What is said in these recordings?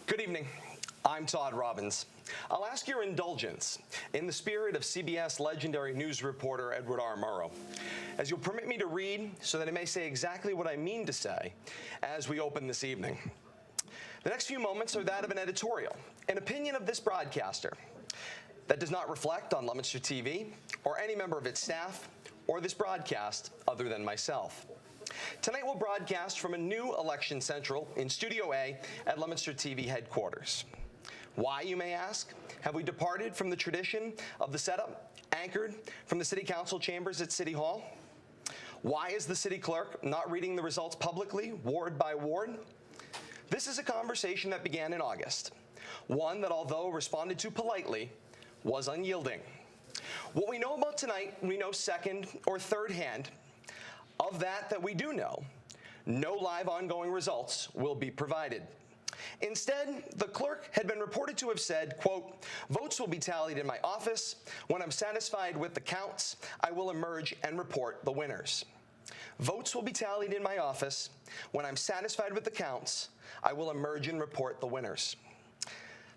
Good evening. I'm Todd Robbins. I'll ask your indulgence in the spirit of CBS legendary news reporter Edward R. Murrow, as you'll permit me to read so that I may say exactly what I mean to say as we open this evening. The next few moments are that of an editorial, an opinion of this broadcaster that does not reflect on Leominster TV or any member of its staff or this broadcast other than myself. Tonight we'll broadcast from a new Election Central in Studio A at Leominster TV headquarters. Why, you may ask? Have we departed from the tradition of the setup anchored from the City Council chambers at City Hall? Why is the City Clerk not reading the results publicly, ward by ward? This is a conversation that began in August, one that, although responded to politely, was unyielding. What we know about tonight, we know second or third hand. Of that we do know, no live ongoing results will be provided. Instead, the clerk had been reported to have said, quote, "Votes will be tallied in my office. When I'm satisfied with the counts, I will emerge and report the winners." Votes will be tallied in my office. When I'm satisfied with the counts, I will emerge and report the winners.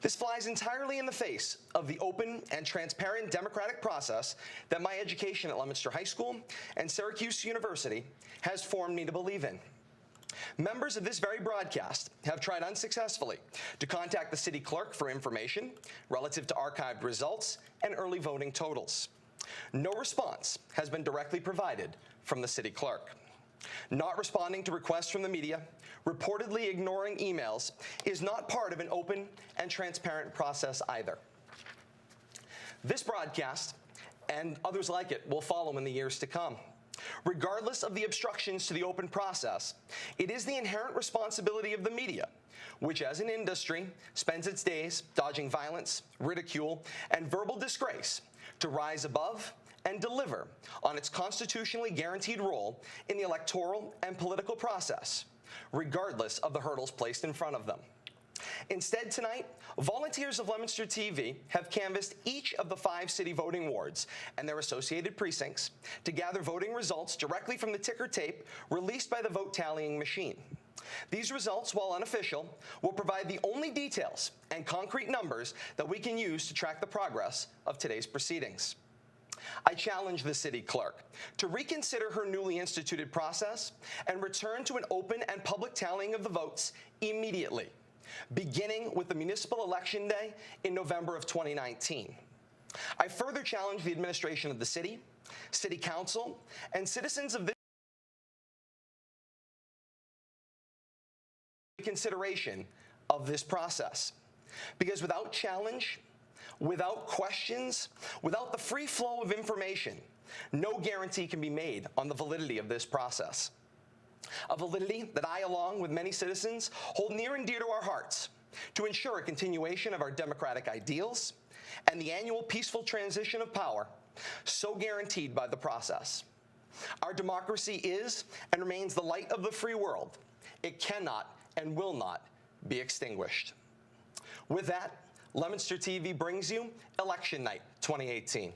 This flies entirely in the face of the open and transparent democratic process that my education at Leominster High School and Syracuse University has formed me to believe in. Members of this very broadcast have tried unsuccessfully to contact the city clerk for information relative to archived results and early voting totals. No response has been directly provided from the city clerk. Not responding to requests from the media, reportedly ignoring emails, is not part of an open and transparent process either. This broadcast and others like it will follow in the years to come. Regardless of the obstructions to the open process, it is the inherent responsibility of the media, which as an industry spends its days dodging violence, ridicule, and verbal disgrace, to rise above and deliver on its constitutionally guaranteed role in the electoral and political process, regardless of the hurdles placed in front of them. Instead, tonight, volunteers of Leominster TV have canvassed each of the 5 city voting wards and their associated precincts to gather voting results directly from the ticker tape released by the vote tallying machine. These results, while unofficial, will provide the only details and concrete numbers that we can use to track the progress of today's proceedings. I challenge the city clerk to reconsider her newly instituted process and return to an open and public tallying of the votes immediately, beginning with the municipal election day in November of 2019. I further challenge the administration of the city, city council, and citizens of this consideration of this process, because without challenge, without questions, without the free flow of information, no guarantee can be made on the validity of this process. A validity that I, along with many citizens, hold near and dear to our hearts to ensure a continuation of our democratic ideals and the annual peaceful transition of power so guaranteed by the process. Our democracy is and remains the light of the free world. It cannot and will not be extinguished. With that, Leominster TV brings you Election Night 2018.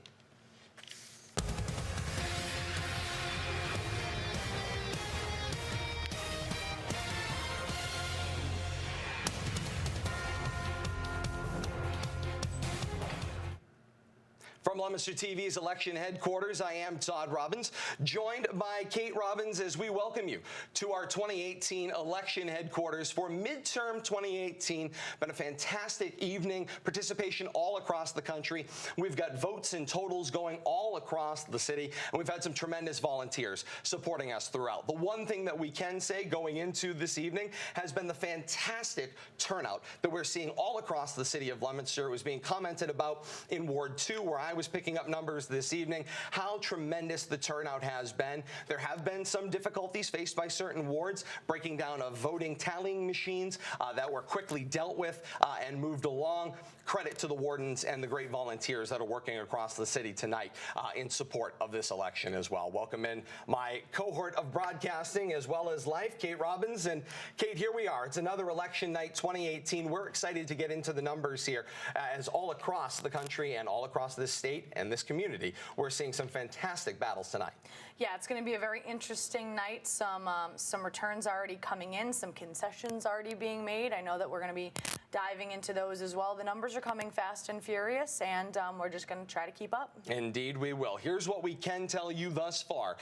From Leominster TV's election headquarters, I am Todd Robbins, joined by Kate Robbins as we welcome you to our 2018 election headquarters for midterm 2018. Been a fantastic evening, participation all across the country. We've got votes and totals going all across the city, and we've had some tremendous volunteers supporting us throughout. The one thing that we can say going into this evening has been the fantastic turnout that we're seeing all across the city of Leominster. It was being commented about in Ward 2, where I was picking up numbers this evening, how tremendous the turnout has been. There have been some difficulties faced by certain wards, breaking down of voting tallying machines that were quickly dealt with and moved along. Credit to the wardens and the great volunteers that are working across the city tonight in support of this election as well. Welcome in my cohort of broadcasting as well as life, Kate Robbins. And Kate, here we are. It's another election night 2018. We're excited to get into the numbers here as all across the country and all across this state and this community, we're seeing some fantastic battles tonight. Yeah, it's going to be a very interesting night. Some returns already coming in, some concessions already being made. I know that we're going to be diving into those as well. The numbers are coming fast and furious, and we're just going to try to keep up. Indeed, we will. Here's what we can tell you thus far.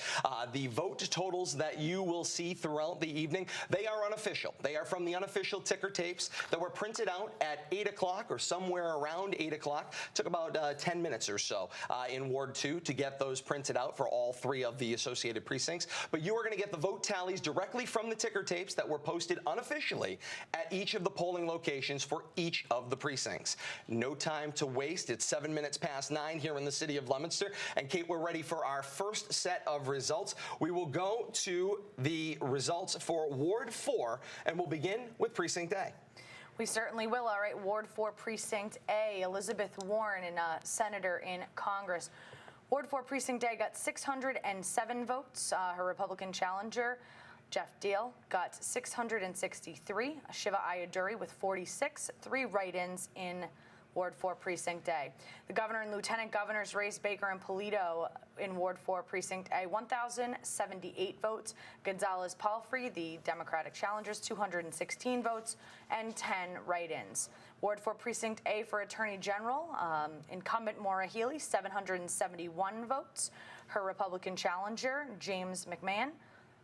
The vote totals that you will see throughout the evening, they are unofficial. They are from the unofficial ticker tapes that were printed out at 8 o'clock or somewhere around 8 o'clock. Took about 10 minutes or so in Ward 2 to get those printed out for all 3 of the associated precincts. But you are going to get the vote tallies directly from the ticker tapes that were posted unofficially at each of the polling locations for each of the precincts. No time to waste. It's 7 minutes past 9 here in the city of Leominster. And Kate, we're ready for our first set of results. We will go to the results for Ward 4, and we'll begin with Precinct A. We certainly will. All right, Ward 4, Precinct A, Elizabeth Warren, Senator in Congress. Ward 4, Precinct A got 607 votes. Her Republican challenger, Jeff Deal, got 663. Shiva Ayyadurai with 46. 3 write-ins in Ward 4, Precinct A. The governor and lieutenant governor's race, Baker and Polito in Ward 4, Precinct A, 1,078 votes. Gonzalez-Palfrey, the Democratic challengers, 216 votes and 10 write-ins. Ward 4, Precinct A for Attorney General, incumbent Maura Healey, 771 votes. Her Republican challenger, James McMahon,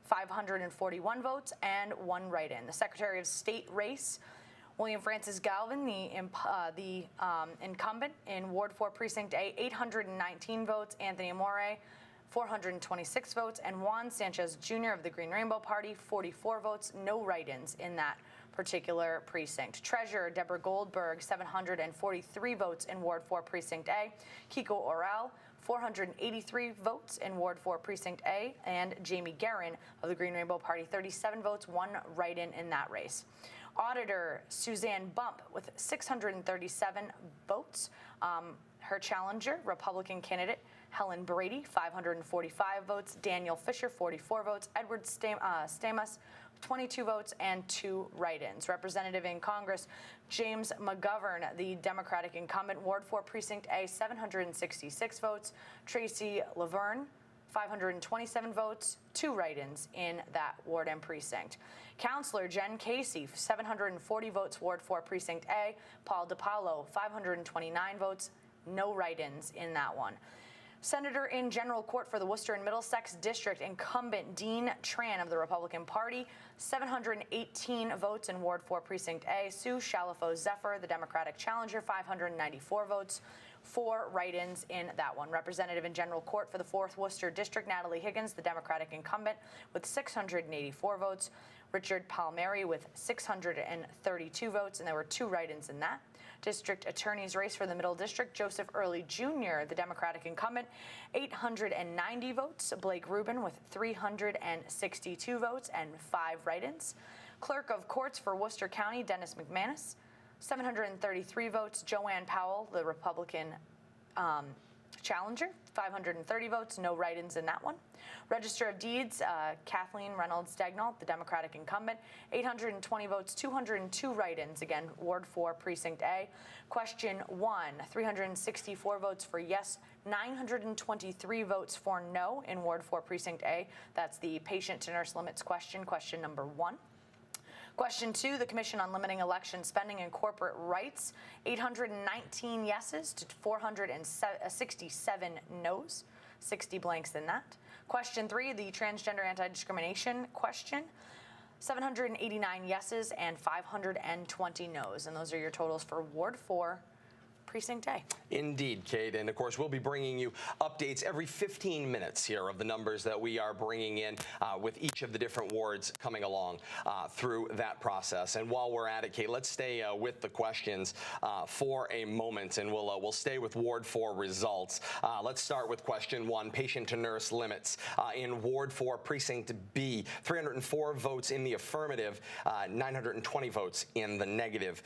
541 votes and 1 write-in. The Secretary of State race, William Francis Galvin, the incumbent in Ward 4 Precinct A, 819 votes. Anthony Amore, 426 votes. And Juan Sanchez Jr. of the Green Rainbow Party, 44 votes. No write-ins in that particular precinct. Treasurer Deborah Goldberg, 743 votes in Ward 4 Precinct A. Kiko Oral, 483 votes in Ward 4 Precinct A, and Jamie Guerin of the Green Rainbow Party, 37 votes, 1 write-in in that race. Auditor Suzanne Bump with 637 votes. Her challenger, Republican candidate Helen Brady, 545 votes. Daniel Fisher, 44 votes. Edward Stamus, 22 votes and 2 write-ins. Representative in Congress James McGovern, the Democratic incumbent, Ward 4 Precinct A, 766 votes. Tracy Laverne, 527 votes, 2 write-ins in that ward and precinct. Councillor Jen Casey, 740 votes, Ward 4 Precinct A. Paul DiPaolo, 529 votes, no write-ins in that one. Senator in General Court for the Worcester and Middlesex District, incumbent Dean Tran of the Republican Party, 718 votes in Ward 4 Precinct A. Sue Shalafo Zephyr, the Democratic challenger, 594 votes, 4 write-ins in that one. Representative in General Court for the 4th Worcester District, Natalie Higgins, the Democratic incumbent, with 684 votes. Richard Palmieri with 632 votes, and there were 2 write-ins in that. District Attorney's race for the Middle District, Joseph Early Jr., the Democratic incumbent, 890 votes. Blake Rubin with 362 votes and 5 write-ins. Clerk of Courts for Worcester County, Dennis McManus, 733 votes. Joanne Powell, the Republican challenger, 530 votes, no write-ins in that one. Register of Deeds, Kathleen Reynolds Dagnall, the Democratic incumbent, 820 votes, 202 write-ins, again, Ward 4, Precinct A. Question 1, 364 votes for yes, 923 votes for no in Ward 4, Precinct A. That's the patient to nurse limits question, question number 1. Question 2, the Commission on Limiting Election Spending and Corporate Rights, 819 yeses to 467 noes, 60 blanks in that. Question 3, the Transgender Anti-Discrimination question, 789 yeses and 520 noes. And those are your totals for Ward 4, Precinct A. Indeed, Kate. And of course, we'll be bringing you updates every 15 minutes here of the numbers that we are bringing in with each of the different wards coming along through that process. And while we're at it, Kate, let's stay with the questions for a moment, and we'll stay with Ward 4 results. Let's start with question 1, patient to nurse limits. In Ward 4, Precinct B, 304 votes in the affirmative, 920 votes in the negative.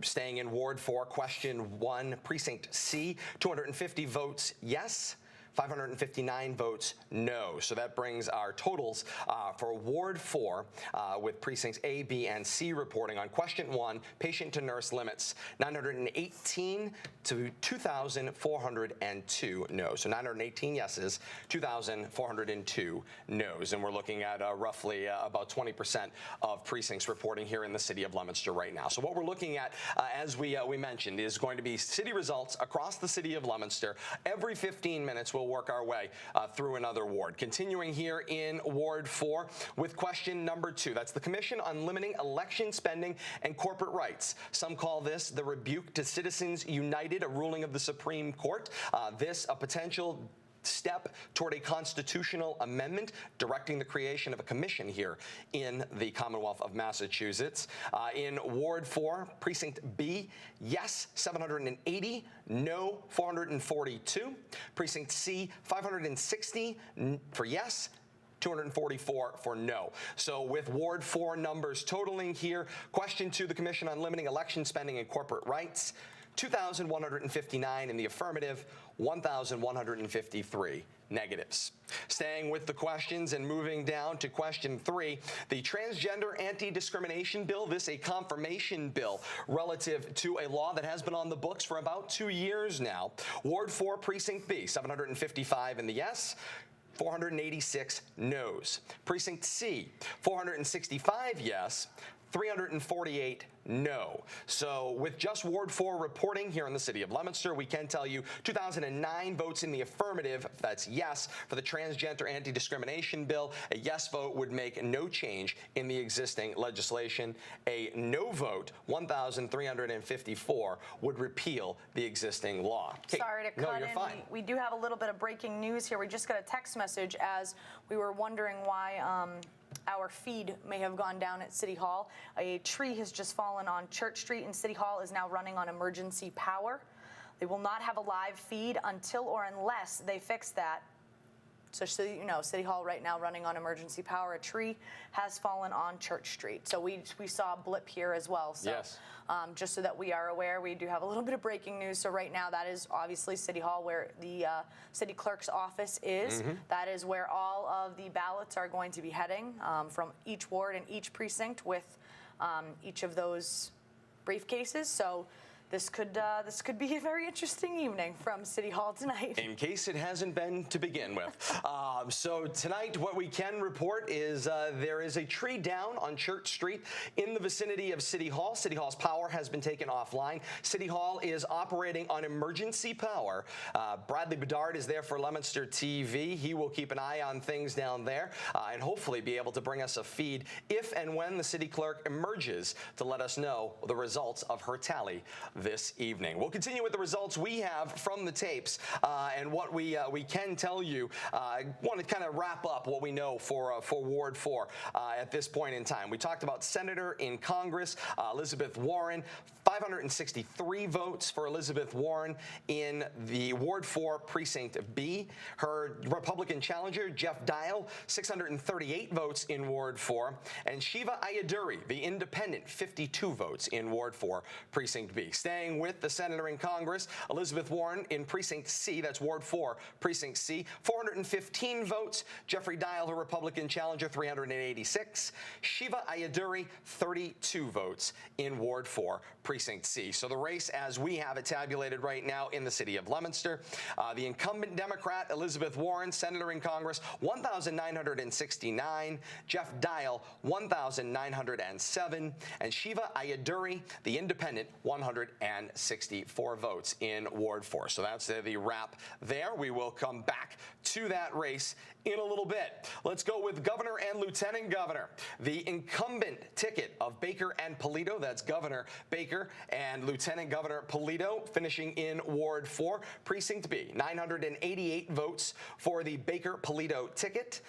Staying in Ward 4, question 1, Precinct C, 250 votes yes, 559 votes no. So that brings our totals for Ward 4 with precincts A, B, and C reporting on question 1, patient to nurse limits, 918 to 2,402 no. So 918 yeses, 2,402 no's. And we're looking at roughly about 20% of precincts reporting here in the city of Leominster right now. So what we're looking at, as we mentioned, is going to be city results across the city of Leominster. Every 15 minutes, we'll work our way through another ward. Continuing here in Ward 4 with question number 2. That's the Commission on Limiting Election Spending and Corporate Rights. Some call this the rebuke to Citizens United, a ruling of the Supreme Court. This a potential step toward a constitutional amendment directing the creation of a commission here in the Commonwealth of Massachusetts. In Ward 4, Precinct B, yes, 780, no, 442. Precinct C, 560 for yes, 244 for no. So with Ward 4 numbers totaling here, question 2, the Commission on Limiting Election Spending and Corporate Rights, 2,159 in the affirmative, 1,153 negatives. Staying with the questions and moving down to question 3, the Transgender Anti-Discrimination Bill, this a confirmation bill relative to a law that has been on the books for about 2 years now. Ward 4, Precinct B, 755 in the yes, 486 no's. Precinct C, 465 yes, 348 no. So with just Ward 4 reporting here in the city of Leominster, we can tell you 2,009 votes in the affirmative, that's yes, for the Transgender Anti-Discrimination Bill. A yes vote would make no change in the existing legislation. A no vote, 1,354, would repeal the existing law. Sorry to cut in. We do have a little bit of breaking news here. We just got a text message as we were wondering why our feed may have gone down at City Hall. A tree has just fallen on Church Street, and City Hall is now running on emergency power. They will not have a live feed until or unless they fix that. So you know, City Hall right now running on emergency power. A tree has fallen on Church Street. So we saw a blip here as well. So, yes. Just so that we are aware, we do have a little bit of breaking news. So right now, that is obviously City Hall, where the city clerk's office is. That is where all of the ballots are going to be heading from each ward and each precinct with each of those briefcases. So this could be a very interesting evening from City Hall tonight. In case it hasn't been to begin with. So tonight, what we can report is there is a tree down on Church Street in the vicinity of City Hall. City Hall's power has been taken offline. City Hall is operating on emergency power. Bradley Bedard is there for Leominster TV. He will keep an eye on things down there and hopefully be able to bring us a feed if and when the city clerk emerges to let us know the results of her tally this evening. We'll continue with the results we have from the tapes and what we can tell you. I want to kind of wrap up what we know for Ward 4 at this point in time. We talked about Senator in Congress, Elizabeth Warren, 563 votes for Elizabeth Warren in the Ward 4 Precinct B. Her Republican challenger, Jeff Dial, 638 votes in Ward 4. And Shiva Ayaduri, the independent, 52 votes in Ward 4 Precinct B. Staying with the senator in Congress, Elizabeth Warren in Precinct C, that's Ward 4, Precinct C, 415 votes. Jeffrey Dial, her Republican challenger, 386. Shiva Ayaduri, 32 votes in Ward 4, Precinct C. So the race as we have it tabulated right now in the city of Leominster, the incumbent Democrat, Elizabeth Warren, senator in Congress, 1,969. Jeff Dial, 1,907. And Shiva Ayaduri, the independent, 164 votes in Ward 4. So that's the wrap there. We will come back to that race in a little bit. Let's go with governor and lieutenant governor. The incumbent ticket of Baker and Polito, that's Governor Baker and Lieutenant Governor Polito, finishing in Ward 4, Precinct B. 988 votes for the Baker-Polito ticket.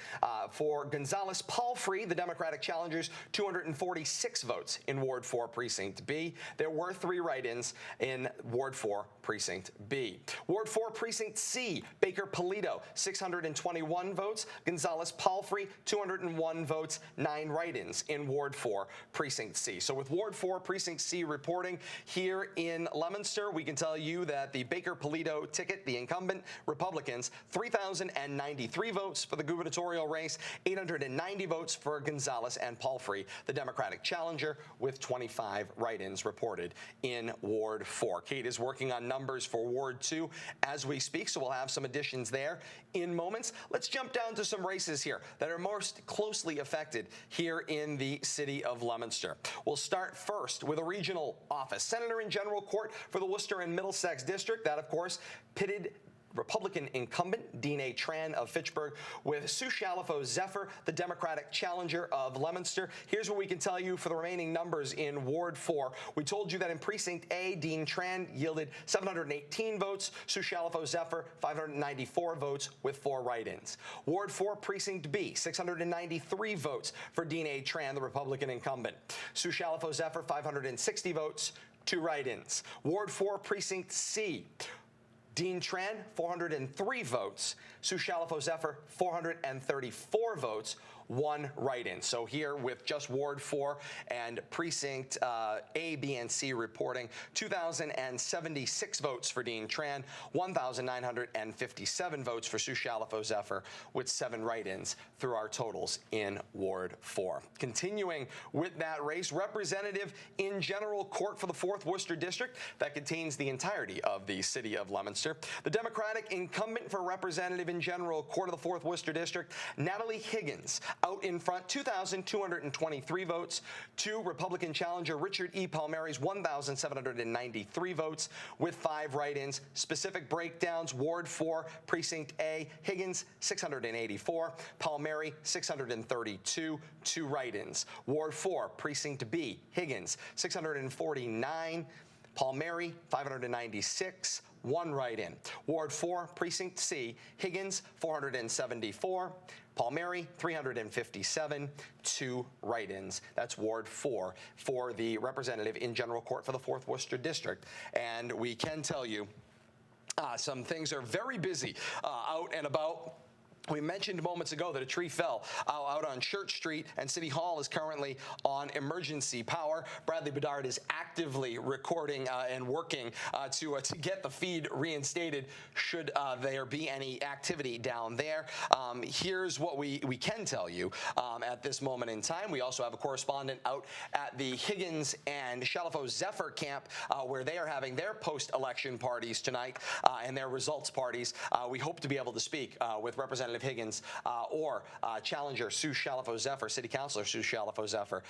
For Gonzalez-Palfrey, the Democratic challengers, 246 votes in Ward 4, Precinct B. There were 3 write-ins. Republicans in Ward 4, Precinct B. Ward 4, Precinct C, Baker Polito, 621 votes. Gonzalez Palfrey, 201 votes, 9 write-ins in Ward 4, Precinct C. So with Ward 4, Precinct C reporting here in Leominster, we can tell you that the Baker Polito ticket, the incumbent Republicans, 3,093 votes for the gubernatorial race, 890 votes for Gonzalez and Palfrey, the Democratic challenger, with 25 write-ins reported in Ward 4. Kate is working on numbers for Ward 2 as we speak, so we'll have some additions there in moments. Let's jump down to some races here that are most closely affected here in the city of Leominster. We'll start first with a regional office. Senator in General Court for the Worcester and Middlesex District. That, of course, pitted Republican incumbent Dean A. Tran of Fitchburg with Sue Shalafo Zephyr, the Democratic challenger of Leominster. Here's what we can tell you for the remaining numbers in Ward 4. We told you that in Precinct A, Dean Tran yielded 718 votes, Sue Shalafo Zephyr 594 votes with 4 write-ins. Ward 4, Precinct B, 693 votes for Dean A. Tran, the Republican incumbent. Sue Shalafo Zephyr 560 votes, 2 write-ins. Ward 4, Precinct C, Dean Tran, 403 votes. Sue Shalafo Zephyr, 434 votes, 1 write-in. So here with just Ward 4 and Precinct A, B, and C reporting 2,076 votes for Dean Tran, 1,957 votes for Sue Shalafo Zephyr, with 7 write-ins through our totals in Ward 4. Continuing with that race, representative in General Court for the 4th Worcester District that contains the entirety of the city of Leominster. The Democratic incumbent for representative in General Court of the 4th Worcester District, Natalie Higgins, out in front, 2,223 votes, to Republican challenger Richard E. Palmieri's 1,793 votes with 5 write-ins. Specific breakdowns: Ward 4, Precinct A, Higgins 684, Palmieri 632, 2 write-ins. Ward 4, Precinct B, Higgins 649, Palmieri 596, 1 write-in. Ward 4, Precinct C, Higgins 474, Palmieri 357, 2 write-ins. That's Ward 4 for the representative in General Court for the 4th Worcester District. And we can tell you some things are very busy out and about. We mentioned moments ago that a tree fell out on Church Street, and City Hall is currently on emergency power. Bradley Bedard is actively recording and working to get the feed reinstated should there be any activity down there. Here's what we can tell you at this moment in time. We also have a correspondent out at the Higgins and Shalafo Zephyr camp where they are having their post-election parties tonight and their results parties. We hope to be able to speak with Representative Higgins or challenger Sue Shalafo Zephyr, City Councilor Sue Shalafo Zephyr,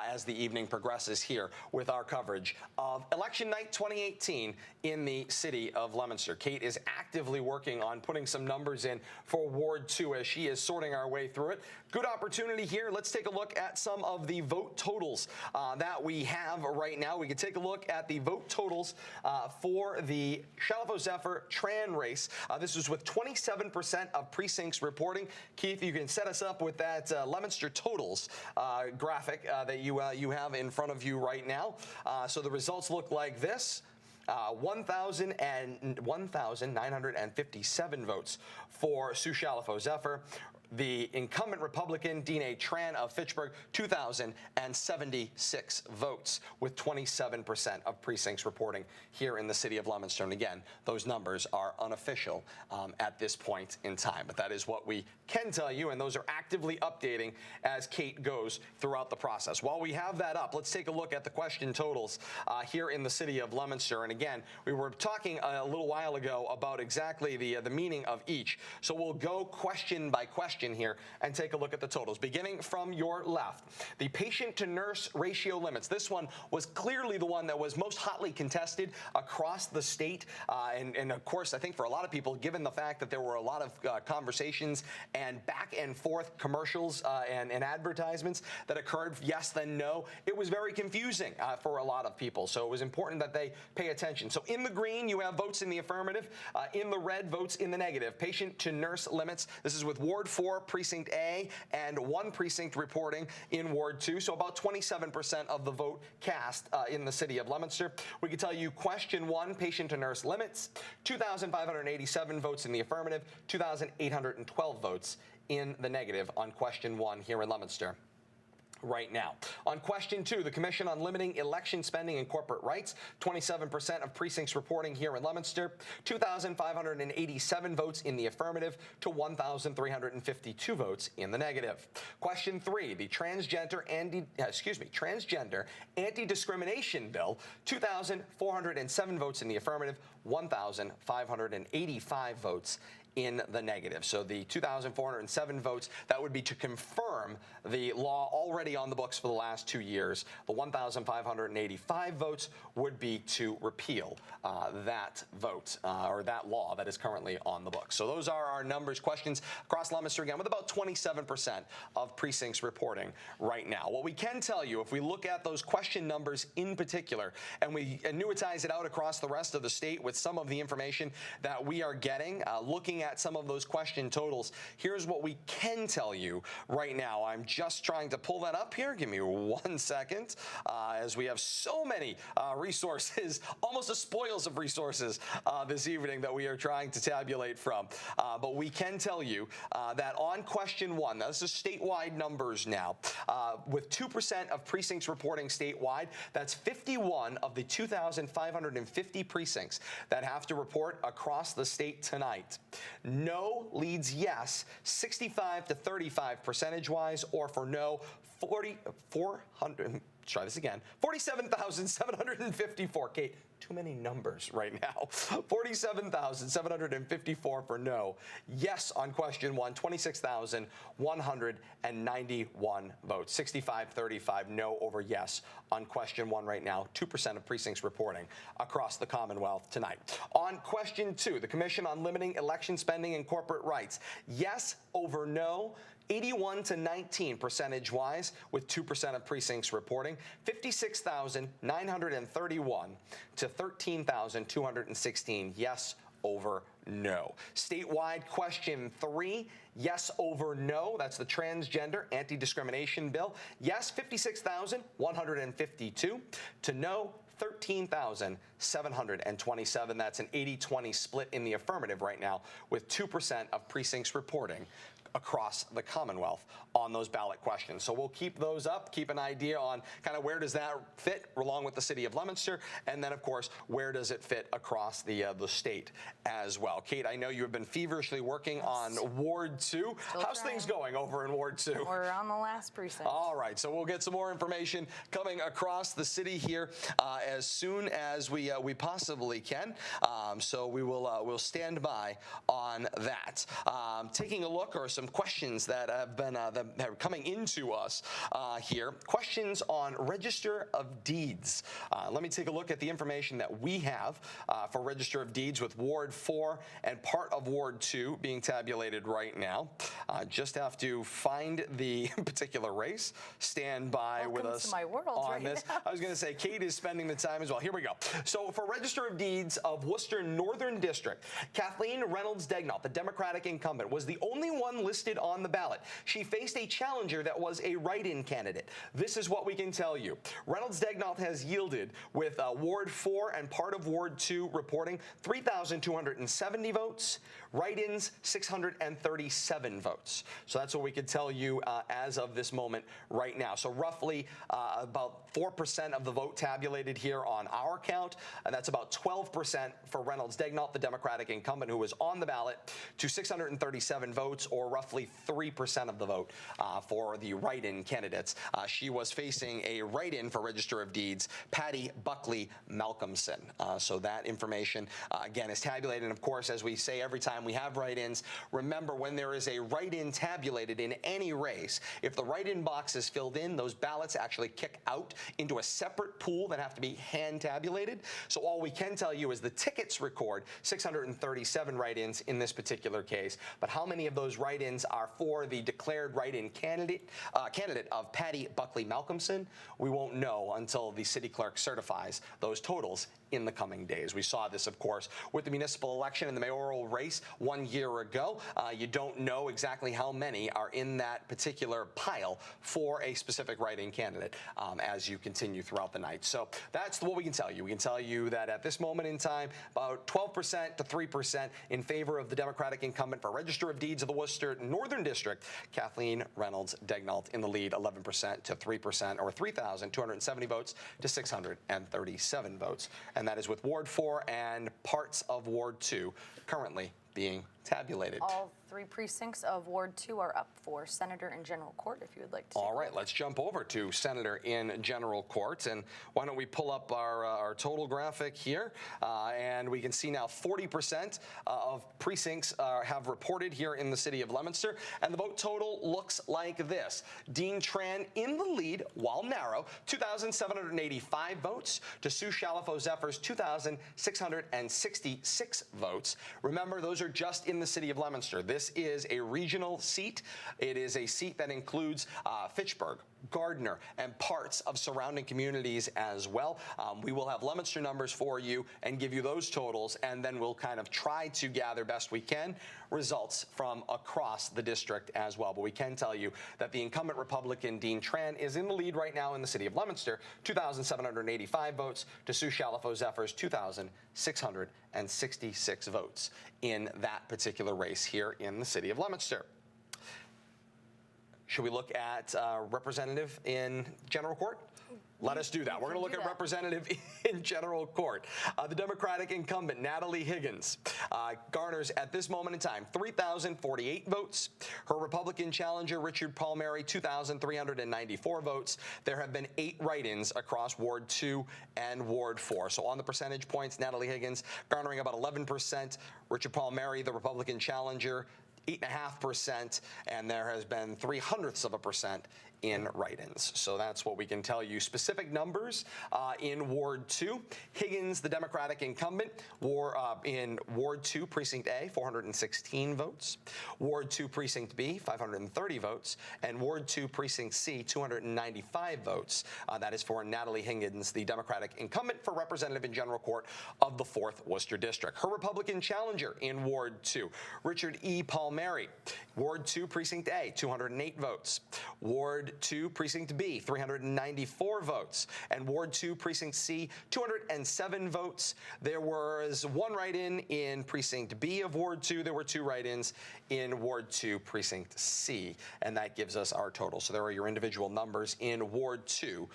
as the evening progresses here with our coverage of Election Night 2018 in the city of Leominster. Kate is actively working on putting some numbers in for Ward 2 as she is sorting our way through it. Good opportunity here. Let's take a look at some of the vote totals that we have right now. We can take a look at the vote totals for the Shalafo Zephyr Tran race. This was with 27% of precincts reporting. Keith, you can set us up with that Leominster totals graphic that you have in front of you right now. So the results look like this. 1,957 votes for Sue Shalafo Zephyr. The incumbent Republican, Dean A. Tran of Fitchburg, 2,076 votes, with 27% of precincts reporting here in the city of Leominster. And again, those numbers are unofficial at this point in time. But that is what we can tell you, and those are actively updating as Kate goes throughout the process. While we have that up, let's take a look at the question totals here in the city of Leominster. And again, we were talking a little while ago about exactly the meaning of each. So we'll go question by question here and take a look at the totals. Beginning from your left, the patient to nurse ratio limits. This one was clearly the one that was most hotly contested across the state. And of course, I think for a lot of people, given the fact that there were a lot of conversations and back and forth commercials and advertisements that occurred, yes, then no, it was very confusing for a lot of people. So it was important that they pay attention. So in the green, you have votes in the affirmative. In the red, votes in the negative. Patient to nurse limits. This is with Ward 4 4, Precinct A, and 1 precinct reporting in Ward 2, so about 27% of the vote cast in the city of Leominster. We can tell you question 1, patient to nurse limits, 2,587 votes in the affirmative, 2,812 votes in the negative on question 1 here in Leominster right now. On question 2, the Commission on Limiting Election Spending and Corporate Rights, 27% of precincts reporting here in Leominster, 2,587 votes in the affirmative to 1,352 votes in the negative. Question 3, the transgender anti-discrimination bill, 2,407 votes in the affirmative, 1,585 votes in the negative. So the 2,407 votes, that would be to confirm the law already on the books for the last 2 years. The 1,585 votes would be to repeal that vote or that law that is currently on the books. So those are our numbers, questions across Leominster again, with about 27% of precincts reporting right now. What we can tell you, if we look at those question numbers in particular, and we annuitize it out across the rest of the state with some of the information that we are getting, looking at some of those question totals, here's what we can tell you right now. I'm just trying to pull that up here. Give me 1 second, as we have so many resources, almost a spoils of resources this evening that we are trying to tabulate from. But we can tell you that on question 1, now this is statewide numbers now, with 2% of precincts reporting statewide, that's 51 of the 2,550 precincts that have to report across the state tonight. No leads yes 65 to 35 percentage-wise, or for no 47,754. Kate, too many numbers right now. 47,754 for no. Yes on question 1, 26,191 votes. 65-35 no over yes on question 1 right now. 2% of precincts reporting across the Commonwealth tonight. On question 2, the Commission on Limiting Election Spending and Corporate Rights. Yes over no, 81 to 19 percentage-wise, with 2% of precincts reporting, 56,931 to 13,216 yes over no. Statewide question 3, yes over no, that's the transgender anti-discrimination bill. Yes, 56,152 to no, 13,727. That's an 80-20 split in the affirmative right now, with 2% of precincts reporting across the Commonwealth on those ballot questions. So we'll keep those up, keep an idea on kind of where does that fit along with the city of Leominster, and then of course where does it fit across the state as well. Kate, I know you have been feverishly working on Ward 2. How's things going over in Ward 2? We're on the last precinct. All right, so we'll get some more information coming across the city here as soon as we possibly can. So we will we'll stand by on that. Taking a look, or some questions that have been that are coming into us here. Questions on Register of Deeds. Let me take a look at the information that we have for Register of Deeds, with Ward 4 and part of Ward 2 being tabulated right now. Just have to find the particular race. Stand by with us to my world on right this. now. I was going to say, Kate is spending the time as well. Here we go. So for Register of Deeds of Worcester Northern District, Kathleen Reynolds-Degnall, the Democratic incumbent, was the only one listed on the ballot. She faced a challenger that was a write-in candidate. This is what we can tell you. Reynolds-Degnall has yielded, with Ward 4 and part of Ward 2 reporting, 3,270 votes. Write-ins, 637 votes. So that's what we could tell you as of this moment right now. So roughly about 4% of the vote tabulated here on our count, and that's about 12% for Reynolds-Degnall, the Democratic incumbent who was on the ballot, to 637 votes, or roughly 3% of the vote for the write-in candidates. She was facing a write-in for Register of Deeds, Patty Buckley Malcolmson. So that information, again, is tabulated. And of course, as we say every time we have write-ins, remember, when there is a write-in tabulated in any race, if the write-in box is filled in, those ballots actually kick out into a separate pool that have to be hand tabulated. So all we can tell you is the tickets record 637 write-ins in this particular case. But how many of those write-ins are for the declared write-in candidate of Patty Buckley Malcolmson? We won't know until the city clerk certifies those totals in the coming days. We saw this, of course, with the municipal election and the mayoral race 1 year ago. You don't know exactly how many are in that particular pile for a specific write-in candidate as you continue throughout the night. So that's what we can tell you. We can tell you that at this moment in time, about 12% to 3% in favor of the Democratic incumbent for Register of Deeds of the Worcester Northern District, Kathleen Reynolds Degnault, in the lead, 11% to 3%, or 3,270 votes to 637 votes. And that is with Ward 4 and parts of Ward 2 currently being tabulated. All 3 precincts of Ward 2 are up for Senator in General Court, if you would like to. All right, let's jump over to Senator in General Court, and why don't we pull up our total graphic here, and we can see now 40% of precincts have reported here in the city of Leominster, and the vote total looks like this. Dean Tran in the lead, while narrow, 2,785 votes to Sue Shalafo Zephyrs, 2,666 votes. Remember, those are just in the city of Leominster. This is a regional seat. It is a seat that includes Fitchburg, Gardner, and parts of surrounding communities as well. We will have Leominster numbers for you and give you those totals, and then we'll kind of try to gather best we can results from across the district as well. But we can tell you that the incumbent Republican Dean Tran is in the lead right now in the city of Leominster, 2,785 votes to Sue Shalafo Zephyrs, 2,666 votes in that particular race here in the city of Leominster. Should we look at representative in General Court? Let us do that. We're going to look at representative in General Court. The Democratic incumbent, Natalie Higgins, garners at this moment in time 3,048 votes. Her Republican challenger, Richard Palmieri, 2,394 votes. There have been 8 write-ins across Ward 2 and Ward 4. So on the percentage points, Natalie Higgins garnering about 11%. Richard Palmieri, the Republican challenger, 8.5%, and there has been 0.03% in write-ins. So that's what we can tell you. Specific numbers in Ward 2. Higgins, the Democratic incumbent, in Ward 2, Precinct A, 416 votes. Ward 2, Precinct B, 530 votes. And Ward 2, Precinct C, 295 votes. That is for Natalie Higgins, the Democratic incumbent for representative in General Court of the 4th Worcester District. Her Republican challenger in Ward 2, Richard E. Palmieri. Ward 2, Precinct A, 208 votes. Ward 2, Precinct B, 394 votes. And Ward 2, Precinct C, 207 votes. There was 1 write-in in Precinct B of Ward 2. There were 2 write-ins in Ward 2, Precinct C. And that gives us our total. So there are your individual numbers in Ward 2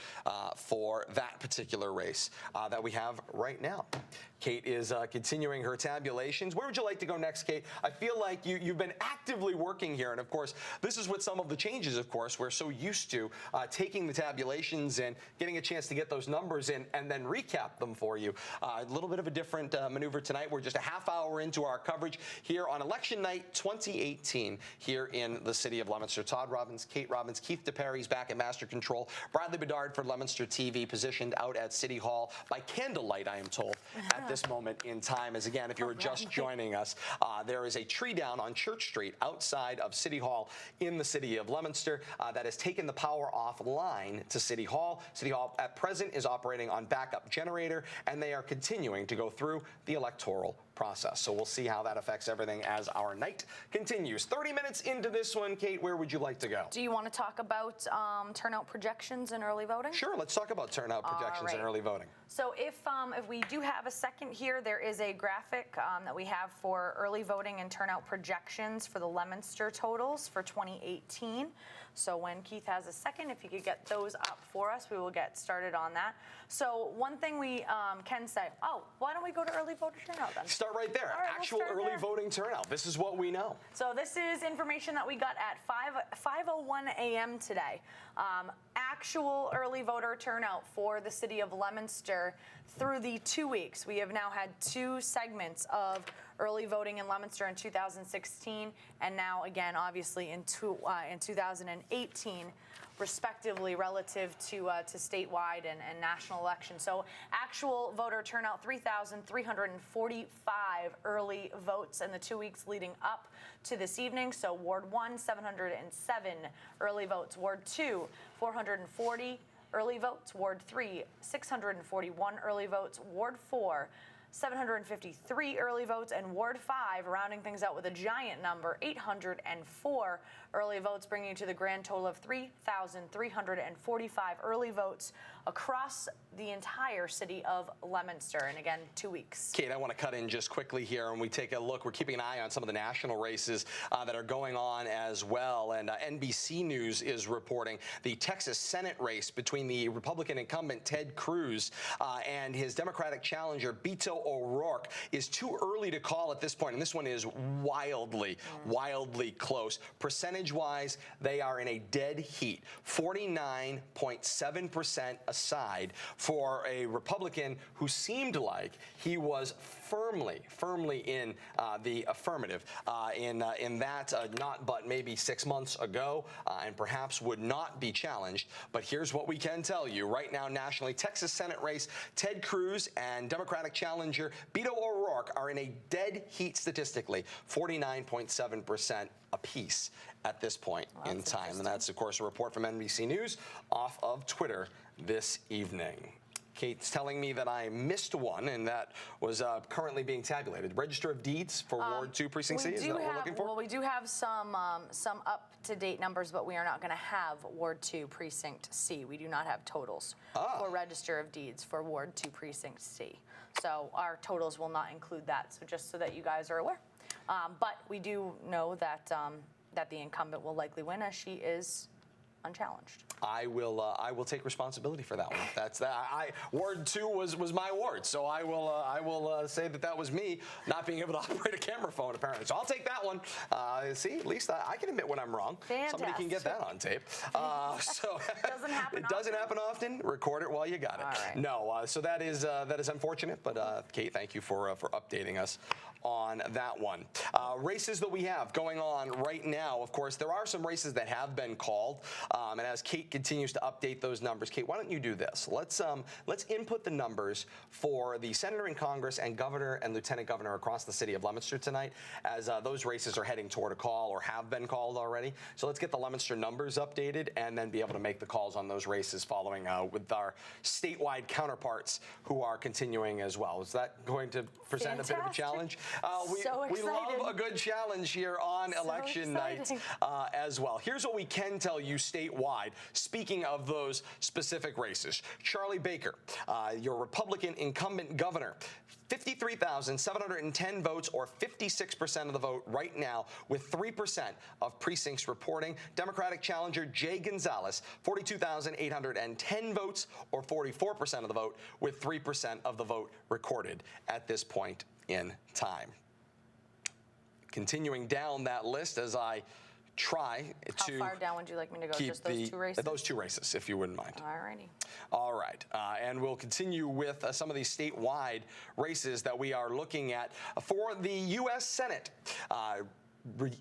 for that particular race that we have right now. Kate is continuing her tabulations. Where would you like to go next, Kate? I feel like you've been actively working here. And, of course, this is with some of the changes, of course. We're so used to taking the tabulations and getting a chance to get those numbers in and then recap them for you. A little bit of a different maneuver tonight. We're just a half hour into our coverage here on election night 2018 here in the city of Leominster. Todd Robbins, Kate Robbins, Keith DePerry's back at Master Control. Bradley Bedard for Leominster TV, positioned out at City Hall by candlelight, I am told, at this moment in time. As again, if you were just joining us, there is a tree down on Church Street outside of City Hall in the city of Leominster that has taken the power offline to City Hall. City Hall at present is operating on backup generator, and they are continuing to go through the electoral process. So we'll see how that affects everything as our night continues. 30 minutes into this one, Kate, where would you like to go? Do you want to talk about turnout projections and early voting? Sure, let's talk about turnout projections and early voting. So if we do have a second here, there is a graphic that we have for early voting and turnout projections for the Leominster totals for 2018. So when Keith has a second, if you could get those up for us, we will get started on that. So one thing we can say, why don't we go to early voter turnout then? Start right there. Right, Actual early voting turnout. This is what we know. So this is information that we got at 5:01 a.m. today. Actual early voter turnout for the city of Leominster through the 2 weeks. We have now had 2 segments of early voting in Leominster in 2016, and now again, obviously, in 2018, respectively, relative to statewide and national elections. So actual voter turnout, 3,345 early votes in the 2 weeks leading up to this evening. So Ward 1, 707 early votes. Ward 2, 440 early votes. Ward 3, 641 early votes. Ward 4, 753 early votes, and Ward 5, rounding things out with a giant number, 804 early votes, bringing you to the grand total of 3,345 early votes across the entire city of Leominster. And again, 2 weeks. Kate, I want to cut in just quickly here, and we take a look. We're keeping an eye on some of the national races that are going on as well. And NBC News is reporting the Texas Senate race between the Republican incumbent Ted Cruz and his Democratic challenger Beto O'Rourke is too early to call at this point. And this one is wildly close. Percentage-wise, they are in a dead heat, 49.7% aside for a Republican who seemed like he was firmly in the affirmative in that not but maybe 6 months ago, and perhaps would not be challenged. But here's what we can tell you right now nationally. Texas Senate race, Ted Cruz and Democratic challenger Beto O'Rourke are in a dead heat statistically, 49.7% apiece at this point in time. And that's, of course, a report from NBC News off of Twitter this evening. Kate's telling me that I missed one, and that was currently being tabulated. Register of Deeds for Ward 2 Precinct C, is that what we're looking for? Well, we do have some up-to-date numbers, but we are not going to have Ward 2 Precinct C. We do not have totals for Register of Deeds for Ward 2 Precinct C. So our totals will not include that, so just so that you guys are aware. But we do know that, that the incumbent will likely win, as she is unchallenged. I will take responsibility for that one. That's that. Ward 2 was my ward, so I will say that was me not being able to operate a camera phone apparently. So I'll take that one. See, at least I can admit when I'm wrong. Fantastic. Somebody can get that on tape. So doesn't happen it doesn't happen often. Record it while you got it. All right. No, so that is unfortunate. But Kate, thank you for updating us on that one. Races that we have going on right now, of course, there are some races that have been called. And as Kate continues to update those numbers, Kate, why don't you do this? Let's input the numbers for the senator in Congress and governor and lieutenant governor across the city of Leominster tonight, as those races are heading toward a call or have been called already. So let's get the Leominster numbers updated and then be able to make the calls on those races following with our statewide counterparts who are continuing as well. Is that going to present a bit of a challenge? We love a good challenge here on election night as well. Here's what we can tell you statewide. Speaking of those specific races, Charlie Baker, your Republican incumbent governor, 53,710 votes, or 56% of the vote right now, with 3% of precincts reporting. Democratic challenger Jay Gonzalez, 42,810 votes, or 44% of the vote, with 3% of the vote recorded at this point in time. Continuing down that list as I try to. How far down would you like me to go? Just those two races? Those two races, if you wouldn't mind. All righty. All right. And we'll continue with some of these statewide races that we are looking at for the U.S. Senate.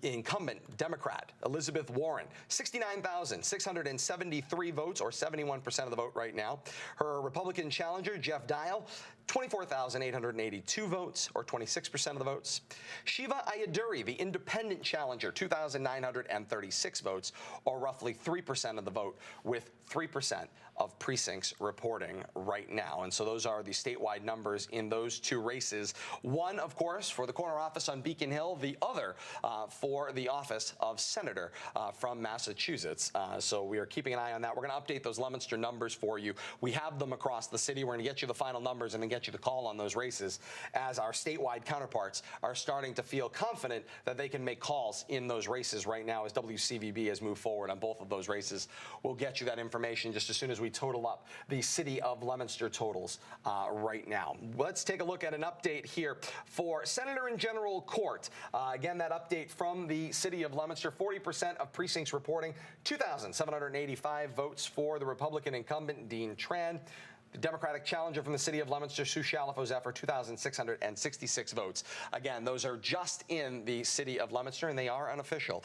Incumbent Democrat Elizabeth Warren, 69,673 votes, or 71% of the vote right now. Her Republican challenger Jeff Dial, 24,882 votes, or 26% of the votes. Shiva Ayyadurai, the independent challenger, 2,936 votes, or roughly 3% of the vote, with 3% of precincts reporting right now. And so those are the statewide numbers in those two races. One, of course, for the corner office on Beacon Hill, the other for the office of senator from Massachusetts. So we are keeping an eye on that. We're going to update those Leominster numbers for you. We have them across the city. We're going to get you the final numbers and then get you the call on those races as our statewide counterparts are starting to feel confident that they can make calls in those races right now as WCVB has moved forward on both of those races. We'll get you that information just as soon as we total up the city of Leominster totals right now. Let's take a look at an update here for Senator in General Court. Again, that update from the city of Leominster, 40% of precincts reporting, 2,785 votes for the Republican incumbent Dean Tran. The Democratic challenger from the city of Leominster, Sue Shalafo-Zephyr, 2,666 votes. Again, those are just in the city of Leominster, and they are unofficial.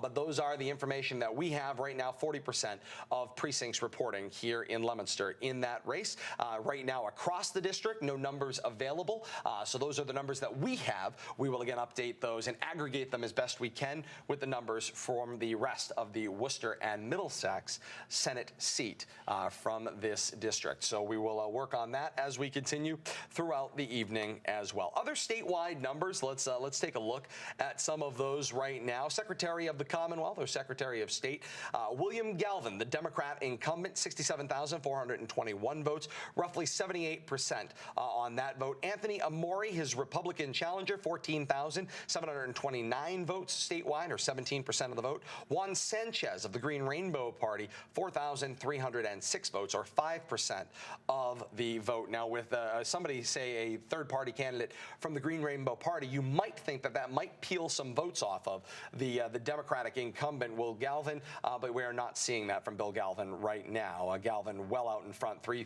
But those are the information that we have right now, 40% of precincts reporting here in Leominster in that race. Right now, across the district, no numbers available. So those are the numbers that we have. We will, again, update those and aggregate them as best we can with the numbers from the rest of the Worcester and Middlesex Senate seat from this district. So we will work on that as we continue throughout the evening as well. Other statewide numbers, let's take a look at some of those right now. Secretary of the Commonwealth, or Secretary of State, William Galvin, the Democrat incumbent, 67,421 votes, roughly 78% on that vote. Anthony Amori, his Republican challenger, 14,729 votes statewide, or 17% of the vote. Juan Sanchez of the Green Rainbow Party, 4,306 votes, or 5% of the vote. Now, with somebody say a third-party candidate from the Green Rainbow Party, you might think that that might peel some votes off of the Democratic incumbent, Will Galvin, but we are not seeing that from Bill Galvin right now. Galvin well out in front, 3%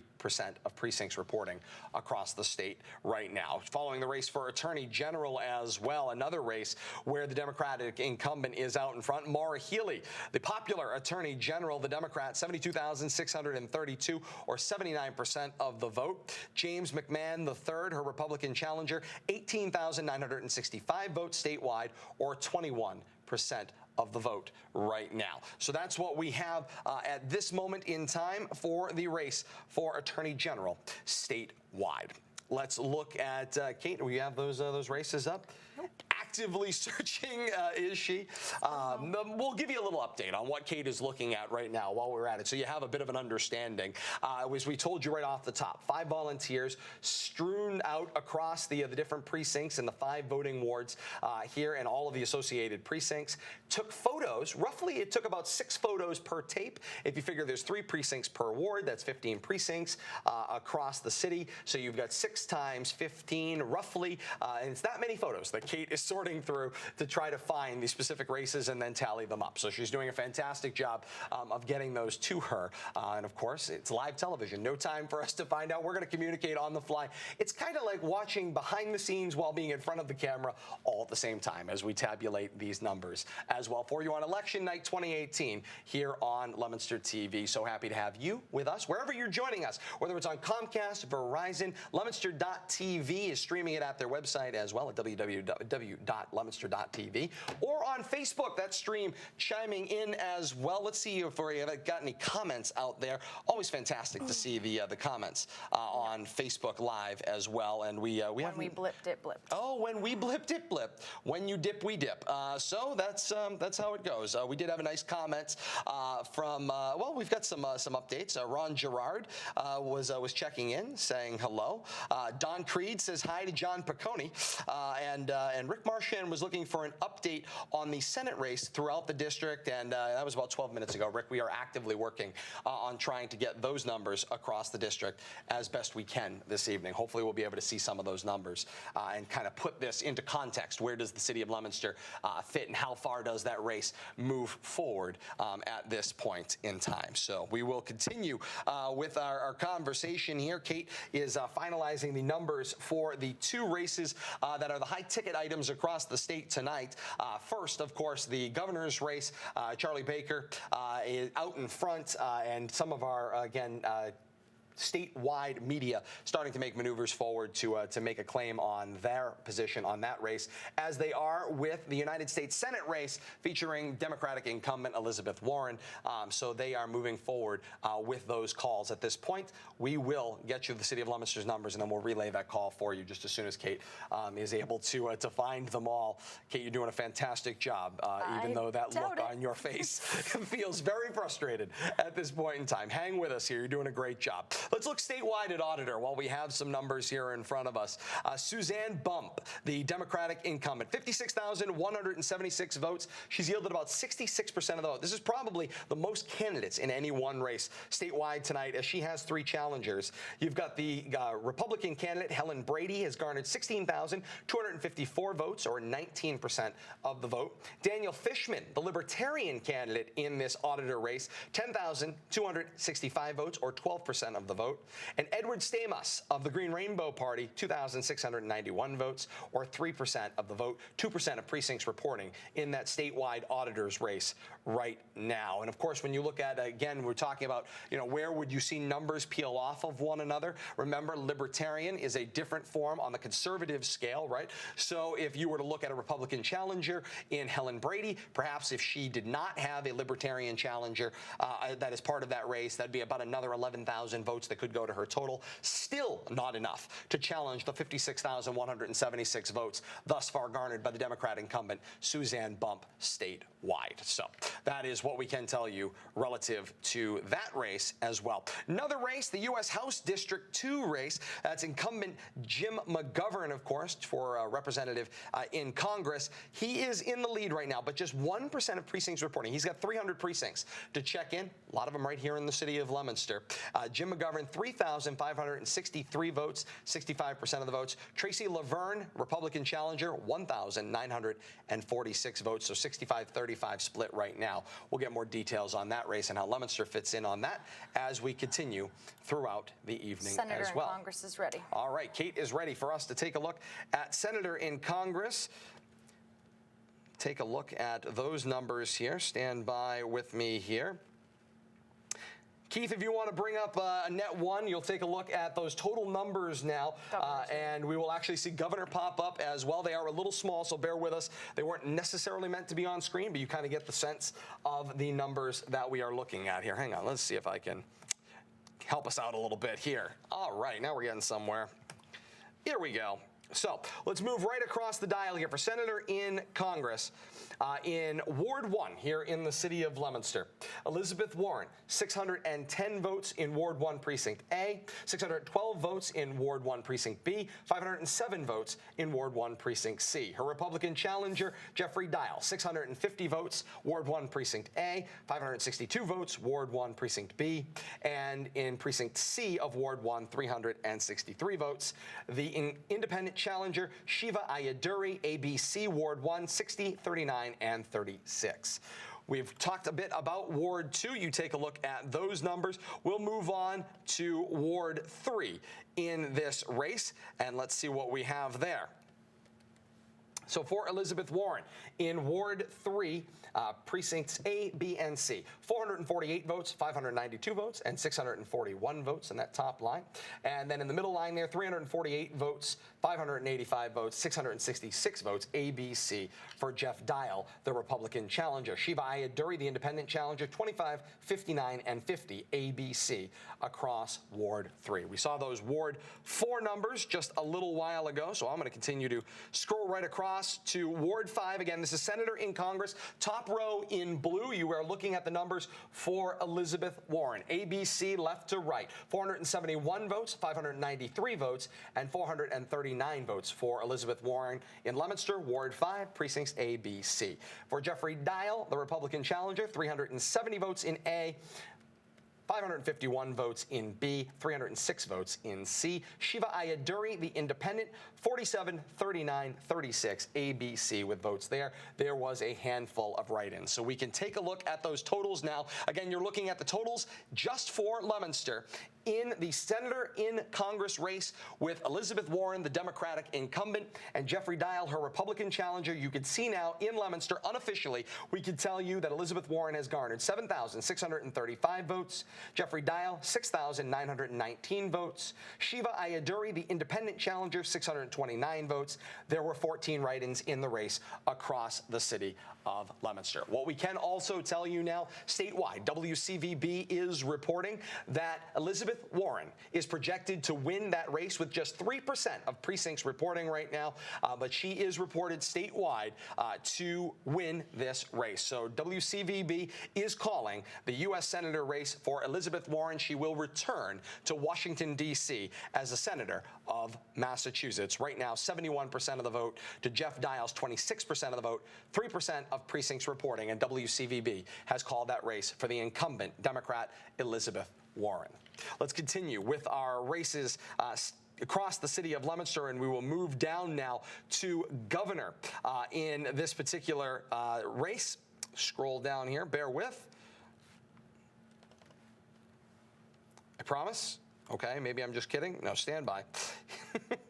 of precincts reporting across the state right now. Following the race for Attorney General as well, another race where the Democratic incumbent is out in front. Maura Healey, the popular Attorney General, the Democrat, 72,632, or 79% of the vote. James McMahon III, her Republican challenger, 18,965 votes statewide, or 21% of the vote right now. So that's what we have at this moment in time for the race for Attorney General statewide. Let's look at Kate. Do we have those races up? Nope. Actively searching, is she? We'll give you a little update on what Kate is looking at right now while we're at it, so you have a bit of an understanding. As we told you right off the top, 5 volunteers strewn out across the different precincts in the 5 voting wards here and all of the associated precincts. Took photos. Roughly, it took about 6 photos per tape. If you figure there's 3 precincts per ward, that's 15 precincts across the city. So you've got 6 times 15, roughly, and it's that many photos that Kate is sorting through to try to find the specific races and then tally them up. So she's doing a fantastic job of getting those to her. And of course, it's live television. No time for us to find out. We're going to communicate on the fly. It's kind of like watching behind the scenes while being in front of the camera all at the same time as we tabulate these numbers as well for you on Election Night 2018 here on Leominster TV. So happy to have you with us wherever you're joining us, whether it's on Comcast, Verizon, Leominster.tv is streaming it at their website as well at www.leominster.tv, or on Facebook, that stream chiming in as well. Let's see if we have got any comments out there. Always fantastic to see the comments on Facebook Live as well. And we have when we blipped, it blipped. Oh, when we blipped, it blipped. When you dip, we dip. So that's how it goes. We did have a nice comment from well, we've got some updates. Ron Gerard was checking in, saying hello. Don Creed says hi to John Piccone, and Rick Marchand was looking for an update on the Senate race throughout the district, and that was about 12 minutes ago. Rick, we are actively working on trying to get those numbers across the district as best we can this evening. Hopefully we'll be able to see some of those numbers and kind of put this into context. Where does the city of Leominster fit, and how far does that race move forward at this point in time? So we will continue with our conversation here. Kate is finalizing the numbers for the 2 races that are the high-ticket items across the state tonight. First, of course, the governor's race. Charlie Baker is out in front, and some of our, again, statewide media starting to make maneuvers forward to make a claim on their position on that race, as they are with the United States Senate race featuring Democratic incumbent Elizabeth Warren. So they are moving forward with those calls at this point. We will get you the City of Leominster's numbers, and then we'll relay that call for you just as soon as Kate is able to find them all. Kate, you're doing a fantastic job, even though that look on your face feels very frustrated at this point in time. Hang with us here. You're doing a great job. Let's look statewide at auditor while we have some numbers here in front of us. Suzanne Bump, the Democratic incumbent, 56,176 votes. She's yielded about 66% of the vote. This is probably the most candidates in any one race statewide tonight, as she has 3 challengers. You've got the Republican candidate, Helen Brady, has garnered 16,254 votes, or 19% of the vote. Daniel Fishman, the Libertarian candidate in this auditor race, 10,265 votes, or 12% of the vote. And Edward Stamos of the Green Rainbow Party, 2,691 votes, or 3% of the vote, 2% of precincts reporting in that statewide auditor's race right now. And of course, when you look at, again, we're talking about, where would you see numbers peel off of one another? Remember, libertarian is a different form on the conservative scale, right? So if you were to look at a Republican challenger in Helen Brady, perhaps if she did not have a libertarian challenger that is part of that race, that'd be about another 11,000 votes that could go to her total. Still not enough to challenge the 56,176 votes thus far garnered by the Democrat incumbent Suzanne Bump statewide. So that is what we can tell you relative to that race as well. Another race, the U.S. House District 2 race. That's incumbent Jim McGovern, of course, for representative in Congress. He is in the lead right now, but just 1% of precincts reporting. He's got 300 precincts to check in, a lot of them right here in the city of Leominster. Jim McGovern, 3,563 votes, 65% of the votes. Tracy Laverne, Republican challenger, 1,946 votes, so 65-35 split right now. We'll get more details on that race and how Leominster fits in on that as we continue throughout the evening Senator as well. in Congress is ready. All right, Kate is ready for us to take a look at Senator in Congress. Take a look at those numbers here. Stand by with me here. Keith, if you want to bring up net one, you'll take a look at those total numbers now, and we will actually see Governor pop up as well. They are a little small, so bear with us. They weren't necessarily meant to be on screen, but you kind of get the sense of the numbers that we are looking at here. Hang on, let's see if I can help us out a little bit here. All right, now we're getting somewhere. Here we go. So let's move right across the dial here for Senator in Congress. In Ward 1 here in the city of Leominster, Elizabeth Warren, 610 votes in Ward 1 Precinct A, 612 votes in Ward 1 Precinct B, 507 votes in Ward 1 Precinct C. Her Republican challenger, Jeffrey Dial, 650 votes, Ward 1 Precinct A, 562 votes, Ward 1 Precinct B, and in Precinct C of Ward 1, 363 votes. The independent challenger, Shiva Ayaduri, ABC, Ward 1, 60, 39, and 36. We've talked a bit about Ward 2. You take a look at those numbers. We'll move on to Ward 3 in this race, and let's see what we have there. So for Elizabeth Warren, in Ward 3, precincts A, B, and C, 448 votes, 592 votes, and 641 votes in that top line. And then in the middle line there, 348 votes, 585 votes, 666 votes, ABC for Jeff Dial, the Republican challenger. Shiva Ayaduri, the independent challenger, 25, 59, and 50, ABC across Ward 3. We saw those Ward 4 numbers just a little while ago, so I'm going to continue to scroll right across to Ward 5. Again, this is Senator in Congress. Top row in blue, you are looking at the numbers for Elizabeth Warren. ABC left to right, 471 votes, 593 votes, and 439 votes for Elizabeth Warren in Leominster, Ward 5, precincts A, B, C. For Jeffrey Dial, the Republican challenger, 370 votes in A, 551 votes in B, 306 votes in C. Shiva Ayaduri, the independent, 47, 39, 36, ABC with votes there. There was a handful of write-ins. So we can take a look at those totals now. Again, you're looking at the totals just for Leominster in the Senator in Congress race with Elizabeth Warren, the Democratic incumbent, and Jeffrey Dial, her Republican challenger. You can see now in Leominster, unofficially, we can tell you that Elizabeth Warren has garnered 7,635 votes. Jeffrey Dial, 6,919 votes. Shiva Ayaduri, the independent challenger, 629 votes. There were 14 write-ins in the race across the city of Leominster. What we can also tell you now, statewide, WCVB is reporting that Elizabeth Warren is projected to win that race with just 3% of precincts reporting right now, but she is reported statewide to win this race. So WCVB is calling the U.S. Senator race for Elizabeth Warren. She will return to Washington, D.C. as a senator of Massachusetts. Right now, 71% of the vote to Jeff Dial's 26% of the vote, 3% of precincts reporting, and WCVB has called that race for the incumbent Democrat Elizabeth Warren. Let's continue with our races across the city of Leominster, and we will move down now to governor in this particular race. Scroll down here, bear with. I promise Okay, maybe I'm just kidding. No, stand by.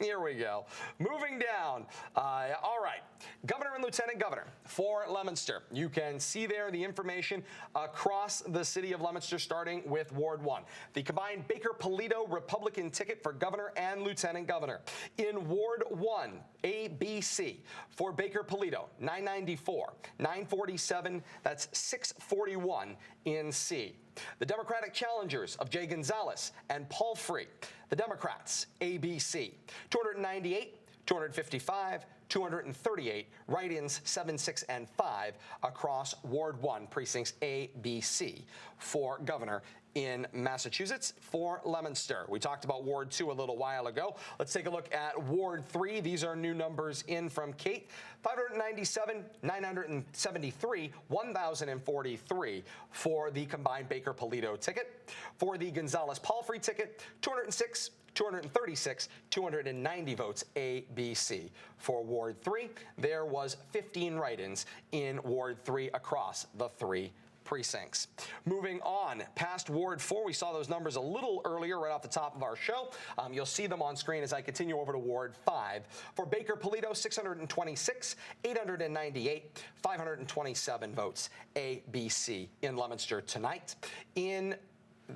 Here we go. Moving down. All right. Governor and Lieutenant Governor for Leominster. You can see there the information across the city of Leominster, starting with Ward 1. The combined Baker-Polito Republican ticket for Governor and Lieutenant Governor. In Ward 1, ABC, for Baker-Polito, 994, 947, that's 641 in C. The Democratic challengers of Jay Gonzalez and Paul Free. The Democrats, ABC, 298, 255, 238, write-ins 7, 6, and 5 across Ward 1, precincts A, B, C for governor in Massachusetts for Leominster. We talked about Ward 2 a little while ago. Let's take a look at Ward 3. These are new numbers in from Kate. 597, 973, 1,043 for the combined Baker-Polito ticket. For the Gonzalez-Palfrey ticket, 206, 236, 290 votes, A, B, C. For Ward 3, there was 15 write-ins in Ward 3 across the 3 precincts. Moving on past Ward 4, we saw those numbers a little earlier right off the top of our show. You'll see them on screen as I continue over to Ward 5. For Baker-Polito, 626, 898, 527 votes, A, B, C in Leominster tonight. In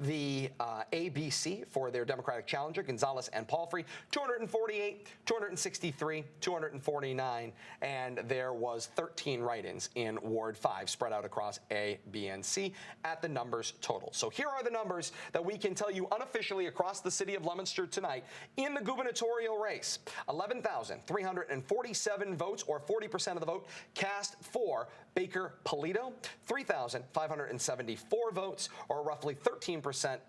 the ABC for their Democratic challenger, Gonzalez and Palfrey, 248, 263, 249, and there was 13 write-ins in Ward 5, spread out across A, B, and C at the numbers total. So here are the numbers that we can tell you unofficially across the city of Leominster tonight in the gubernatorial race. 11,347 votes, or 40% of the vote, cast for Baker-Polito. 3,574 votes, or roughly 13%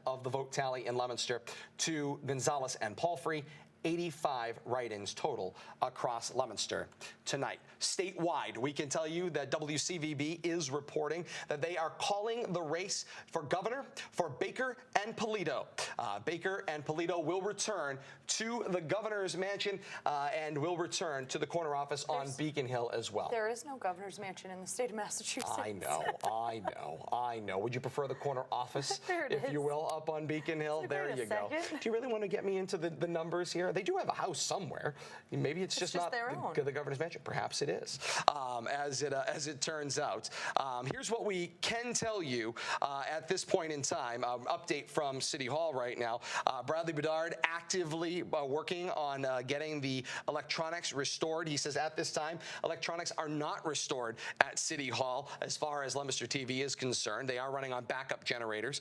of the vote tally in Leominster, to Gonzalez and Palfrey. 85 write-ins total across Leominster tonight. Statewide, we can tell you that WCVB is reporting that they are calling the race for governor for Baker and Polito. Baker and Polito will return to the governor's mansion and will return to the corner office on Beacon Hill as well. There is no governor's mansion in the state of Massachusetts. I know. Would you prefer the corner office, if you will, up on Beacon Hill? There you go. Do you really want to get me into the numbers here? They do have a house somewhere. Maybe it's just not the governor's mansion. Perhaps it is, as it turns out. Here's what we can tell you at this point in time. Update from City Hall right now. Bradley Bedard actively working on getting the electronics restored. He says at this time, electronics are not restored at City Hall as far as Leominster TV is concerned. They are running on backup generators,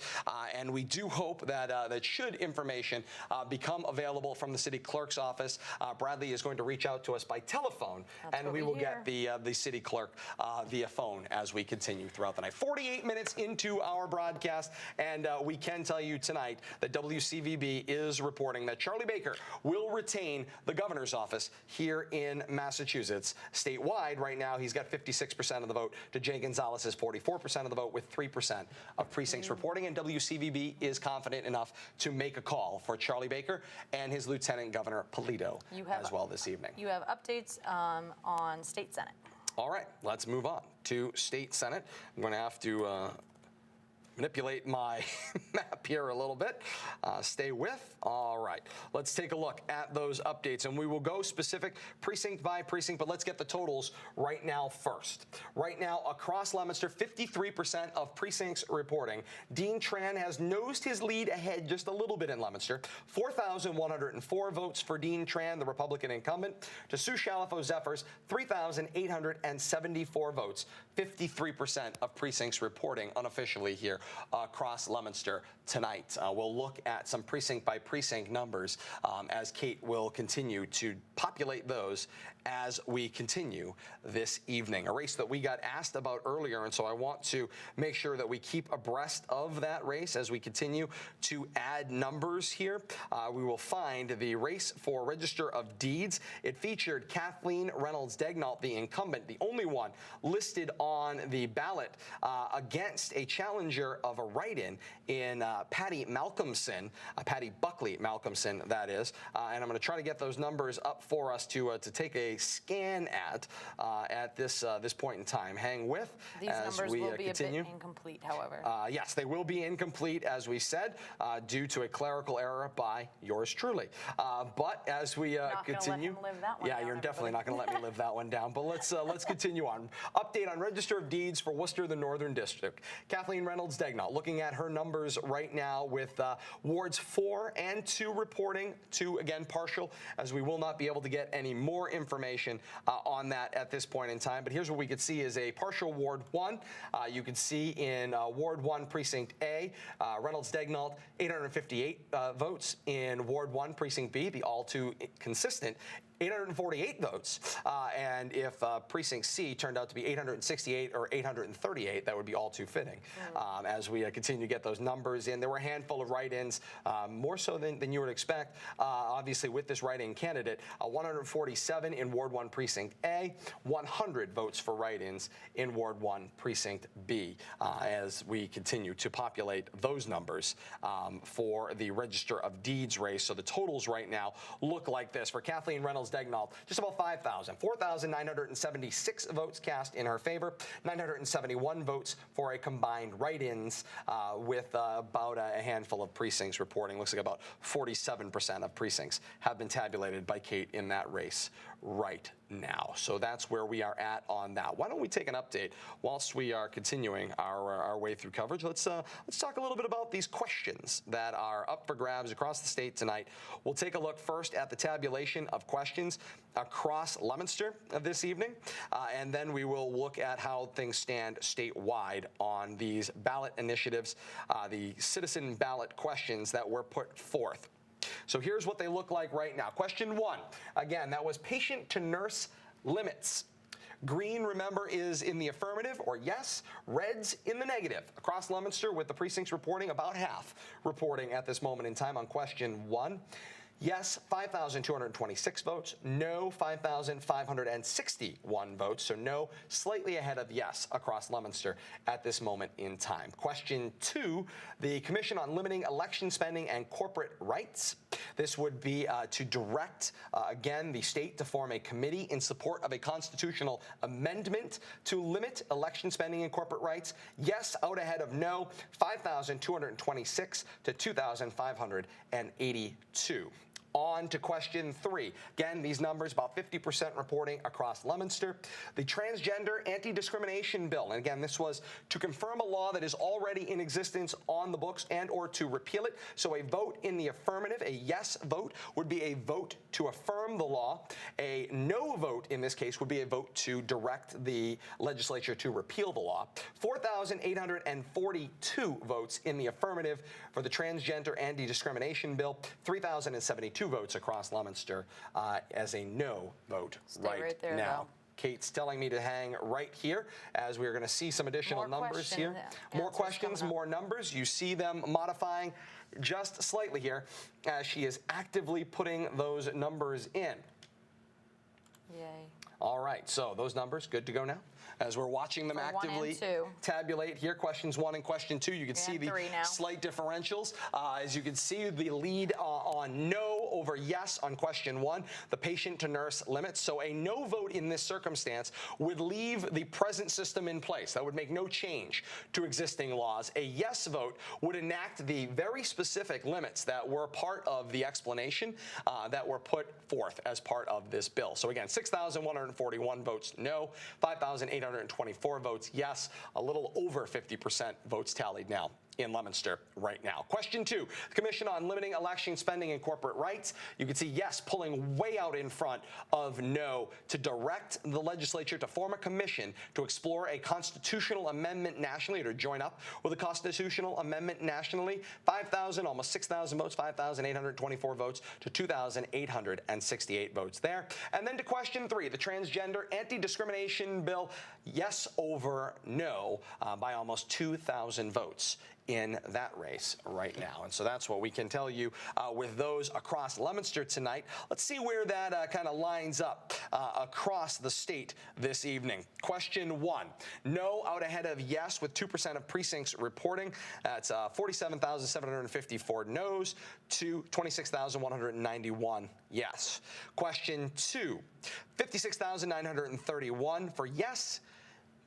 and we do hope that that should information become available from the city clerk's office, Bradley is going to reach out to us by telephone, and we will get the city clerk via phone as we continue throughout the night. 48 minutes into our broadcast, and we can tell you tonight that WCVB is reporting that Charlie Baker will retain the governor's office here in Massachusetts. Statewide, right now, he's got 56% of the vote to Jay Gonzalez's 44% of the vote, with 3% of precincts reporting, and WCVB is confident enough to make a call for Charlie Baker and his Lieutenant Governor Polito as well this evening. You have updates on State Senate. All right, let's move on to State Senate. I'm going to have to manipulate my map here a little bit. Stay with. All right, let's take a look at those updates, and we will go specific precinct by precinct, but let's get the totals right now first. Right now, across Leominster, 53% of precincts reporting. Dean Tran has nosed his lead ahead just a little bit in Leominster. 4,104 votes for Dean Tran, the Republican incumbent, to Sue Shalafo Zephyrs, 3,874 votes. 53% of precincts reporting unofficially here across Leominster tonight. We'll look at some precinct by precinct numbers as Kate will continue to populate those as we continue this evening. A race that we got asked about earlier, and so I want to make sure that we keep abreast of that race as we continue to add numbers here. We will find the race for Register of Deeds. It featured Kathleen Reynolds-Degnault, the incumbent, the only one listed on the ballot against a challenger of a write-in in Patty Malcolmson, Patty Buckley Malcolmson, that is. And I'm going to try to get those numbers up for us to take a a scan at this point in time. Hang with These as numbers we will be continue. a bit incomplete, however. Yes, they will be incomplete, as we said, due to a clerical error by yours truly. But as we continue, Let him live that one yeah, down, you're definitely everybody. not going to let me live that one down. But let's continue on. Update on Register of Deeds for Worcester, the Northern District. Kathleen Reynolds-Dagnall looking at her numbers right now with wards 4 and 2 reporting, 2 again partial, as we will not be able to get any more information on that at this point in time. But here's what we could see is a partial Ward 1. You can see in Ward 1, Precinct A, Reynolds-Dagnall, 858 votes. In Ward 1, Precinct B, the all too consistent 848 votes. And if Precinct C turned out to be 868 or 838, that would be all too fitting. As we continue to get those numbers in, there were a handful of write-ins, more so than you would expect. Obviously, with this write-in candidate, 147 in Ward 1 Precinct A, 100 votes for write-ins in Ward 1 Precinct B, as we continue to populate those numbers for the Register of Deeds race. So the totals right now look like this. For Kathleen Reynolds-Dagnall, just about 5,000, 4,976 votes cast in her favor, 971 votes for a combined write-ins, with about a handful of precincts reporting. Looks like about 47% of precincts have been tabulated by Kate in that race right now. So that's where we are at on that. Why don't we take an update whilst we are continuing our way through coverage? Let's talk a little bit about these questions that are up for grabs across the state tonight. We'll take a look first at the tabulation of questions across Leominster this evening, and then we will look at how things stand statewide on these ballot initiatives, the citizen ballot questions that were put forth. So here's what they look like right now. Question 1, again, that was patient to nurse limits. Green, remember, is in the affirmative or yes. Red's in the negative. Across Leominster, with the precincts reporting, about half reporting at this moment in time on question 1. Yes, 5,226 votes. No, 5,561 votes. So no, slightly ahead of yes across Leominster at this moment in time. Question 2, the Commission on Limiting Election Spending and Corporate Rights. This would be to direct, again, the state to form a committee in support of a constitutional amendment to limit election spending and corporate rights. Yes, out ahead of no, 5,226 to 2,582. On to question 3. Again, these numbers, about 50% reporting across Leominster. The Transgender Anti-Discrimination Bill. And again, this was to confirm a law that is already in existence on the books and or to repeal it. So a vote in the affirmative, a yes vote, would be a vote to affirm the law. A no vote in this case would be a vote to direct the legislature to repeal the law. 4,842 votes in the affirmative for the Transgender Anti-Discrimination Bill. 3,072 votes across Leominster as a no vote right there, now. Though. Kate's telling me to hang right here as we're going to see some additional numbers here. More questions, more numbers. You see them modifying just slightly here as she is actively putting those numbers in. Yay. All right, so those numbers good to go now. As we're watching them actively tabulate here, questions 1 and question 2, you can see the slight differentials. As you can see, the lead on no over yes on question 1, the patient to nurse limits. So a no vote in this circumstance would leave the present system in place. That would make no change to existing laws. A yes vote would enact the very specific limits that were part of the explanation that were put forth as part of this bill. So again, 6,141 votes no, 5,824 votes yes, a little over 50% votes tallied now in Leominster right now. Question 2, the Commission on Limiting Election Spending and Corporate Rights. You can see yes pulling way out in front of no to direct the legislature to form a commission to explore a constitutional amendment nationally, or to join up with a constitutional amendment nationally. 5,000, almost 6,000 votes, 5,824 votes to 2,868 votes there. And then to question 3, the Transgender Anti-Discrimination Bill, yes over no by almost 2,000 votes in that race right now. And so that's what we can tell you with those across Leominster tonight. Let's see where that kind of lines up across the state this evening. Question 1, no out ahead of yes with 2% of precincts reporting. That's 47,754 no's to 26,191 yes. Question 2, 56,931 for yes,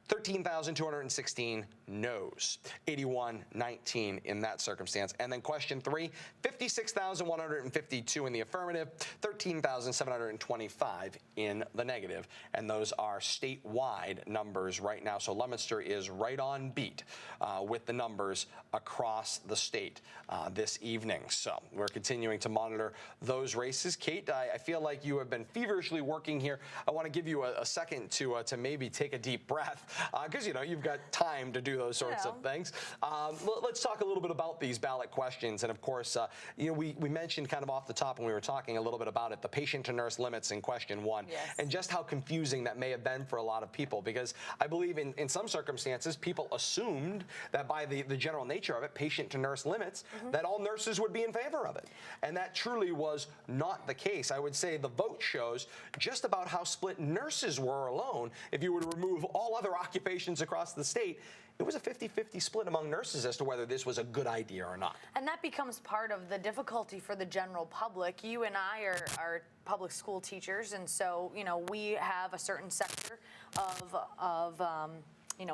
13,216 no's, 81-19 in that circumstance. And then question 3, 56,152 in the affirmative, 13,725 in the negative. And those are statewide numbers right now. So Leominster is right on beat with the numbers across the state this evening. So we're continuing to monitor those races. Kate, I feel like you have been feverishly working here. I want to give you a second to maybe take a deep breath, because you've got time to do those sorts of things. Let's talk a little bit about these ballot questions. And of course, we mentioned kind of off the top when we were talking a little bit about it, the patient to nurse limits in question 1, and just how confusing that may have been for a lot of people, because I believe in some circumstances people assumed that by the general nature of it, patient to nurse limits, that all nurses would be in favor of it. And that truly was not the case. I would say the vote shows just about how split nurses were alone. If you were to remove all other occupations across the state, it was a 50-50 split among nurses as to whether this was a good idea or not. And that becomes part of the difficulty for the general public. You and I are public school teachers, and so we have a certain sector of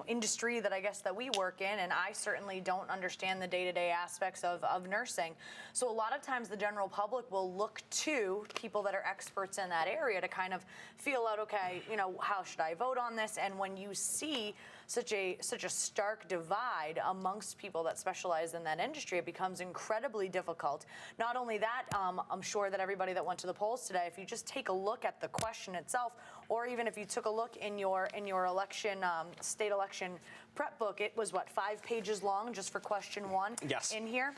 industry that I guess that we work in, and I certainly don't understand the day-to-day aspects of nursing. So a lot of times the general public will look to people that are experts in that area to kind of feel out, okay, how should I vote on this? And when you see such a stark divide amongst people that specialize in that industry, it becomes incredibly difficult. Not only that, I'm sure that everybody that went to the polls today, if you just take a look at the question itself, or even if you took a look in your election, state election prep book, it was 5 pages long just for question 1 in here.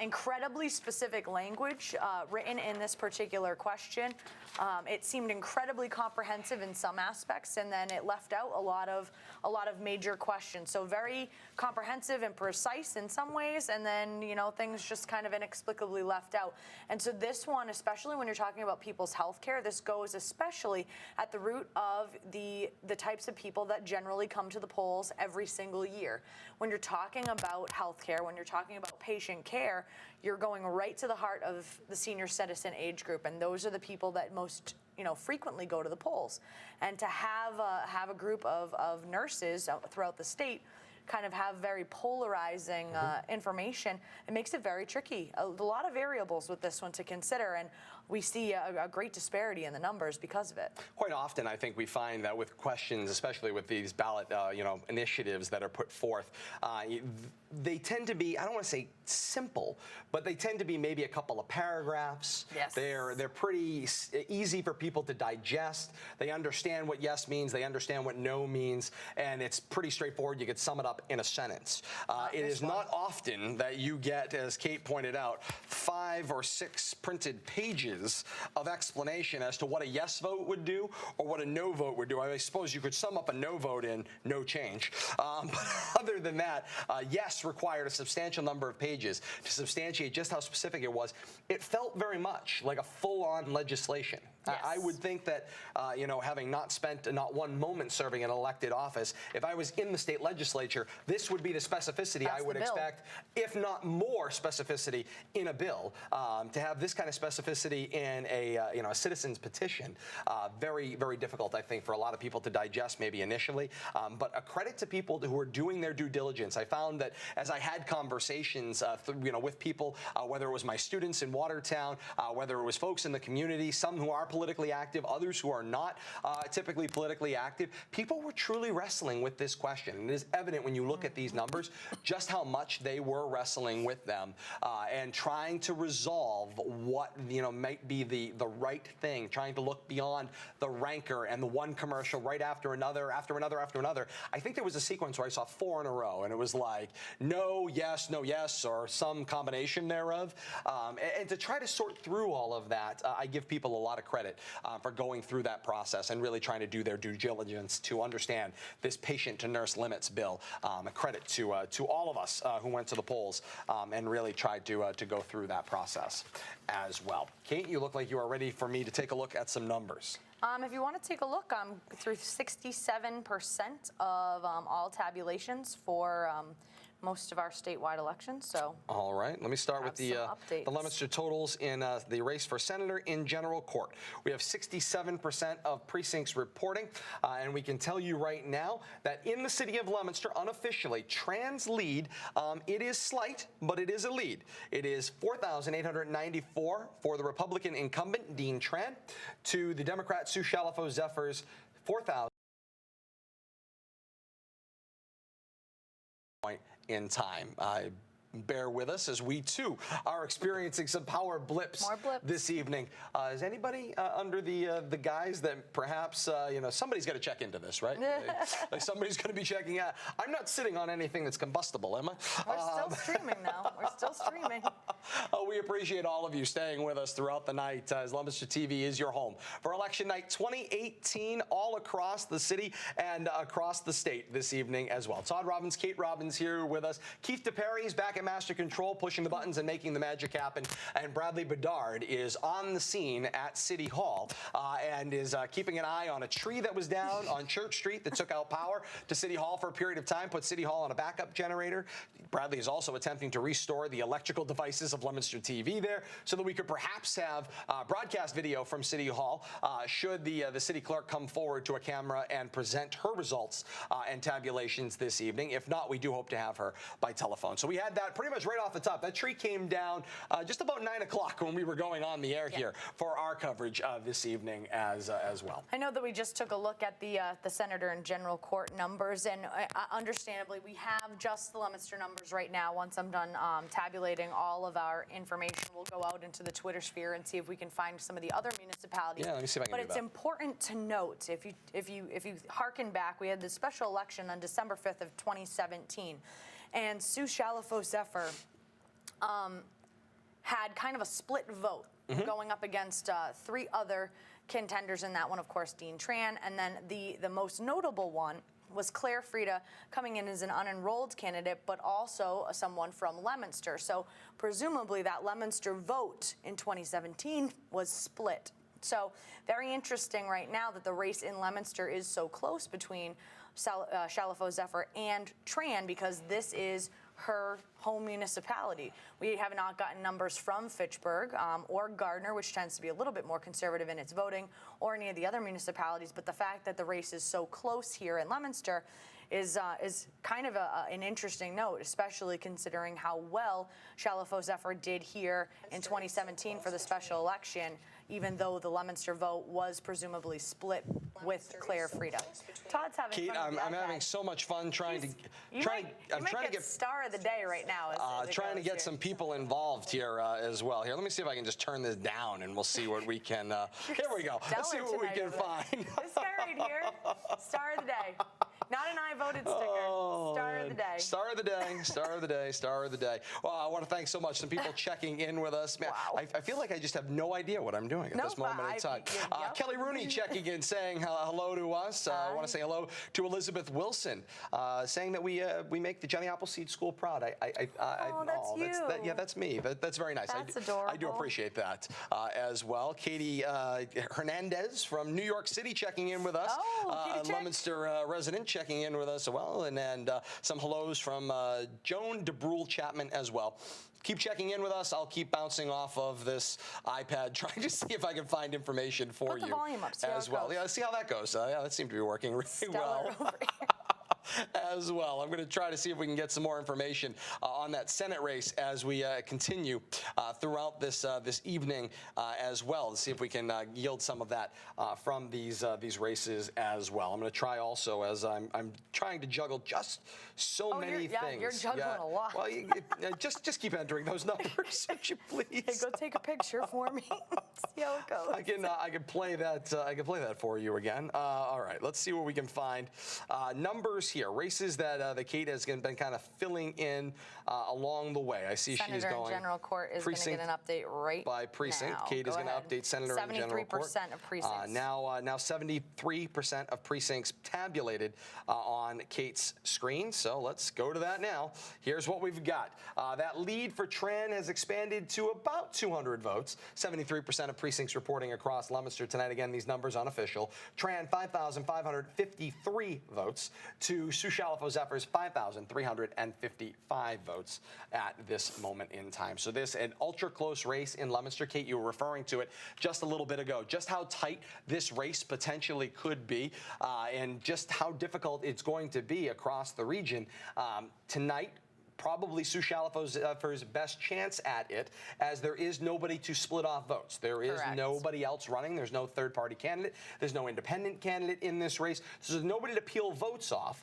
Incredibly specific language written in this particular question. It seemed incredibly comprehensive in some aspects, and then it left out a lot of major questions. So very comprehensive and precise in some ways, and then things just kind of inexplicably left out. And so this one, especially when you're talking about people's health care, this goes especially at the root of the types of people that generally come to the polls every single year. When you're talking about health care, when you're talking about patient care, you're going right to the heart of the senior citizen age group, and those are the people that most frequently go to the polls. And to have a group of nurses throughout the state kind of have very polarizing information, it makes it very tricky. A lot of variables with this one to consider, and we see a great disparity in the numbers because of it. Quite often, I think we find that with questions, especially with these ballot, initiatives that are put forth, they tend to be, I don't want to say simple, but they tend to be maybe a couple of paragraphs. Yes. They're pretty easy for people to digest. They understand what yes means. They understand what no means, and it's pretty straightforward. You could sum it up in a sentence. It is not often that you get, as Kate pointed out, 5 or 6 printed pages of explanation as to what a yes vote would do or what a no vote would do. I suppose you could sum up a no vote in no change. But other than that, yes required a substantial number of pages to substantiate just how specific it was. It felt very much like a full-on legislation. Yes. I would think that, having not spent not one moment serving in elected office, if I was in the state legislature, this would be the specificity I would expect, if not more specificity in a bill. To have this kind of specificity in a citizen's petition, very, very difficult, I think, for a lot of people to digest maybe initially. But a credit to people who are doing their due diligence. I found that as I had conversations, with people, whether it was my students in Watertown, whether it was folks in the community, some who are politically active, others who are not typically politically active, people were truly wrestling with this question. And it is evident when you look at these numbers just how much they were wrestling with them and trying to resolve what might be the right thing, trying to look beyond the rancor and the one commercial right after another, after another, after another. I think there was a sequence where I saw 4 in a row, and it was like no yes, or some combination thereof. And to try to sort through all of that, I give people a lot of credit. credit for going through that process and really trying to do their due diligence to understand this patient-to-nurse limits bill. A credit to all of us who went to the polls and really tried to go through that process as well. Kate, you look like you are ready for me to take a look at some numbers. If you want to take a look, through 67% of all tabulations for most of our statewide elections. So, all right, let me start with the Leominster totals in the race for senator in general court. We have 67% of precincts reporting, and we can tell you right now that in the city of Leominster, unofficially, trans lead. It is slight, but it is a lead. It is 4,894 for the Republican incumbent, Dean Tran, to the Democrat Sue Shalafo Zephyr's 4,000. In time. Bear with us as we too are experiencing some power blips, this evening. Is anybody under the guise that perhaps somebody's got to check into this, right? Like somebody's going to be checking out. I'm not sitting on anything that's combustible, am I? We're still streaming now. We're still streaming. We appreciate all of you staying with us throughout the night as Leominster TV is your home for election night 2018 all across the city and across the state this evening as well. Todd Robbins, Kate Robbins here with us. Keith DePerry's back at Master Control, pushing the buttons and making the magic happen. And Bradley Bedard is on the scene at City Hall and is keeping an eye on a tree that was down on Church Street that took out power to City Hall for a period of time, put City Hall on a backup generator. Bradley is also attempting to restore the electrical devices of Leominster TV there so that we could perhaps have broadcast video from City Hall should the city clerk come forward to a camera and present her results and tabulations this evening. If not, we do hope to have her by telephone. So we had that pretty much right off the top. That tree came down just about 9 o'clock when we were going on the air here for our coverage this evening as well. I know that we just took a look at the senator and general court numbers, and understandably, we have just the Leominster numbers right now. Once I'm done tabulating all of our information, we'll go out into the Twitter sphere and see if we can find some of the other municipalities. Yeah, let me see if I can do that. But it's important to note, if you harken back, we had the special election on December 5th of 2017. And Sue Shalafo Zephyr had kind of a split vote going up against 3 other contenders in that one, of course, Dean Tran. And then the most notable one was Claire Frieda coming in as an unenrolled candidate, but also someone from Leominster. So presumably that Leominster vote in 2017 was split. So very interesting right now that the race in Leominster is so close between Shalafo Zephyr and Tran, because this is her home municipality. We have not gotten numbers from Fitchburg or Gardner, which tends to be a little bit more conservative in its voting, or any of the other municipalities. But the fact that the race is so close here in Leominster is kind of an interesting note, especially considering how well Shalafo Zephyr did here in 2017 for the special election, even though the Leominster vote was presumably split with Claire Frieda. Todd's having Kate, fun. I'm having so much fun trying to get star of the day right now. Trying to get some people involved here as well. Here, let me see if I can just turn this down, and we'll see what we can. Here we go. Let's see what we can find. This guy right here, star of the day. Not an I voted sticker. Oh, star of the day. Star of the day. Star of the day. Star of the day. Well, I want to thank so much some people checking in with us. Man, wow. I feel like I just have no idea what I'm doing at this moment in time. Kelly Rooney checking in, saying hello to us. I want to say hello to Elizabeth Wilson, saying that we make the Johnny Appleseed School proud. That's you. That's me. That's very nice. That's adorable. I do appreciate that as well. Katie Hernandez from New York City checking in with us. Leominster resident checking in with us as well, and some hellos from Joan DeBrule Chapman as well. Keep checking in with us. I'll keep bouncing off of this iPad, trying to see if I can find information for Put you the volume up, as well. Yeah, let's see how that goes. Yeah, that seemed to be working really well. As well. I'm going to try to see if we can get some more information on that Senate race as we continue throughout this evening as well, to see if we can yield some of that from these races as well. I'm going to try also, as I'm trying to juggle just so many things. Yeah, you're juggling a lot. Well, just keep entering those numbers, would you please? Hey, go take a picture for me. See how it goes. I can play that. I can play that for you again. All right, let's see what we can find. Numbers here. here. Races that Kate has been kind of filling in along the way. I see she's going. Senator in General Court is going to get an update right by precinct. now. Kate is going to update Senator in General Court. 73% of precincts. Now 73% of precincts tabulated on Kate's screen. So let's go to that now. Here's what we've got. That lead for Tran has expanded to about 200 votes. 73% of precincts reporting across Leominster tonight. Again, these numbers unofficial. Tran 5,553 votes to Sioux Chalifou Zephyrs 5,355 votes at this moment in time. So this an ultra close race in Leominster. Kate, you were referring to it just a little bit ago. Just how tight this race potentially could be, and just how difficult it's going to be across the region tonight. Probably Sioux Chalifou's best chance at it, as there is nobody to split off votes. There is nobody else running. There's no third-party candidate. There's no independent candidate in this race. So there's nobody to peel votes off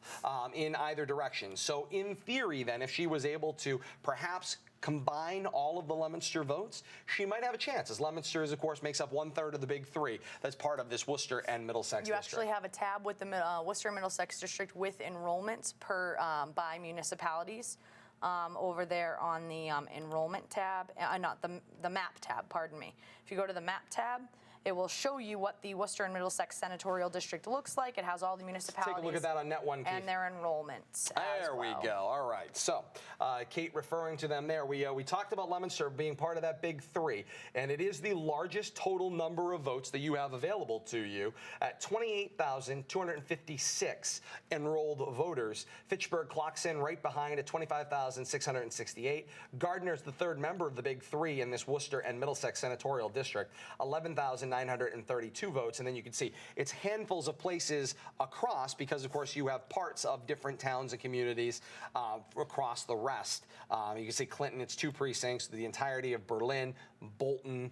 in either direction. So in theory, then, if she was able to perhaps combine all of the Leominster votes, she might have a chance, as Leominster, of course, makes up 1/3 of the big three. That's part of this Worcester and Middlesex district. You actually have a tab with the Worcester and Middlesex district with enrollments per by municipalities. Over there on the enrollment tab, not the map tab, pardon me. If you go to the map tab, it will show you what the Worcester and Middlesex senatorial district looks like. It has all the municipalities. Take a look at that on Net 1, Keith. And their enrollments. There we go. All right. So, Kate referring to them there. We talked about Leominster being part of that big three, and it is the largest total number of votes that you have available to you at 28,256 enrolled voters. Fitchburg clocks in right behind at 25,668. Gardner's the third member of the big three in this Worcester and Middlesex senatorial district, 11,932 votes. And then you can see it's handfuls of places across, because, of course, you have parts of different towns and communities across the rest. You can see Clinton, it's 2 precincts, the entirety of Berlin, Bolton,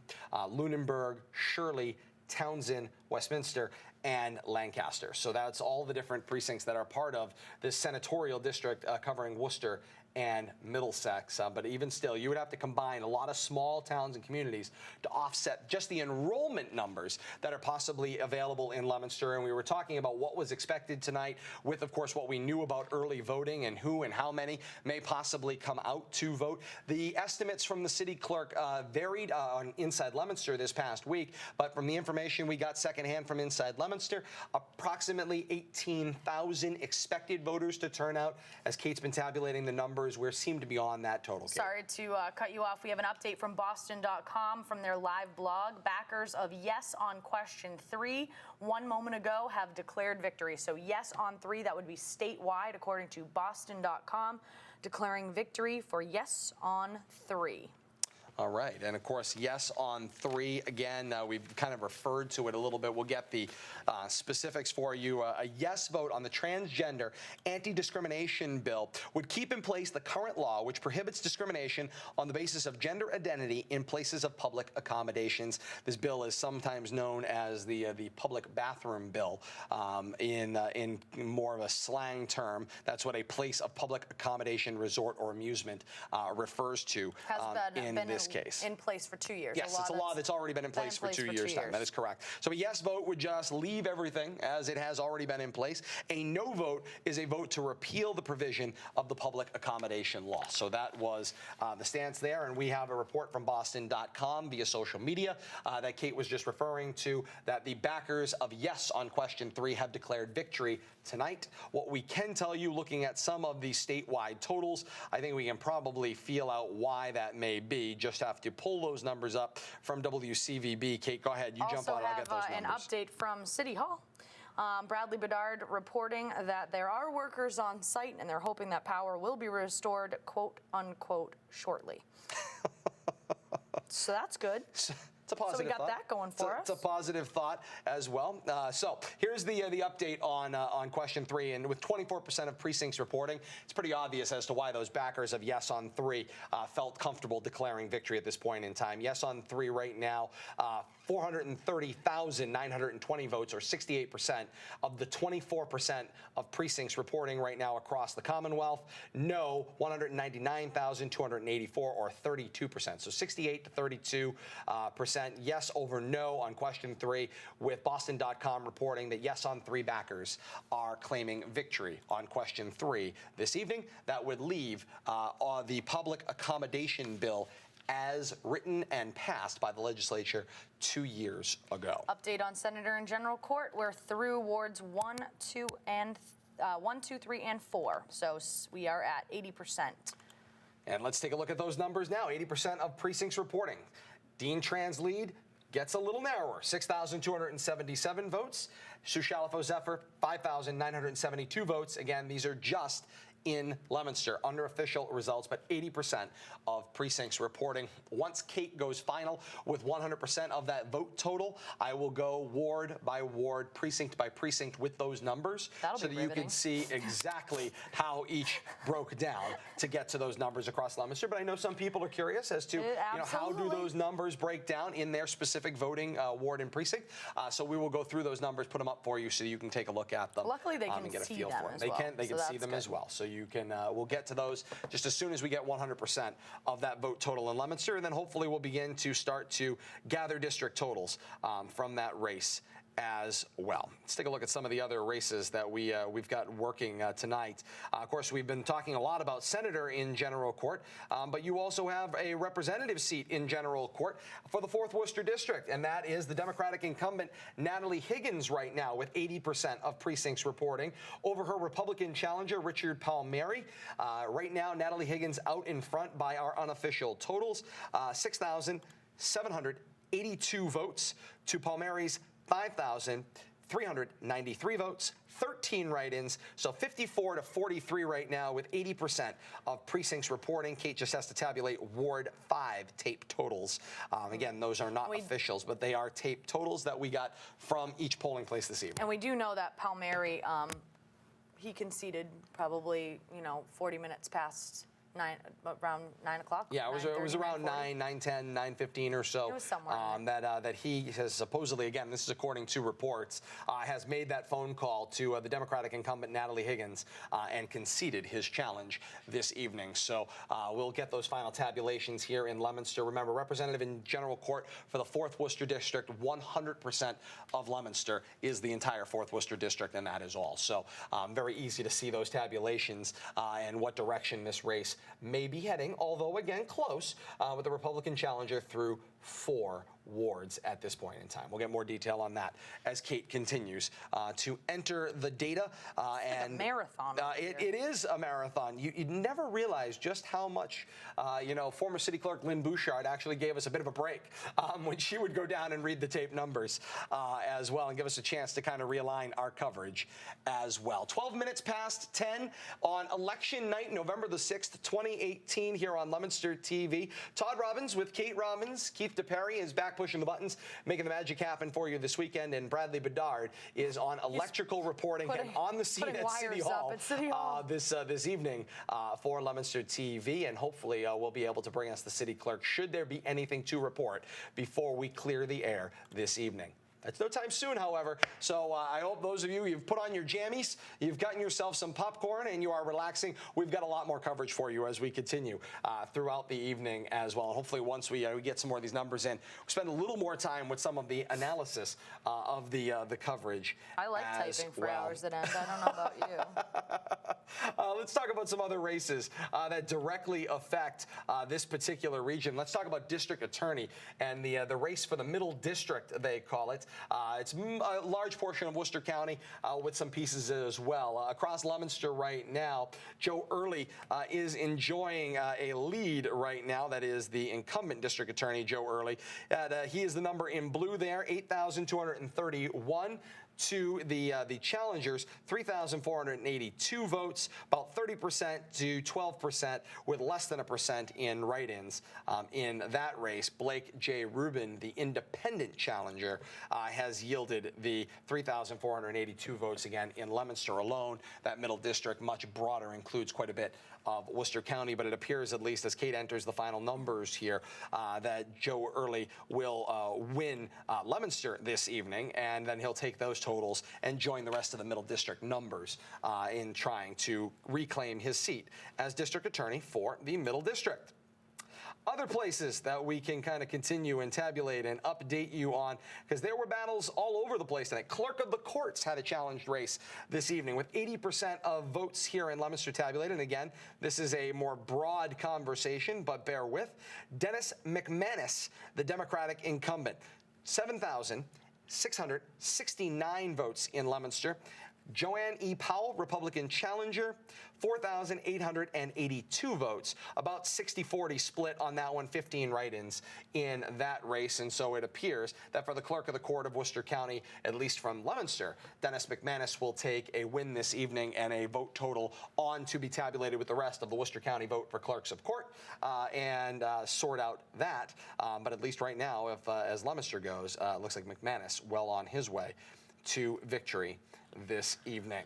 Lunenburg, Shirley, Townsend, Westminster, and Lancaster. So that's all the different precincts that are part of this senatorial district covering Worcester and Middlesex. But even still, you would have to combine a lot of small towns and communities to offset just the enrollment numbers that are possibly available in Leominster. And we were talking about what was expected tonight with, of course, what we knew about early voting and who and how many may possibly come out to vote. The estimates from the city clerk varied on Inside Leominster this past week, but from the information we got secondhand from Inside Leominster, approximately 18,000 expected voters to turn out. As Kate's been tabulating the numbers, we seem to be on that total. Kate. Sorry to cut you off. We have an update from Boston.com from their live blog. Backers of yes on question 3 1 moment ago have declared victory. So yes on 3, that would be statewide, according to Boston.com, declaring victory for yes on 3. All right. And, of course, yes on 3. Again, we've kind of referred to it a little bit. We'll get the specifics for you. A yes vote on the transgender anti-discrimination bill would keep in place the current law, which prohibits discrimination on the basis of gender identity in places of public accommodations. This bill is sometimes known as the public bathroom bill in more of a slang term. That's what a place of public accommodation, resort, or amusement refers to in this case. In place for 2 years. Yes, it's a law that's already been in place for 2 years' time. That is correct. So a yes vote would just leave everything as it has already been in place. A no vote is a vote to repeal the provision of the public accommodation law. So that was the stance there, and we have a report from Boston.com via social media that Kate was just referring to, that the backers of yes on question 3 have declared victory tonight. What we can tell you, looking at some of the statewide totals, I think we can probably feel out why that may be. Just have to pull those numbers up from WCVB. Kate, go ahead. You jump on. I'll get those numbers. An update from City Hall. Bradley Bedard reporting that there are workers on site and they're hoping that power will be restored, quote unquote, shortly. So that's good. It's a positive so we got thought. That going for us. It's a positive thought as well. So here's the update on question 3. And with 24% of precincts reporting, it's pretty obvious as to why those backers of yes on 3 felt comfortable declaring victory at this point in time. Yes on 3 right now, 430,920 votes, or 68% of the 24% of precincts reporting right now across the Commonwealth. No, 199,284, or 32%. So 68 to 32%. 80% yes over no on question 3, with Boston.com reporting that yes on 3 backers are claiming victory on question 3 this evening. That would leave the public accommodation bill as written and passed by the legislature 2 years ago. Update on Senator in General Court. We're through wards 1, 2, 3, and 4. So we are at 80%. And let's take a look at those numbers now. 80% of precincts reporting. Dean Tran's lead gets a little narrower, 6,277 votes. Sue Shalafo Zephyr, 5,972 votes. Again, these are just in Leominster, under official results, but 80% of precincts reporting. Once Kate goes final with 100% of that vote total, I will go ward by ward, precinct by precinct with those numbers, so that you can see exactly how each broke down to get to those numbers across Leominster. But I know some people are curious as to how do those numbers break down in their specific voting ward and precinct. So we will go through those numbers, put them up for you so you can take a look at them. Luckily, they can and get a see feel them for them. as well. They can see them as well. So you can, we'll get to those just as soon as we get 100% of that vote total in Leominster, and then hopefully we'll begin to start to gather district totals from that race as well. Let's take a look at some of the other races that we've got working tonight. Of course, we've been talking a lot about Senator in General Court, but you also have a representative seat in General Court for the 4th Worcester District, and that is the Democratic incumbent Natalie Higgins right now, with 80% of precincts reporting over her Republican challenger Richard Palmieri. Right now, Natalie Higgins out in front by our unofficial totals, 6,782 votes to Palmieri's 5,393 votes, 13 write-ins, so 54 to 43 right now, with 80% of precincts reporting. Kate just has to tabulate Ward 5 tape totals. Again, those are not officials, but they are tape totals that we got from each polling place this evening. And we do know that Palmieri, he conceded probably, 40 minutes past around 9 o'clock. Yeah, it was around 9:10, 9:15 or so. It was somewhere that he has supposedly, again, this is according to reports, has made that phone call to the Democratic incumbent Natalie Higgins and conceded his challenge this evening. So we'll get those final tabulations here in Leominster. Remember, representative in General Court for the 4th Worcester District, 100% of Leominster is the entire 4th Worcester District, and that is all. So very easy to see those tabulations and what direction this race may be heading, although again close with the Republican challenger through 4 wards at this point in time. We'll get more detail on that as Kate continues to enter the data. And a marathon. It is a marathon. You'd never realize just how much, former City Clerk Lynn Bouchard actually gave us a bit of a break when she would go down and read the tape numbers as well, and give us a chance to kind of realign our coverage as well. 12 minutes past 10 on election night, November the 6th, 2018, here on Leominster TV. Todd Robbins with Kate Robbins. Keith DePerry is back pushing the buttons, making the magic happen for you this weekend, and Bradley Bedard is on electrical reporting and on the scene at City Hall, this evening for Leominster TV, and hopefully we'll be able to bring us the city clerk should there be anything to report before we clear the air this evening. That's no time soon, however, so I hope those of you, you've put on your jammies, you've gotten yourself some popcorn, and you are relaxing. We've got a lot more coverage for you as we continue throughout the evening as well. And hopefully once we get some more of these numbers in, we'll spend a little more time with some of the analysis of the coverage. I like typing for hours at end. I don't know about you. Let's talk about some other races that directly affect this particular region. Let's talk about district attorney and the race for the middle district, they call it. It's a large portion of Worcester County with some pieces as well. Across Leominster right now, Joe Early is enjoying a lead right now. That is the incumbent district attorney, Joe Early. He is the number in blue there, 8,231. To the challengers, 3,482 votes, about 30% to 12%, with less than 1% in write-ins in that race. Blake J. Rubin, the independent challenger, has yielded the 3,482 votes again in Leominster alone. That middle district, much broader, includes quite a bit of Worcester County, but it appears, at least as Kate enters the final numbers here, that Joe Early will win Leominster this evening, and then he'll take those totals and join the rest of the middle district numbers in trying to reclaim his seat as district attorney for the middle district. Other places that we can kind of continue and tabulate and update you on, because there were battles all over the place tonight. Clerk of the Courts had a challenged race this evening with 80% of votes here in Leominster tabulated. And again, this is a more broad conversation, but bear with. Dennis McManus, the Democratic incumbent, 7,669 votes in Leominster. Joanne E. Powell, Republican challenger, 4,882 votes, about 60-40 split on that one, 15 write-ins in that race. And so it appears that for the clerk of the court of Worcester County, at least from Leominster, Dennis McManus will take a win this evening and a vote total on to be tabulated with the rest of the Worcester County vote for clerks of court and sort out that. But at least right now, if as Leominster goes, it looks like McManus well on his way to victory this evening.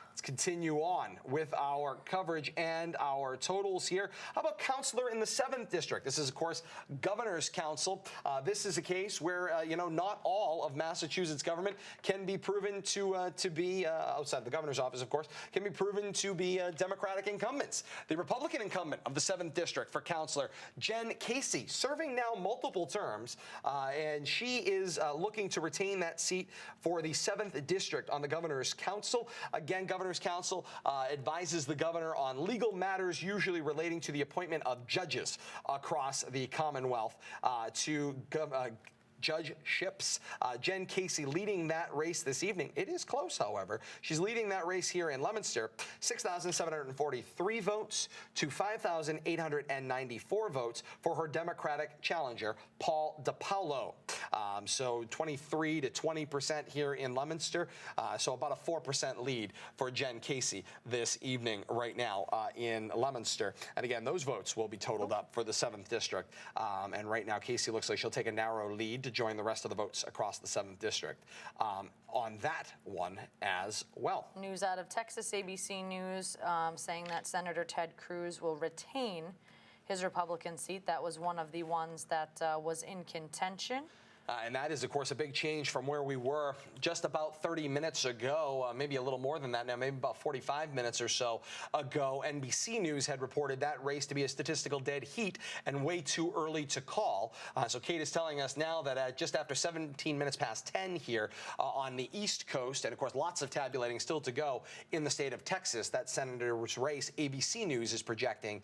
Let's continue on with our coverage and our totals here. How about councillor in the 7th District? This is, of course, Governor's Council. This is a case where, not all of Massachusetts government can be proven to be, outside the governor's office, of course, can be proven to be Democratic incumbents. The Republican incumbent of the 7th District for councillor, Jen Casey, serving now multiple terms, and she is looking to retain that seat for the 7th District on the Governor's Council. Again, Governor's Council advises the governor on legal matters usually relating to the appointment of judges across the Commonwealth to judgeships. Jen Casey leading that race this evening. It is close, however. She's leading that race here in Leominster, 6,743 votes to 5,894 votes for her Democratic challenger, Paul DiPaolo. So 23 to 20% here in Leominster. So about a 4% lead for Jen Casey this evening right now in Leominster. And again, those votes will be totaled up for the 7th District. And right now, Casey looks like she'll take a narrow lead to join the rest of the votes across the 7th District on that one as well. News out of Texas, ABC News, saying that Senator Ted Cruz will retain his Republican seat. That was one of the ones that was in contention. And that is, of course, a big change from where we were just about 30 minutes ago, maybe a little more than that now, maybe about 45 minutes or so ago. NBC News had reported that race to be a statistical dead heat and way too early to call. So Kate is telling us now that just after 17 minutes past 10 here on the East Coast, and of course lots of tabulating still to go in the state of Texas, that senator's race, ABC News is projecting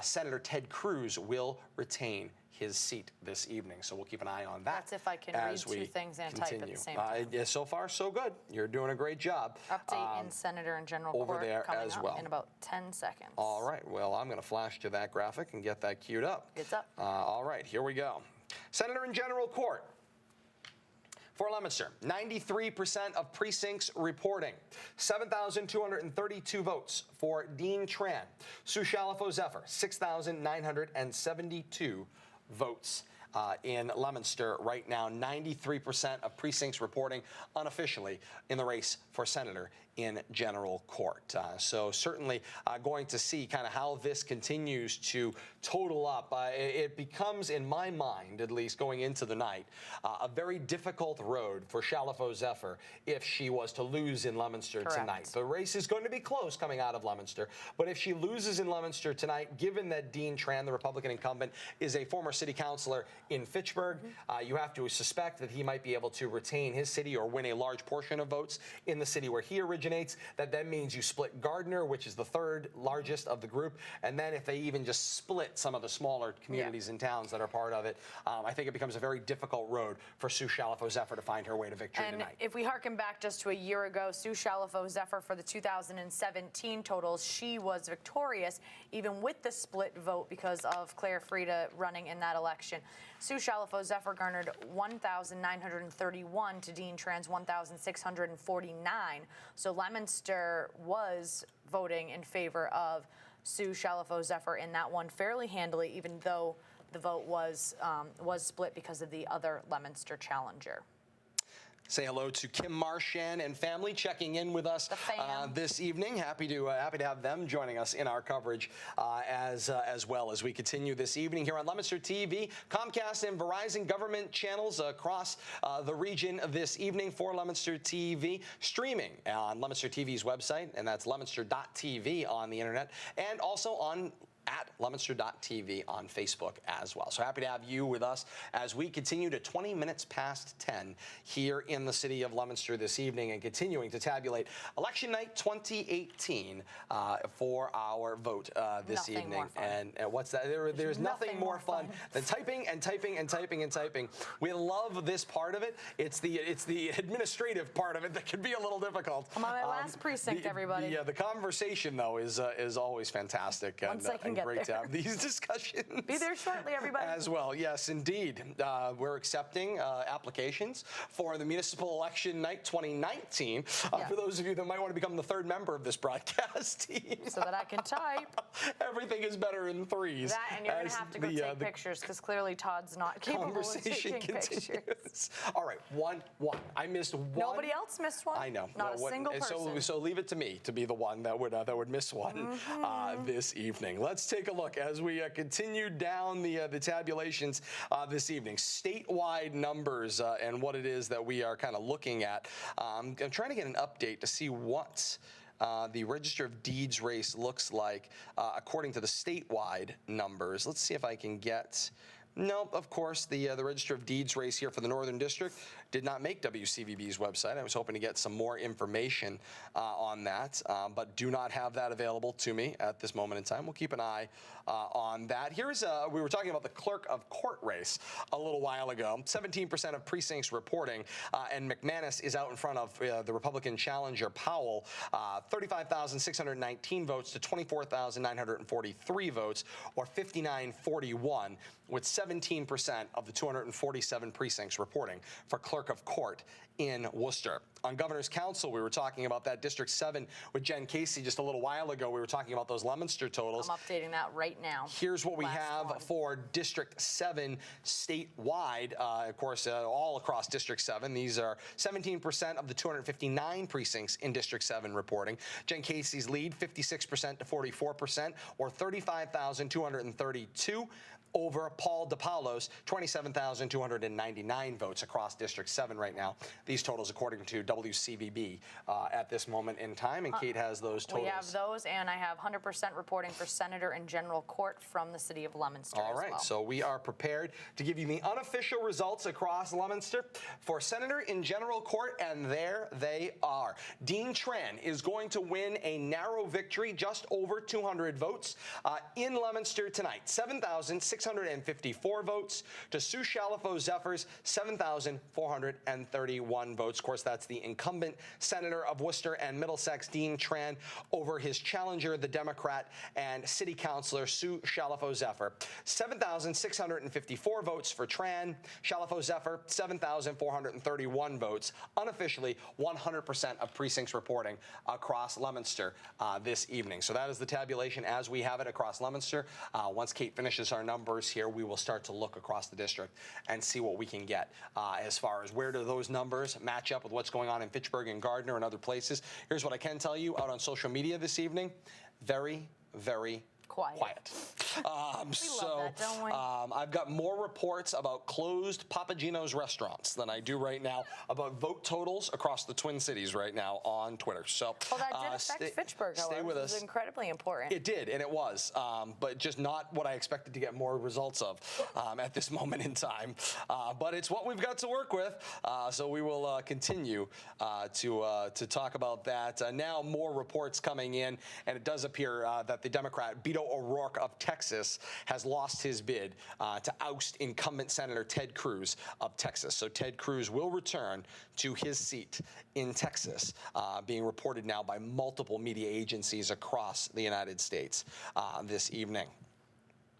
Senator Ted Cruz will retain his seat this evening. So we'll keep an eye on that. That's if I can read two things and type at the same time. Yeah, so far, so good. You're doing a great job. Update in Senator and General over Court there coming as up well. In about 10 seconds. All right. Well, I'm going to flash to that graphic and get that queued up. It's up. All right. Here we go. Senator and General Court. For Leominster, 93% of precincts reporting. 7,232 votes for Dean Tran. Sue Shalafo-Zephyr, 6,972 votes in Leominster right now. 93% of precincts reporting unofficially in the race for senator in General Court. So certainly going to see kind of how this continues to total up. It becomes, in my mind, at least going into the night, a very difficult road for Shalafo-Zephyr if she was to lose in Leominster tonight. The race is going to be close coming out of Leominster, but if she loses in Leominster tonight, given that Dean Tran, the Republican incumbent, is a former city councilor in Fitchburg, you have to suspect that he might be able to retain his city or win a large portion of votes in the city where he originates. That then means you split Gardner, which is the third largest of the group, and then if they even just split some of the smaller communities and towns that are part of it, I think it becomes a very difficult road for Sue Shalafo-Zephyr to find her way to victory tonight. And if we harken back just to a year ago, Sue Shalafo-Zephyr for the 2017 totals, she was victorious even with the split vote because of Claire Frieda running in that election. Sue Shalafo-Zephyr garnered 1,931 to Dean Tran's 1,649. So Leominster was voting in favor of Sue Shalafo-Zephyr in that one fairly handily, even though the vote was split because of the other Leominster challenger. Say hello to Kim Marchand and family checking in with us this evening. Happy to have them joining us in our coverage as well as we continue this evening here on Leominster TV, Comcast and Verizon government channels across the region this evening for Leominster TV, streaming on Leominster TV's website, and that's leominster.tv on the internet, and also on at Leominster.tv on Facebook as well. So happy to have you with us as we continue to 20 minutes past 10 here in the city of Leominster this evening and continuing to tabulate election night 2018 for our vote this Nothing evening. more fun. And what's that? There's nothing more fun than typing and typing and typing and typing. We love this part of it. It's the administrative part of it that can be a little difficult. I'm on my last precinct, everybody. The conversation though is always fantastic. Once I can and get great there. to have these discussions. Be there shortly, everybody. As well, yes, indeed. We're accepting applications for the municipal election night 2019. For those of you that might want to become the third member of this broadcast team. So that I can type. Everything is better in threes. That, and you're going to have to go take pictures because clearly Todd's not capable of taking pictures. All right, one. I missed one. Nobody else missed one. I know. Not a single person. So leave it to me to be the one that would miss one this evening. Let's take a look as we continue down the tabulations this evening. Statewide numbers and what it is that we are kind of looking at. I'm trying to get an update to see what the Register of Deeds race looks like according to the statewide numbers. Let's see if I can get. No, of course, the Register of Deeds race here for the Northern District did not make WCVB's website. I was hoping to get some more information on that, but do not have that available to me at this moment in time. We'll keep an eye on that. Here's we were talking about the clerk of court race a little while ago. 17% of precincts reporting, and McManus is out in front of the Republican challenger Powell, 35,619 votes to 24,943 votes, or 59-41, with 17% of the 247 precincts reporting for clerk of court in Worcester. On Governor's Council, we were talking about that District 7 with Jen Casey just a little while ago. We were talking about those Leominster totals. I'm updating that right now. Here's what we have for District 7 statewide. Of course, all across District 7. These are 17% of the 259 precincts in District 7 reporting. Jen Casey's lead, 56% to 44%, or 35,232. Over Paul DePaulo's 27,299 votes across District 7 right now. These totals according to WCVB at this moment in time, and Kate has those totals. We have those, and I have 100% reporting for Senator in General Court from the city of Leominster. All right, so we are prepared to give you the unofficial results across Leominster for Senator in General Court, and there they are. Dean Tran is going to win a narrow victory, just over 200 votes in Leominster tonight. 7,654 votes to Sue Shalafo Zephyrs, 7,431 votes. Of course, that's the incumbent Senator of Worcester and Middlesex, Dean Tran, over his challenger, the Democrat and City Councilor Sue Shalafo Zephyr. 7,654 votes for Tran. Shalafo Zephyr, 7,431 votes. Unofficially, 100% of precincts reporting across Leominster this evening. So that is the tabulation as we have it across Leominster. Once Kate finishes our numbers here, we will start to look across the district and see what we can get as far as where do those numbers match up with what's going on in Fitchburg and Gardner and other places. Here's what I can tell you out on social media this evening. Very, very quiet. We love that, don't we? I've got more reports about closed Papagino's restaurants than I do right now about vote totals across the Twin Cities right now on Twitter. So, well, that did affect Fitchburg, however. Stay with us. It was incredibly important. It did, and it was, but just not what I expected to get more results of at this moment in time. But it's what we've got to work with, so we will continue to talk about that. Now more reports coming in, and it does appear that the Democrat Beto O'Rourke of Texas has lost his bid to oust incumbent Senator Ted Cruz of Texas. So Ted Cruz will return to his seat in Texas, being reported now by multiple media agencies across the United States this evening.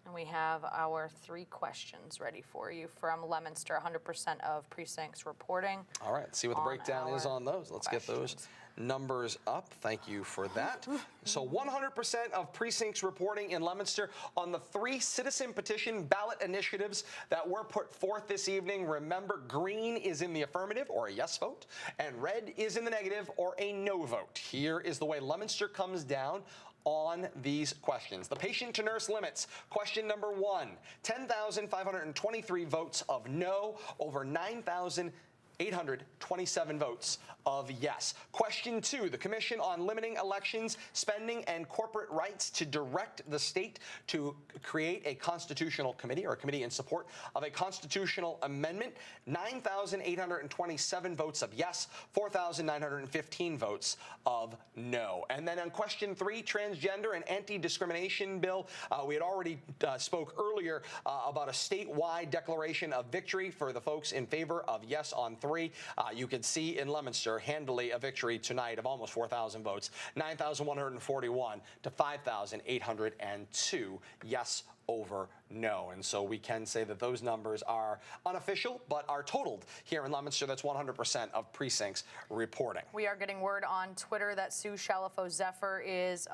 And we have our 3 questions ready for you from Leominster, 100% of precincts reporting. All right, see what the breakdown is on those. Let's get those numbers up. Thank you for that. So 100% of precincts reporting in Leominster on the 3 citizen petition ballot initiatives that were put forth this evening. Remember, green is in the affirmative or a yes vote, and red is in the negative or a no vote. Here is the way Leominster comes down on these questions. The patient to nurse limits. Question number 1, 10,523 votes of no over 9,000 827 votes of yes. Question 2, the Commission on Limiting Elections, Spending, and Corporate Rights to direct the state to create a constitutional committee or a committee in support of a constitutional amendment. 9,827 votes of yes, 4,915 votes of no. And then on question 3, transgender and anti-discrimination bill, we had already spoke earlier about a statewide declaration of victory for the folks in favor of yes on 3. You can see in Leominster handily a victory tonight of almost 4,000 votes, 9,141 to 5,802 yes over no. And so we can say that those numbers are unofficial, but are totaled here in Leominster. That's 100% of precincts reporting. We are getting word on Twitter that Sue Shalafo-Zephyr is,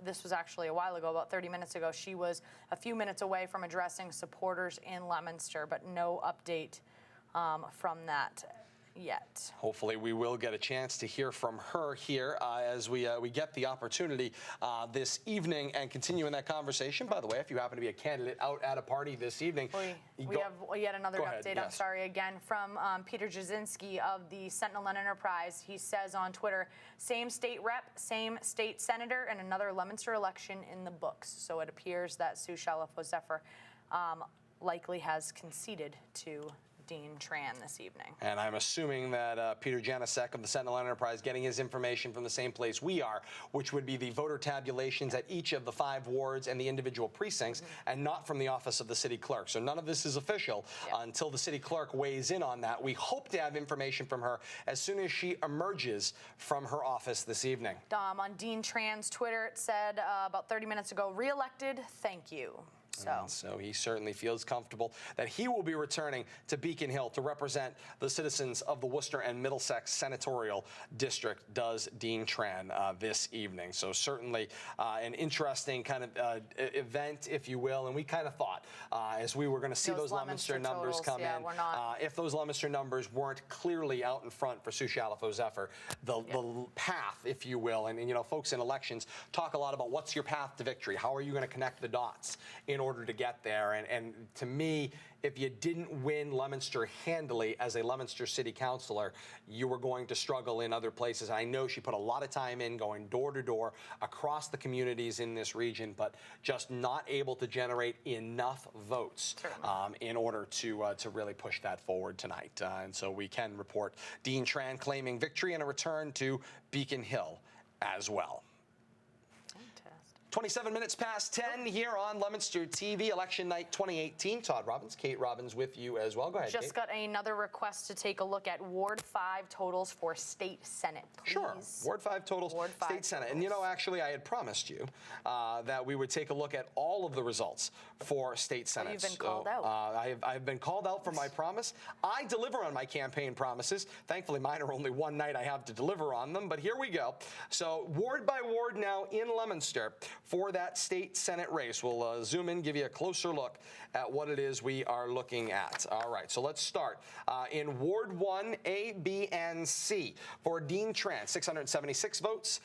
this was actually a while ago, about 30 minutes ago, she was a few minutes away from addressing supporters in Leominster, but no update from that yet. Hopefully we will get a chance to hear from her here as we get the opportunity this evening and continue in that conversation. By the way, if you happen to be a candidate out at a party this evening. We have yet another update, yes. I'm sorry, again, from Peter Jasinski of the Sentinel and Enterprise. He says on Twitter, same state rep, same state senator, and another Leominster election in the books. So it appears that Sue Shalafo-Zephyr likely has conceded to Dean Tran this evening. And I'm assuming that Peter Janisek of the Sentinel Enterprise getting his information from the same place we are, which would be the voter tabulations at each of the 5 wards and the individual precincts, and not from the office of the city clerk. So none of this is official until the city clerk weighs in on that. We hope to have information from her as soon as she emerges from her office this evening. On Dean Tran's Twitter, it said about 30 minutes ago, re-elected, thank you. So he certainly feels comfortable that he will be returning to Beacon Hill to represent the citizens of the Worcester and Middlesex Senatorial District, does Dean Tran this evening. So certainly an interesting kind of event, if you will. And we kind of thought as we were going to see those Leominster numbers come in, if those Leominster numbers weren't clearly out in front for Sue Shalafo-Zephyr, the path, if you will, and you know, folks in elections talk a lot about what's your path to victory? How are you going to connect the dots in order to get there? And to me, if you didn't win Leominster handily as a Leominster city councilor, you were going to struggle in other places. I know she put a lot of time in going door to door across the communities in this region, but just not able to generate enough votes in order to really push that forward tonight. And so we can report Dean Tran claiming victory and a return to Beacon Hill as well. 27 minutes past 10 here on Leominster TV, Election Night 2018. Todd Robbins, Kate Robbins with you as well. Go ahead, Just Kate. got another request to take a look at Ward 5 totals for State Senate, please. Sure. Ward 5 totals, Ward 5 State Senate. And you know, actually, I had promised you that we would take a look at all of the results for State Senate. You've been called out. I've been called out for my promise. I deliver on my campaign promises. Thankfully, mine are only one night I have to deliver on them, but here we go. So ward by ward now in Leominster for that State Senate race. We'll zoom in, give you a closer look at what it is we are looking at. All right, so let's start. In Ward 1, A, B, and C, for Dean Tran, 676 votes.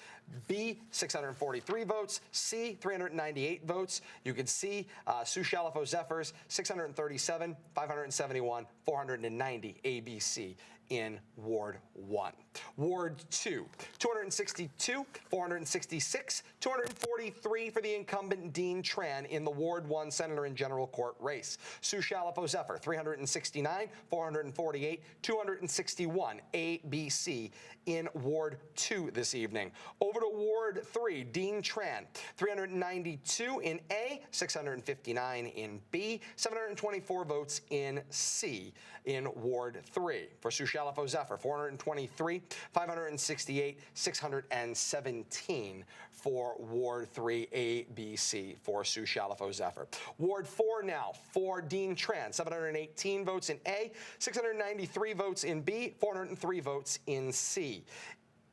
B, 643 votes. C, 398 votes. You can see Sue Shalafo-Zephyr's 637, 571, 490 ABC in Ward 1. Ward 2, 262, 466, 243 for the incumbent Dean Tran in the Ward 1 Senator in General Court race. Sue Shalafo-Zephyr, 369, 448, 261 ABC in Ward 2 this evening. Over to Ward 3, Dean Tran, 392 in A, 659 in B, 724 votes in C in Ward 3. For Sue Shalafo-Zephyr, 423, 568, 617 for Ward 3 ABC for Sue Shalafo-Zephyr. Ward 4 now for Dean Tran, 718 votes in A, 693 votes in B, 403 votes in C.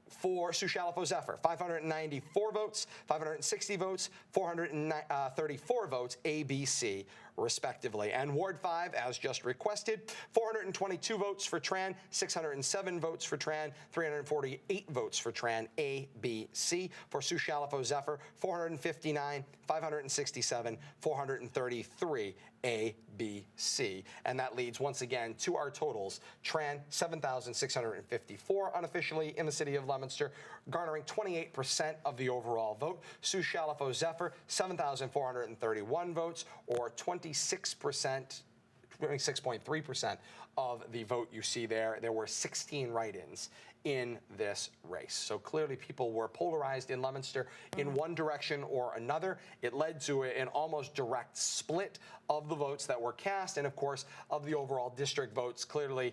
For Sue Shalafo-Zephyr, 594 votes, 560 votes, 434 votes ABC respectively. And Ward 5, as just requested, 422 votes for Tran, 607 votes for Tran, 348 votes for Tran A, B, C. For Sioux Chalifou Zephyr, 459, 567, 433 A, B, C. And that leads once again to our totals. Tran, 7,654 unofficially in the city of Leominster, garnering 28% of the overall vote. Sioux Chalifou Zephyr, 7,431 votes, or 26.3% of the vote you see there. There were 16 write-ins in this race. So clearly people were polarized in Leominster in one direction or another. It led to an almost direct split of the votes that were cast and, of course, of the overall district votes. Clearly,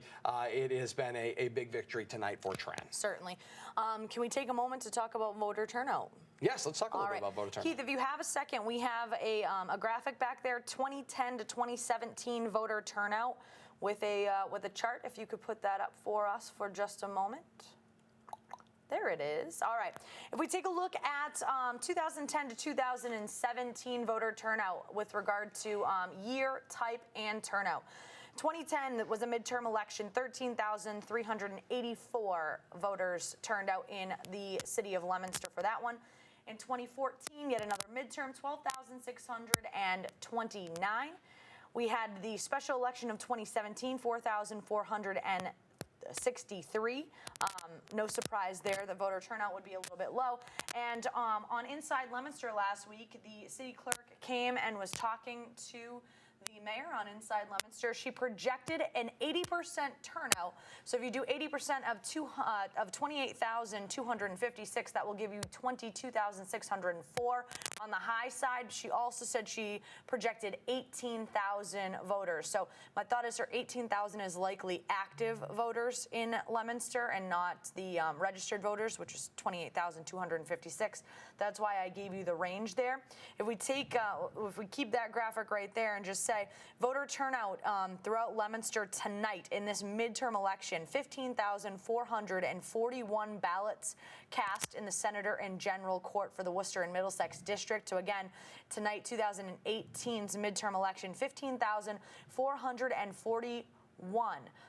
it has been a big victory tonight for Tran. Certainly. Can we take a moment to talk about voter turnout? Yes, let's talk a little bit about voter turnout. Keith, if you have a second, we have a graphic back there, 2010 to 2017 voter turnout with a chart. If you could put that up for us for just a moment. There it is. All right. If we take a look at 2010 to 2017 voter turnout with regard to year, type, and turnout. 2010 was a midterm election. 13,384 voters turned out in the city of Leominster for that one. In 2014, yet another midterm, 12,629. We had the special election of 2017, 4,463. No surprise there, the voter turnout would be a little bit low. And on Inside Leominster last week, the city clerk came and was talking to the mayor on Inside Leominster. She projected an 80% turnout. So if you do 80% of 28,256, that will give you 22,604. On the high side, she also said she projected 18,000 voters. So my thought is her 18,000 is likely active voters in Leominster and not the registered voters, which is 28,256. That's why I gave you the range there. If we take, if we keep that graphic right there and just say voter turnout throughout Leominster tonight in this midterm election, 15,441 ballots cast in the Senator and General Court for the Worcester and Middlesex District. So again, tonight, 2018's midterm election, 15,441.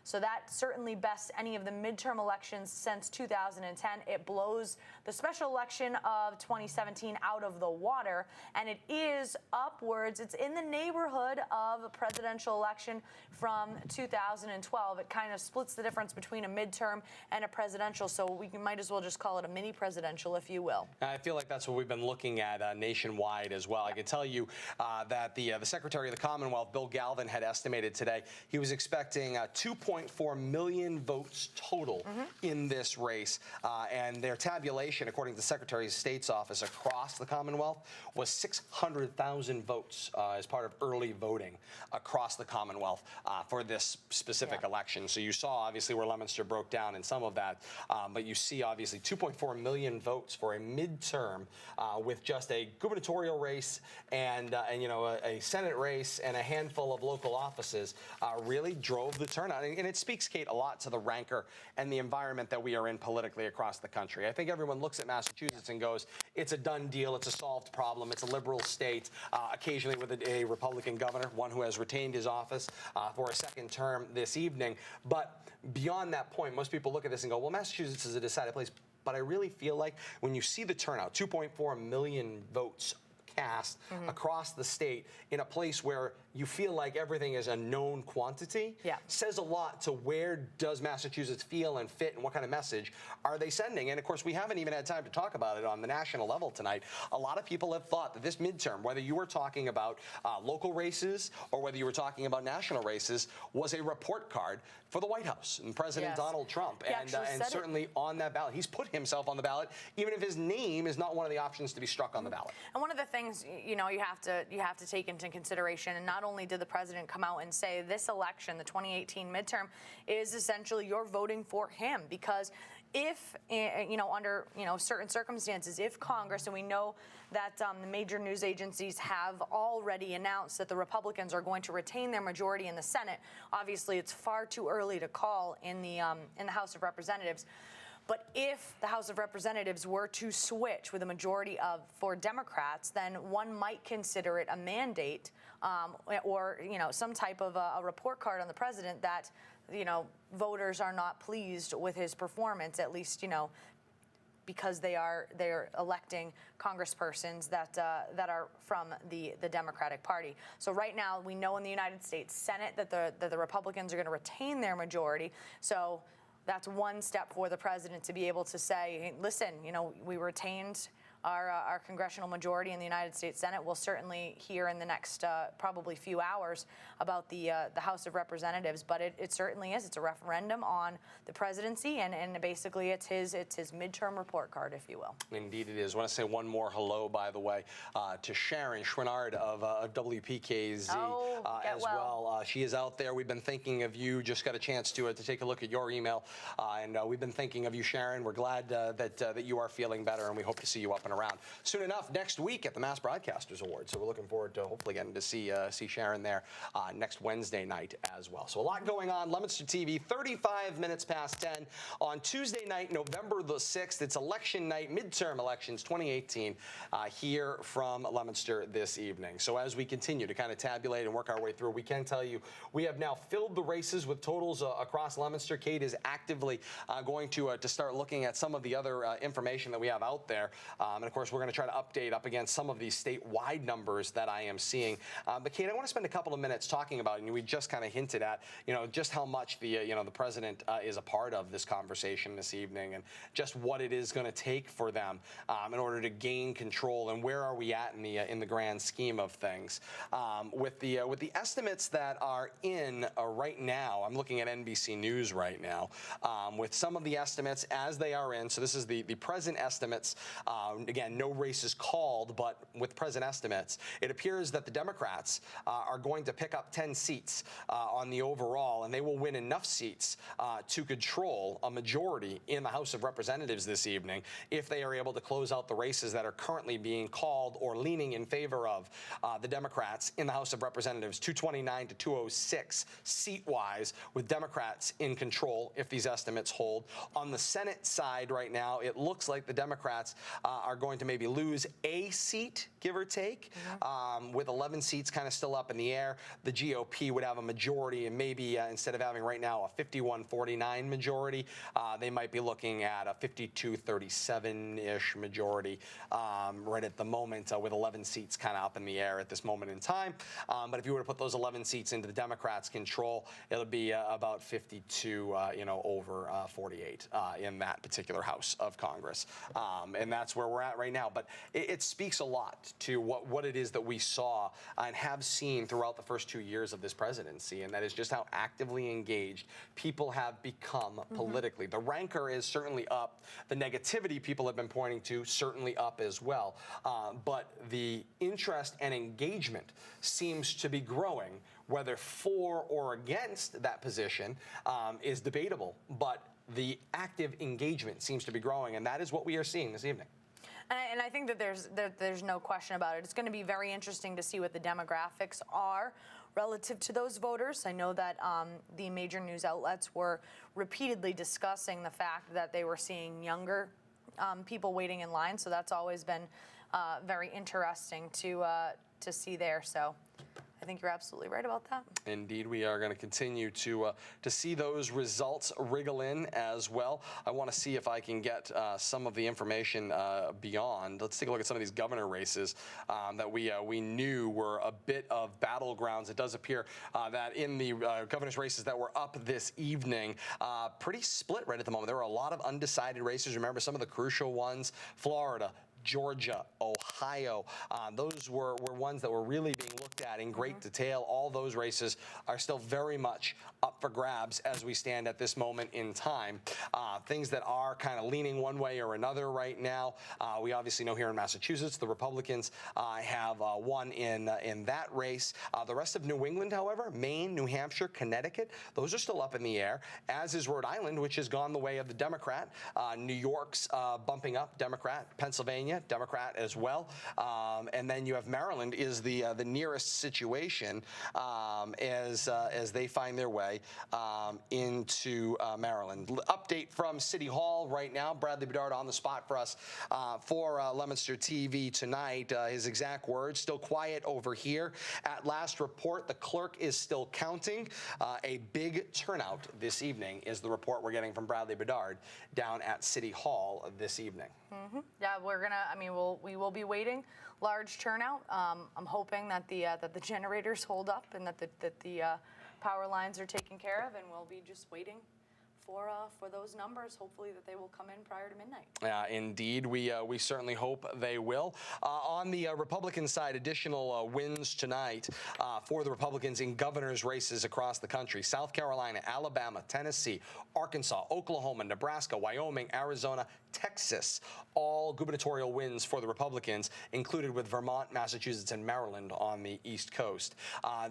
So that certainly bests any of the midterm elections since 2010. It blows the special election of 2017 out of the water, and it is upwards. It's in the neighborhood of a presidential election from 2012. It kind of splits the difference between a midterm and a presidential, so we might as well just call it a mini presidential, if you will. I feel like that's what we've been looking at nationwide as well. I can tell you that the Secretary of the Commonwealth, Bill Galvin, had estimated today he was expecting 2.4 million votes total in this race, and their tabulation, according to the Secretary of State's office across the Commonwealth, was 600,000 votes as part of early voting across the Commonwealth for this specific election. So you saw obviously where Leominster broke down in some of that, but you see obviously 2.4 million votes for a midterm with just a gubernatorial race and you know, a Senate race and a handful of local offices really drove the turnout. And it speaks, Kate, a lot to the rancor and the environment that we are in politically across the country. I think everyone looks at Massachusetts and goes, it's a done deal, it's a solved problem, it's a liberal state, occasionally with a Republican governor, one who has retained his office for a second term this evening. But beyond that point, most people look at this and go, well, Massachusetts is a decided place. But I really feel like when you see the turnout, 2.4 million votes cast across the state in a place where you feel like everything is a known quantity, says a lot to where does Massachusetts feel and fit and what kind of message are they sending. And of course, we haven't even had time to talk about it on the national level tonight. A lot of people have thought that this midterm, whether you were talking about local races or whether you were talking about national races, was a report card for the White House and President Donald Trump. And certainly on that ballot, he's put himself on the ballot, even if his name is not one of the options to be struck on the ballot. And one of the things, you know, you have to take into consideration, and not only did the president come out and say this election, the 2018 midterm, is essentially you're voting for him, because if, you know, under, you know, certain circumstances, if Congress, and we know that the major news agencies have already announced that the Republicans are going to retain their majority in the Senate. Obviously, it's far too early to call in the House of Representatives. But if the House of Representatives were to switch with a majority for Democrats, then one might consider it a mandate or some type of a report card on the president that voters are not pleased with his performance, at least because they're electing congresspersons that are from the Democratic Party. So right now we know in the United States Senate that the Republicans are going to retain their majority. So that's one step for the president to be able to say, hey, listen, we retained our congressional majority in the United States Senate. We'll certainly hear in the next probably few hours about the House of Representatives, but it certainly is. It's a referendum on the presidency, and basically it's his midterm report card, if you will. Indeed it is. I want to say one more hello, by the way, to Sharon Schwinnard of WPKZ as well. She is out there. We've been thinking of you. Just got a chance to take a look at your email, and we've been thinking of you, Sharon. We're glad that you are feeling better, and we hope to see you up and around soon enough next week at the Mass Broadcasters Awards. So we're looking forward to hopefully getting to see Sharon there next Wednesday night as well. So a lot going on. Leominster TV, 35 minutes past 10 on Tuesday night, November the 6th. It's election night, midterm elections 2018 here from Leominster this evening. So as we continue to kind of tabulate and work our way through, we can tell you we have now filled the races with totals across Leominster. Kate is actively going to start looking at some of the other information that we have out there. And of course, we're going to try to update up against some of these statewide numbers that I am seeing. But Kate, I want to spend a couple of minutes talking about, and we just kind of hinted at, just how much the president is a part of this conversation this evening, and just what it is going to take for them in order to gain control, and where are we at in the grand scheme of things. With the estimates that are in right now, I'm looking at NBC News right now, with some of the estimates as they are in. So this is the present estimates. Again, no races called, but with present estimates, it appears that the Democrats are going to pick up 10 seats on the overall, and they will win enough seats to control a majority in the House of Representatives this evening if they are able to close out the races that are currently being called or leaning in favor of the Democrats in the House of Representatives, 229 to 206 seat-wise, with Democrats in control if these estimates hold. On the Senate side right now, it looks like the Democrats are going to maybe lose a seat, give or take, with 11 seats kind of still up in the air. The GOP would have a majority, and maybe instead of having right now a 51-49 majority, they might be looking at a 52-37-ish majority right at the moment, with 11 seats kind of up in the air at this moment in time. But if you were to put those 11 seats into the Democrats' control, it'll be about 52, over 48 in that particular House of Congress. And that's where we're at right now. But it speaks a lot to what it is that we saw and have seen throughout the first 2 years of this presidency, and that is just how actively engaged people have become politically. The rancor is certainly up. The negativity people have been pointing to certainly up as well. But the interest and engagement seems to be growing. Whether for or against that position is debatable, but the active engagement seems to be growing, and that is what we are seeing this evening. And I think that there's no question about it. It's going to be very interesting to see what the demographics are relative to those voters. I know that the major news outlets were repeatedly discussing the fact that they were seeing younger people waiting in line. So that's always been very interesting to see there. So I think you're absolutely right about that. Indeed, we are going to continue to see those results wriggle in as well. I want to see if I can get some of the information beyond. Let's take a look at some of these governor races that we knew were a bit of battlegrounds. It does appear that in the governor's races that were up this evening, pretty split right at the moment. There were a lot of undecided races. Remember some of the crucial ones: Florida, Georgia, Ohio. Those were ones that were really being looked at in great detail. All those races are still very much up for grabs as we stand at this moment in time. Things that are kind of leaning one way or another right now. We obviously know here in Massachusetts, the Republicans have won in that race. The rest of New England, however, Maine, New Hampshire, Connecticut, those are still up in the air, as is Rhode Island, which has gone the way of the Democrat. New York's bumping up, Democrat. Pennsylvania Pennsylvania, Democrat as well. And then you have Maryland is the nearest situation as they find their way into Maryland. Update from City Hall right now. Bradley Bedard on the spot for us for Leominster TV tonight. His exact words, still quiet over here. At last report, the clerk is still counting. A big turnout this evening is the report we're getting from Bradley Bedard down at City Hall this evening. Yeah, we will be waiting. Large turnout. I'm hoping that the generators hold up and that the power lines are taken care of, and we'll be just waiting for those numbers, hopefully that they will come in prior to midnight. Indeed, we certainly hope they will. On the Republican side, additional wins tonight for the Republicans in governors' races across the country. South Carolina, Alabama, Tennessee, Arkansas, Oklahoma, Nebraska, Wyoming, Arizona, Texas, all gubernatorial wins for the Republicans, included with Vermont, Massachusetts, and Maryland on the East Coast.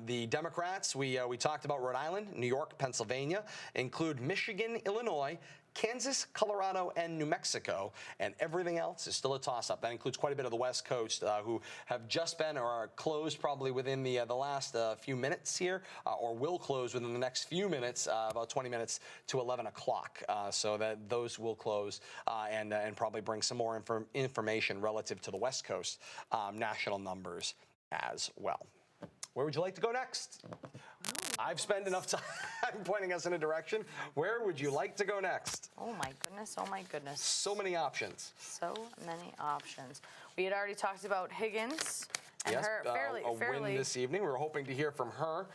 The Democrats, we talked about Rhode Island, New York, Pennsylvania, include Michigan, Illinois, Kansas, Colorado, and New Mexico, and everything else is still a toss-up. That includes quite a bit of the West Coast, who have just been or are closed probably within the last few minutes here, or will close within the next few minutes, about 20 minutes to 11 o'clock. So that those will close and probably bring some more information relative to the West Coast national numbers as well. Where would you like to go next? I've spent enough time pointing us in a direction. Where would you like to go next? Oh my goodness, oh my goodness. So many options. So many options. We had already talked about Higgins and her a win this evening. We were hoping to hear from her.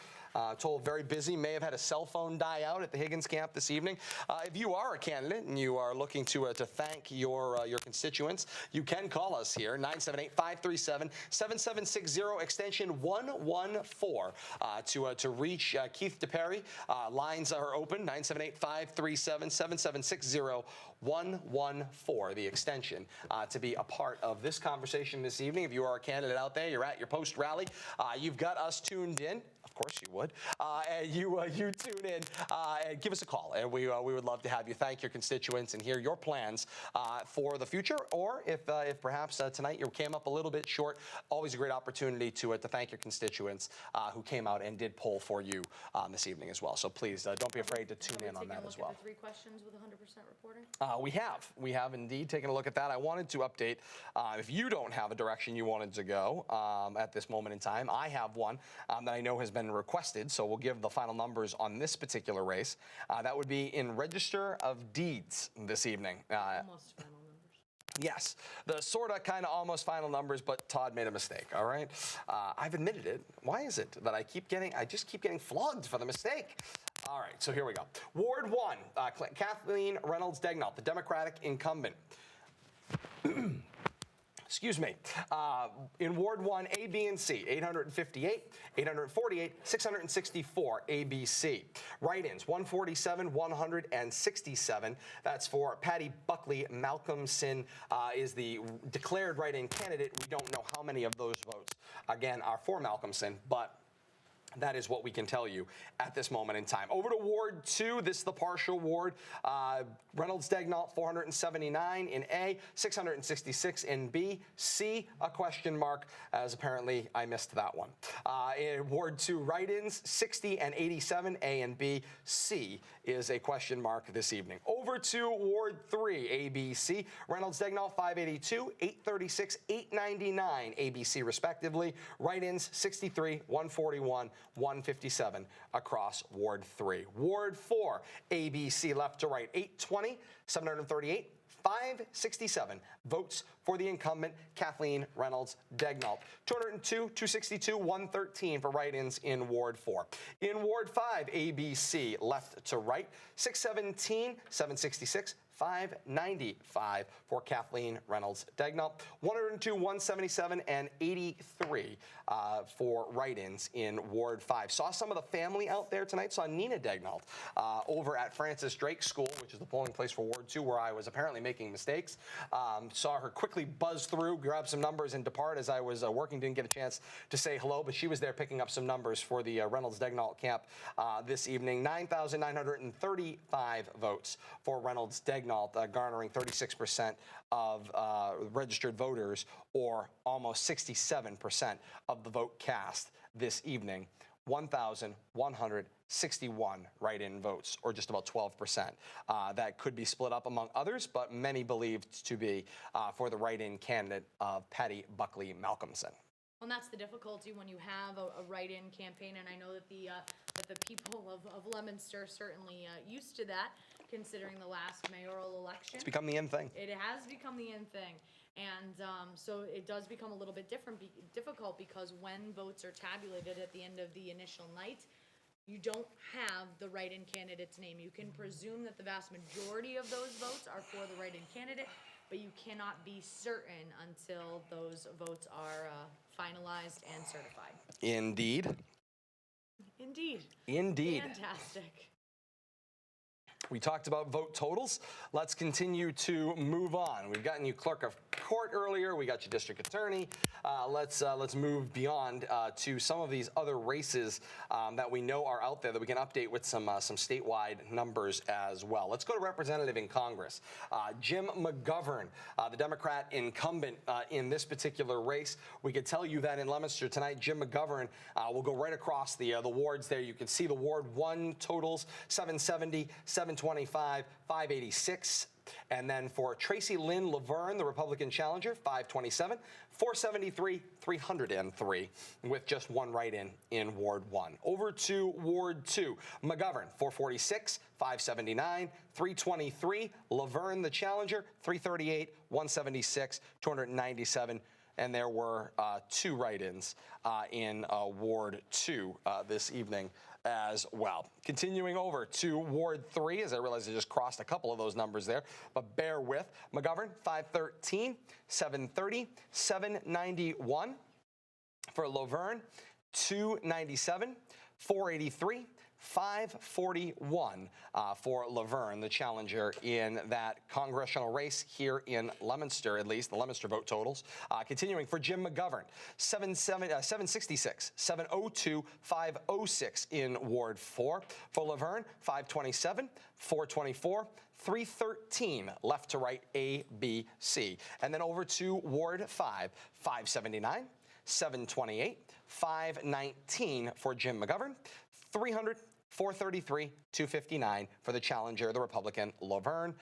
Told very busy, may have had a cell phone die out at the Higgins camp this evening. If you are a candidate and you are looking to thank your constituents, you can call us here, 978-537-7760, extension 114, to reach Keith DePerry. Lines are open, 978-537-7760. 114, the extension, to be a part of this conversation this evening. If you are a candidate out there, you're at your post-rally, you've got us tuned in. Of course you would. And you tune in and give us a call, and we would love to have you thank your constituents and hear your plans for the future, or if perhaps tonight you came up a little bit short, always a great opportunity to thank your constituents who came out and did poll for you this evening as well. So please don't be afraid to tune in on that as well. At the 3 questions with 100% reporting? We have indeed taken a look at that. I wanted to update, if you don't have a direction you wanted to go at this moment in time, I have one that I know has been requested, so we'll give the final numbers on this particular race. That would be in Register of Deeds this evening. Almost final numbers. Yes, the sort of kind of almost final numbers, but Todd made a mistake, all right? I've admitted it. Why is it that I just keep getting flogged for the mistake? All right, so here we go. Ward 1, Kathleen Reynolds Daignault, the Democratic incumbent. Excuse me. In Ward 1, A, B, and C, 858, 848, 664, A, B, C. Write-ins, 147, 167. That's for Patty Buckley. Malcolmson is the declared write-in candidate. We don't know how many of those votes, again, are for Malcolmson, but that is what we can tell you at this moment in time. Over to Ward 2. This is the partial ward. Reynolds Daignault, 479 in A, 666 in B. C, a question mark, as apparently I missed that one. In Ward 2, write-ins, 60 and 87, A and B. C is a question mark this evening. Over to Ward 3, A, B, C. Reynolds Daignault, 582, 836, 899, A, B, C, respectively. Write-ins, 63, 141, 157 across Ward 3. Ward 4, ABC left to right, 820, 738, 567 votes for the incumbent Kathleen Reynolds Daignault. 202, 262, 113 for write-ins in Ward 4. In Ward 5, ABC left to right, 617, 766, 595 for Kathleen Reynolds Daignault, 102, 177, and 83 for write-ins in Ward 5. Saw some of the family out there tonight. Saw Nina Daignault over at Francis Drake School, which is the polling place for Ward 2, where I was apparently making mistakes. Saw her quickly buzz through, grab some numbers, and depart as I was working. Didn't get a chance to say hello, but she was there picking up some numbers for the Reynolds-Degnault camp this evening. 9,935 votes for Reynolds-Degnault, garnering 36% of registered voters, or almost 67% of the vote cast this evening. 1,161 write-in votes, or just about 12%. That could be split up among others, but many believed to be for the write-in candidate of Patty Buckley Malcolmson. Well, and that's the difficulty when you have a write-in campaign, and I know that the people of Leominster certainly used to that, considering the last mayoral election. It's become the in thing. It has become the in thing. And so it does become a little bit difficult because when votes are tabulated at the end of the initial night, you don't have the write-in candidate's name. You can presume that the vast majority of those votes are for the write-in candidate, but you cannot be certain until those votes are finalized and certified. Indeed. Indeed. Indeed. Fantastic. We talked about vote totals. Let's continue to move on. We've gotten you clerk of court earlier. We got you district attorney. Let's move beyond to some of these other races that we know are out there that we can update with some statewide numbers as well. Let's go to representative in Congress. Jim McGovern, the Democrat incumbent in this particular race. We could tell you that in Leominster tonight, Jim McGovern will go right across the wards there. You can see the Ward 1 totals, 770, 725, 586. And then for Tracy Lynn Laverne, the Republican challenger, 527, 473, 303, with just one write-in Ward 1. Over to Ward 2, McGovern, 446, 579, 323, Laverne, the challenger, 338, 176, 297. And there were two write-ins in Ward 2 this evening as well. Continuing over to Ward 3, as I realize I just crossed a couple of those numbers there, but bear with. McGovern, 513, 730, 791. For Laverne, 297, 483, 541 for Laverne, the challenger in that congressional race here in Leominster, at least the Leominster vote totals. Continuing for Jim McGovern, 766, 702, 506 in Ward 4. For Laverne, 527, 424, 313 left to right, A, B, C. And then over to Ward 5, 579, 728, 519 for Jim McGovern, 300, 433, 259 for the challenger, the Republican Laverne.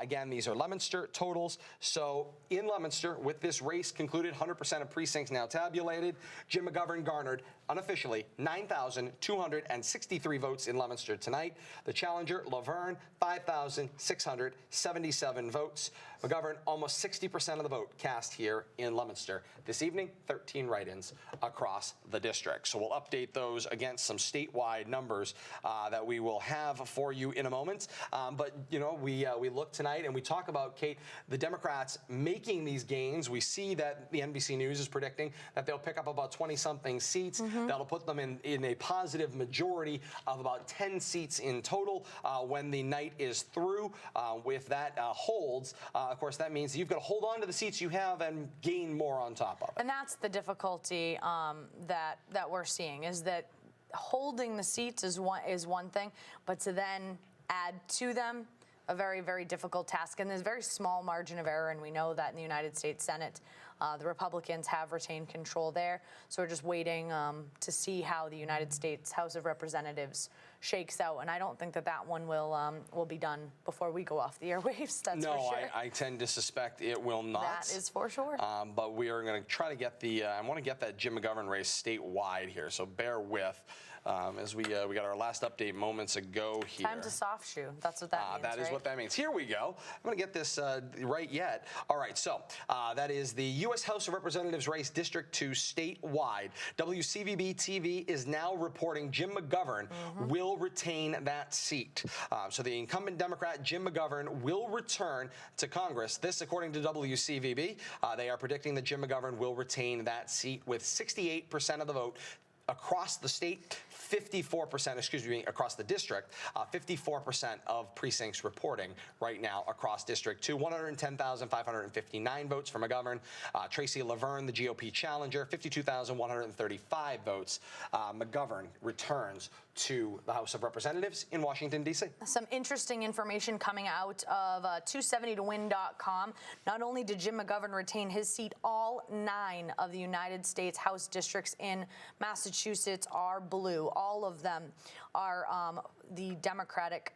Again, these are Leominster totals. So in Leominster, with this race concluded, 100% of precincts now tabulated, Jim McGovern garnered unofficially 9,263 votes in Leominster tonight. The challenger, Laverne, 5,677 votes. McGovern, almost 60% of the vote cast here in Leominster. This evening, 13 write-ins across the district. So we'll update those against some statewide numbers that we will have for you in a moment. But, you know, we look tonight and we talk about, Kate, the Democrats making these gains. We see that the NBC News is predicting that they'll pick up about 20-something seats. That'll put them in a positive majority of about 10 seats in total when the night is through. If that holds, of course, that means you've got to hold on to the seats you have and gain more on top of it. And that's the difficulty that we're seeing, is that holding the seats is one thing, but to then add to them, a very, very difficult task. And there's a very small margin of error, and we know that in the United States Senate, the Republicans have retained control there. So we're just waiting to see how the United States House of Representatives shakes out. And I don't think that one will be done before we go off the airwaves. That's for sure. No, I tend to suspect it will not. That is for sure. But we are going to try to get I want to get that Jim McGovern race statewide here. So bear with. As we got our last update moments ago here. Time to soft shoe. That's what that means, That is what that means. Here we go. I'm going to get this right yet. All right, so that is the U.S. House of Representatives race District 2 statewide. WCVB TV is now reporting Jim McGovern will retain that seat. So the incumbent Democrat Jim McGovern will return to Congress. This, according to WCVB, they are predicting that Jim McGovern will retain that seat with 68% of the vote across the state, 54%, excuse me, across the district, 54% of precincts reporting right now across District 2. 110,559 votes for McGovern. Tracy Laverne, the GOP challenger, 52,135 votes. McGovern returns to the House of Representatives in Washington, D.C. Some interesting information coming out of 270towin.com. Not only did Jim McGovern retain his seat, all 9 of the United States House districts in Massachusetts are blue. All of them are the Democratic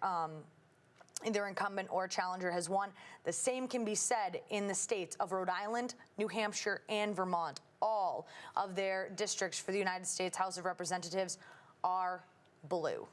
either incumbent or challenger has won. The same can be said in the states of Rhode Island, New Hampshire, and Vermont. All of their districts for the United States House of Representatives are blue.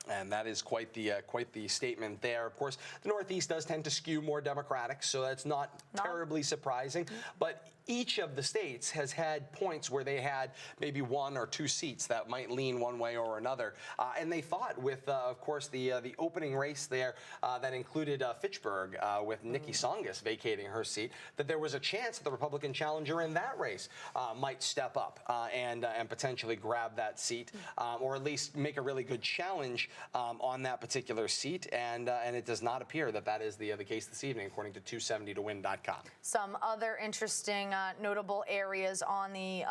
And that is quite the statement there. Of course, the Northeast does tend to skew more Democratic, so that's not terribly surprising. But each of the states has had points where they had maybe 1 or 2 seats that might lean one way or another. And they thought with, of course, the opening race there that included Fitchburg with Nikki Tsongas vacating her seat, that there was a chance that the Republican challenger in that race might step up and potentially grab that seat, or at least make a really good challenge on that particular seat. And it does not appear that that is the case this evening, according to 270towin.com. Some other interesting notable areas on the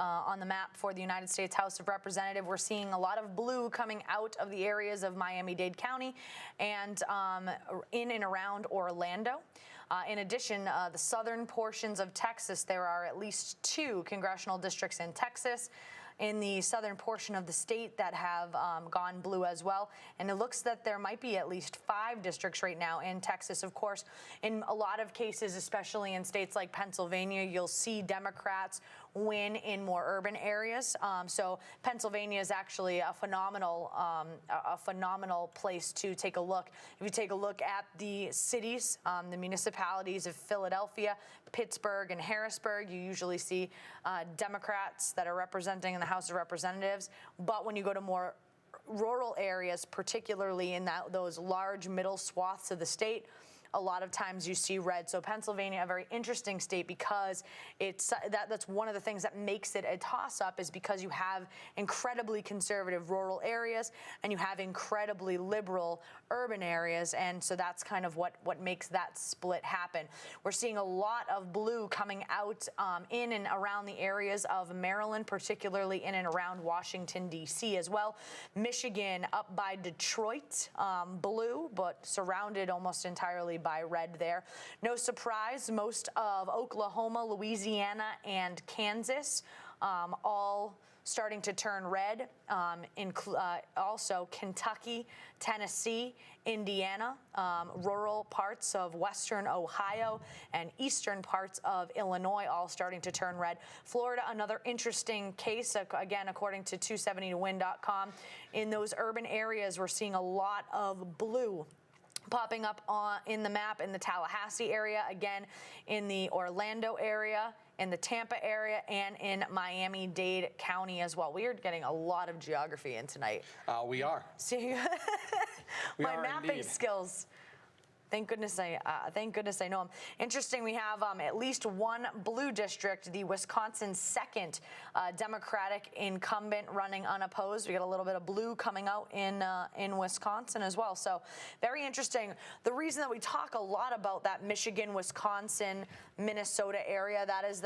map for the United States House of Representatives. We're seeing a lot of blue coming out of the areas of Miami-Dade County and in and around Orlando. In addition, the southern portions of Texas, there are at least 2 congressional districts in Texas in the southern portion of the state that have gone blue as well. And it looks that there might be at least 5 districts right now in Texas. Of course, in a lot of cases, especially in states like Pennsylvania, you'll see Democrats win in more urban areas. So Pennsylvania is actually a phenomenal place to take a look. If you take a look at the cities, the municipalities of Philadelphia, Pittsburgh, and Harrisburg, you usually see Democrats that are representing in the House of Representatives. But when you go to more rural areas, particularly in those large middle swaths of the state, a lot of times you see red. So Pennsylvania, a very interesting state, because that's one of the things that makes it a toss-up, is because you have incredibly conservative rural areas and you have incredibly liberal urban areas, and so that's kind of what makes that split happen. We're seeing a lot of blue coming out in and around the areas of Maryland, particularly in and around Washington, D.C. as well. Michigan up by Detroit, blue, but surrounded almost entirely by red there. No surprise, most of Oklahoma, Louisiana, and Kansas all starting to turn red. Also Kentucky, Tennessee, Indiana, rural parts of western Ohio, and eastern parts of Illinois all starting to turn red. Florida, another interesting case, again, according to 270towin.com. In those urban areas, we're seeing a lot of blue popping up in the map in the Tallahassee area, again in the Orlando area, in the Tampa area, and in Miami-Dade County as well. We are getting a lot of geography in tonight. We are. See, my mapping skills. Thank goodness I know them. Interesting, we have at least 1 blue district, the Wisconsin 2nd Democratic incumbent running unopposed. We got a little bit of blue coming out in Wisconsin as well. So very interesting. The reason that we talk a lot about that Michigan, Wisconsin, Minnesota area, that is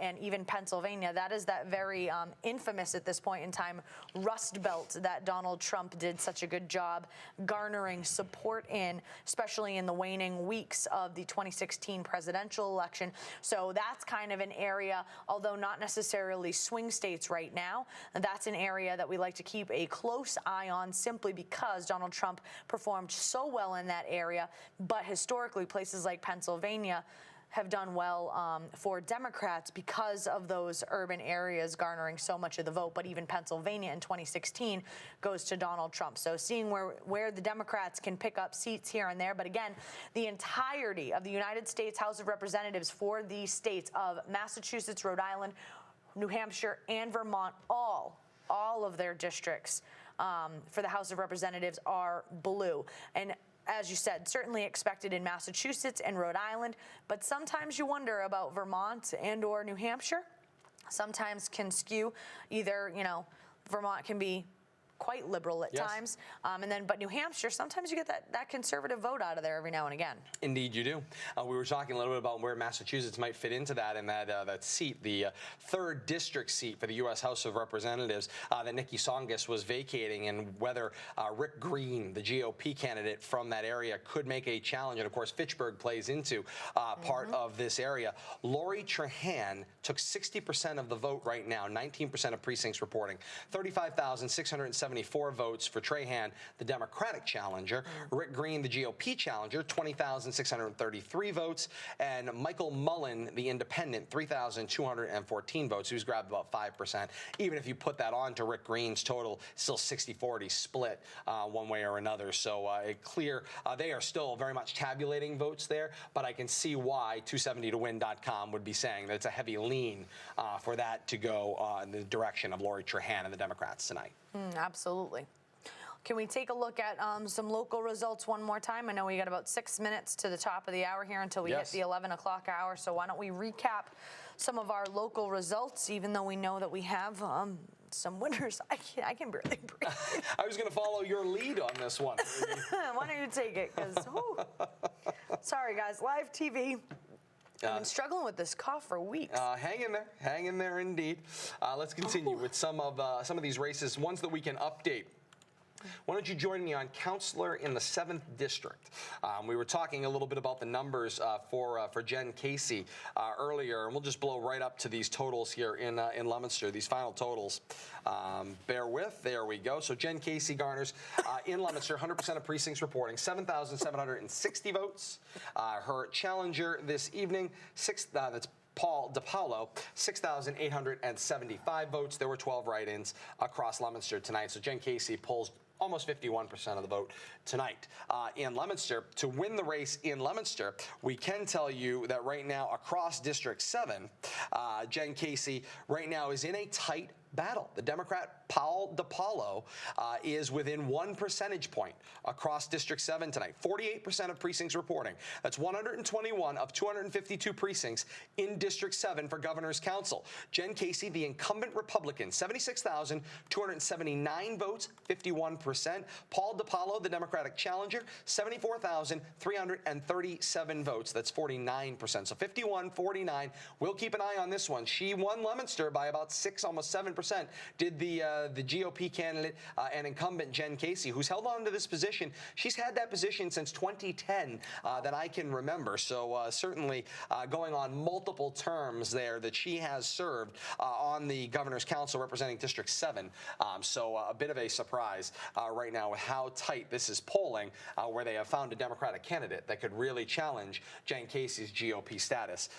and even Pennsylvania, that is that very infamous at this point in time Rust Belt that Donald Trump did such a good job garnering support in, especially in the waning weeks of the 2016 presidential election. So that's kind of an area, although not necessarily swing states right now, that's an area that we like to keep a close eye on, simply because Donald Trump performed so well in that area. But historically, places like Pennsylvania have done well for Democrats because of those urban areas garnering so much of the vote. But even Pennsylvania in 2016 goes to Donald Trump. So seeing where the Democrats can pick up seats here and there. But again, the entirety of the United States House of Representatives for the states of Massachusetts, Rhode Island, New Hampshire, and Vermont, all of their districts for the House of Representatives are blue. And as you said, certainly expected in Massachusetts and Rhode Island, but sometimes you wonder about Vermont and or New Hampshire. Sometimes can skew either, Vermont can be quite liberal at times. But New Hampshire, sometimes you get that conservative vote out of there every now and again. Indeed, you do. We were talking a little bit about where Massachusetts might fit into that, and that seat, the 3rd district seat for the U.S. House of Representatives that Nikki Tsongas was vacating, and whether Rick Green, the GOP candidate from that area, could make a challenge. And of course, Fitchburg plays into part of this area. Lori Trahan took 60% of the vote right now, 19% of precincts reporting, 35,674 votes for Trahan, the Democratic challenger. Rick Green, the GOP challenger, 20,633 votes. And Michael Mullen, the independent, 3,214 votes. Who's grabbed about 5%. Even if you put that on to Rick Green's total, still 60-40 split one way or another. So clear, they are still very much tabulating votes there, but I can see why 270towin.com would be saying that it's a heavy lean for that to go in the direction of Lori Trahan and the Democrats tonight. Absolutely. Can we take a look at some local results one more time? I know we got about 6 minutes to the top of the hour here until we hit the 11 o'clock hour. So why don't we recap some of our local results, even though we know that we have some winners. I can barely breathe. I was going to follow your lead on this one. Why don't you take it? Because, sorry, guys, live TV. I've been struggling with this cough for weeks. Hang in there, indeed. Let's continue with some of these races, ones that we can update. Why don't you join me on Councillor in the 7th District? We were talking a little bit about the numbers for Jen Casey earlier, and we'll just blow right up to these totals here in Leominster, these final totals. Bear with, there we go. So Jen Casey garners in Leominster 100% of precincts reporting, 7,760 votes. Her challenger this evening, that's Paul DiPaolo, 6,875 votes. There were 12 write-ins across Leominster tonight. So Jen Casey pulls almost 51% of the vote tonight. In Leominster, to win the race in Leominster, we can tell you that right now across District 7, Jen Casey right now is in a tight battle. The Democrat Paul DiPaolo is within 1 percentage point across District 7 tonight. 48% of precincts reporting. That's 121 of 252 precincts in District 7 for Governor's Council. Jen Casey, the incumbent Republican, 76,279 votes, 51%. Paul DiPaolo, the Democratic challenger, 74,337 votes. That's 49%. So 51-49. We'll keep an eye on this one. She won Leominster by about 6, almost 7%. Did the GOP candidate and incumbent Jen Casey, who's held on to this position. She's had that position since 2010 that I can remember. So certainly going on multiple terms there that she has served on the Governor's Council representing District 7. So a bit of a surprise right now with how tight this is polling, where they have found a Democratic candidate that could really challenge Jen Casey's GOP status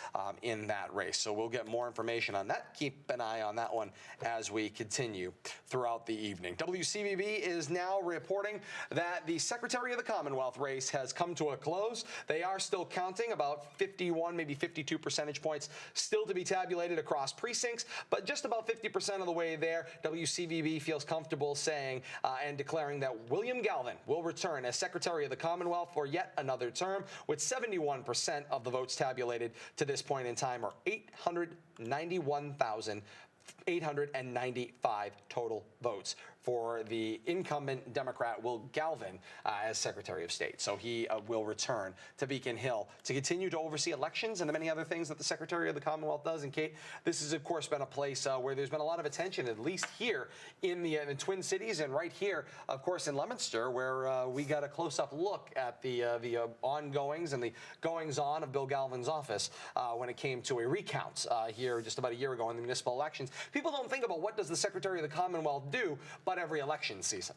in that race. So we'll get more information on that. Keep an eye on that one as we continue throughout the evening. WCVB is now reporting that the Secretary of the Commonwealth race has come to a close. They are still counting about 51, maybe 52 percentage points still to be tabulated across precincts, but just about 50% of the way there. WCVB feels comfortable saying and declaring that William Galvin will return as Secretary of the Commonwealth for yet another term, with 71% of the votes tabulated to this point in time, or 895 total votes for the incumbent Democrat Will Galvin as Secretary of State. So he will return to Beacon Hill to continue to oversee elections and the many other things that the Secretary of the Commonwealth does. And Kate, this has of course been a place where there's been a lot of attention, at least here in the Twin Cities, and right here, of course, in Leominster, where we got a close-up look at the ongoings and the goings-on of Bill Galvin's office when it came to a recount here just about a year ago in the municipal elections. People don't think about what does the Secretary of the Commonwealth do, but every election season.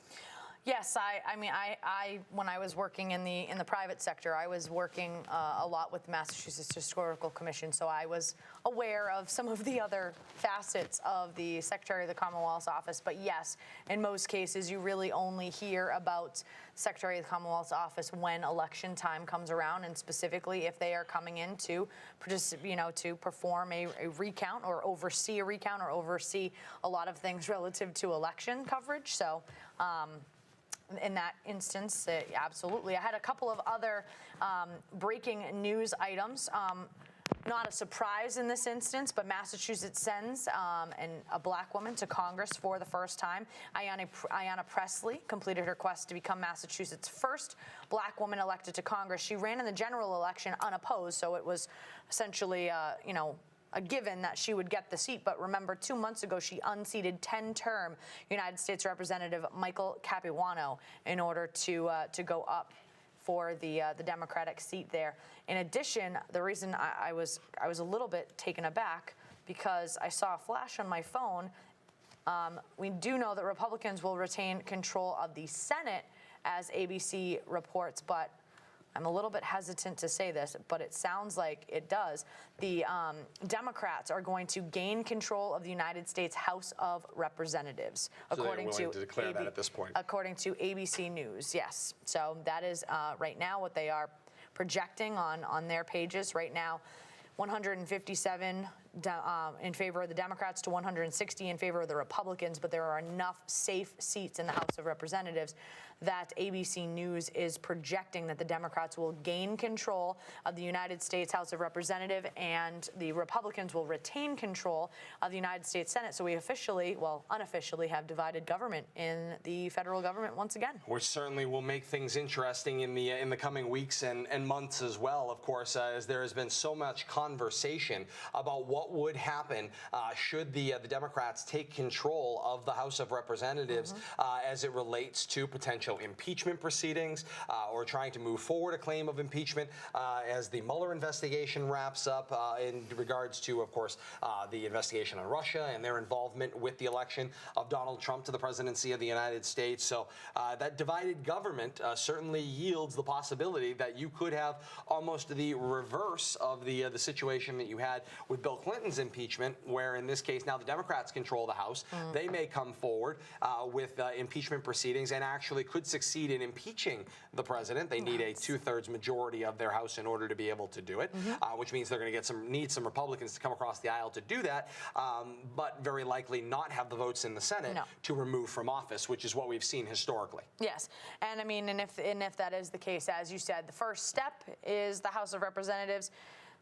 Yes, I mean, when I was working in the private sector, I was working a lot with the Massachusetts Historical Commission, so I was aware of some of the other facets of the Secretary of the Commonwealth's office. But yes, in most cases, you really only hear about Secretary of the Commonwealth's office when election time comes around, and specifically if they are coming in to to perform a recount or oversee a recount or oversee a lot of things relative to election coverage. So. In that instance, absolutely. I had a couple of other breaking news items. not a surprise in this instance, but Massachusetts sends a black woman to Congress for the first time. Ayanna Pressley completed her quest to become Massachusetts' first black woman elected to Congress. She ran in the general election unopposed, so it was essentially, a given that she would get the seat. But remember, 2 months ago, she unseated 10-term United States Representative Michael Capuano in order to go up for the Democratic seat there. In addition, the reason I was a little bit taken aback because I saw a flash on my phone. We do know that Republicans will retain control of the Senate, as ABC reports, but I'm a little bit hesitant to say this, but it sounds like it does. The Democrats are going to gain control of the United States House of Representatives, so according to declare that at this point. According to ABC News, yes. So that is right now what they are projecting on their pages right now. 157 in favor of the Democrats to 160 in favor of the Republicans, but there are enough safe seats in the House of Representatives that ABC News is projecting that the Democrats will gain control of the United States House of Representatives and the Republicans will retain control of the United States Senate. So we officially, well, unofficially have divided government in the federal government once again. Which certainly will make things interesting in the coming weeks and months as well, of course, as there has been so much conversation about what would happen should the Democrats take control of the House of Representatives as it relates to potential impeachment proceedings or trying to move forward a claim of impeachment as the Mueller investigation wraps up in regards to, of course, the investigation on Russia and their involvement with the election of Donald Trump to the presidency of the United States. So that divided government certainly yields the possibility that you could have almost the reverse of the situation that you had with Bill Clinton's impeachment, where in this case now the Democrats control the House. They may come forward with impeachment proceedings and actually could succeed in impeaching the president. They need a 2/3 majority of their House in order to be able to do it, which means they're going to need some Republicans to come across the aisle to do that, but very likely not have the votes in the Senate to remove from office, which is what we've seen historically. Yes, and I mean, and if that is the case, as you said, the first step is the House of Representatives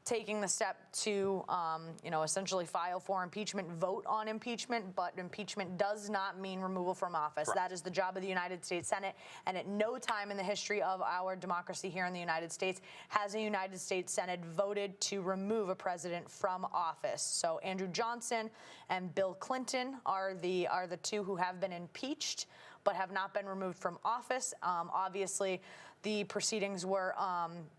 taking the step to, essentially file for impeachment, vote on impeachment, but impeachment does not mean removal from office. Correct. That is the job of the United States Senate, and at no time in the history of our democracy here in the United States has a United States Senate voted to remove a president from office. So Andrew Johnson and Bill Clinton are the two who have been impeached but have not been removed from office. Obviously, the proceedings were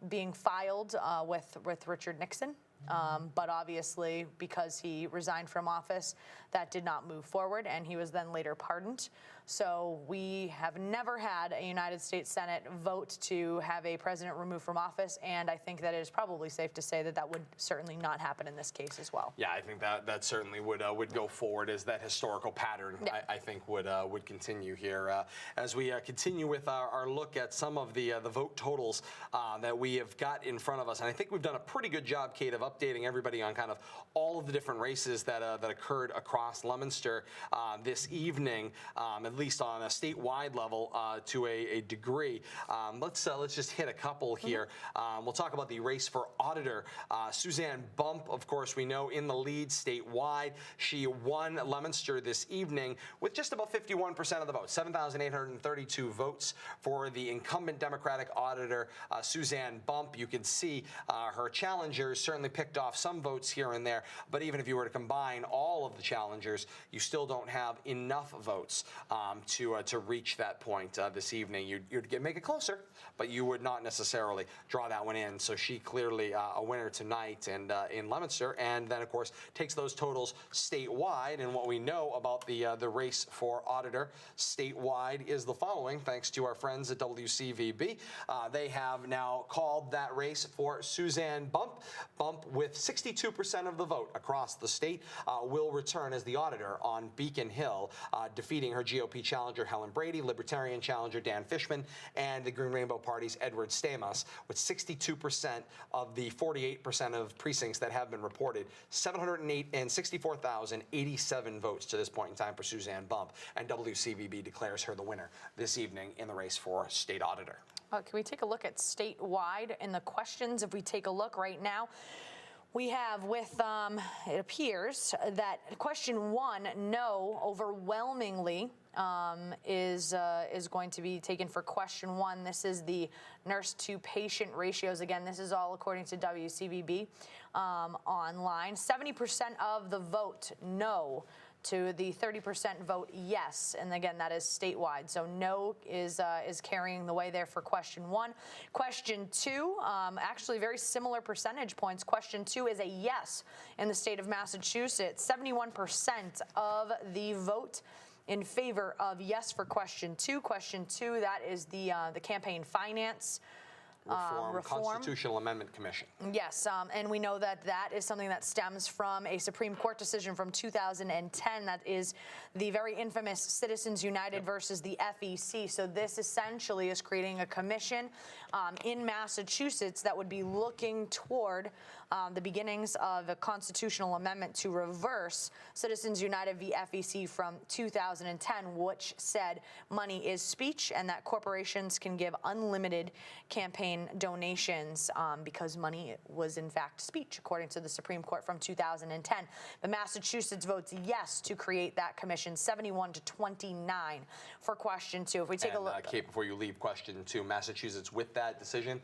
being filed with Richard Nixon, but obviously because he resigned from office, that did not move forward, and he was then later pardoned. So we have never had a United States Senate vote to have a president removed from office, and I think that it is probably safe to say that that would certainly not happen in this case as well. Yeah, I think that certainly would go forward as that historical pattern. Yeah. I think would continue here as we continue with our look at some of the vote totals that we have got in front of us, and I think we've done a pretty good job, Kate, of updating everybody on kind of all of the different races that occurred across Leominster this evening. At least on a statewide level to a degree. Let's just hit a couple here. We'll talk about the race for auditor. Suzanne Bump, of course, we know in the lead statewide. She won Leominster this evening with just about 51% of the votes, 7,832 votes for the incumbent Democratic auditor, Suzanne Bump. You can see her challengers certainly picked off some votes here and there, but even if you were to combine all of the challengers, you still don't have enough votes to reach that point this evening. You'd make it closer, but you would not necessarily draw that one in. So she clearly a winner tonight and in Leominster, and then of course takes those totals statewide. And what we know about the race for auditor statewide is the following, thanks to our friends at WCVB. They have now called that race for Suzanne Bump. Bump, with 62% of the vote across the state, will return as the auditor on Beacon Hill, defeating her GOP challenger Helen Brady, Libertarian challenger Dan Fishman, and the Green Rainbow Party's Edward Stamos, with 62% of the 48% of precincts that have been reported. 764,087 votes to this point in time for Suzanne Bump, and WCVB declares her the winner this evening in the race for state auditor. Can we take a look at statewide in the questions? If we take a look right now, We have it appears that question 1, no, overwhelmingly is going to be taken for question 1. This is the nurse to patient ratios. Again, this is all according to WCBB online. 70% of the vote no to the 30% vote yes, and again that is statewide. So no is carrying the way there for question 1. Question 2, actually very similar percentage points. Question 2 is a yes in the state of Massachusetts. 71% of the vote in favor of yes for question 2. Question 2, that is the campaign finance. Reform Constitutional Amendment Commission. Yes, and we know that that is something that stems from a Supreme Court decision from 2010. That is the very infamous Citizens United versus the FEC. So this essentially is creating a commission in Massachusetts that would be looking toward the beginnings of a constitutional amendment to reverse Citizens United v. FEC from 2010, which said money is speech and that corporations can give unlimited campaign donations because money was in fact speech, according to the Supreme Court from 2010. The Massachusetts votes yes to create that commission, 71 to 29 for question 2. If we take a look, Kate, before you leave question 2, Massachusetts with that decision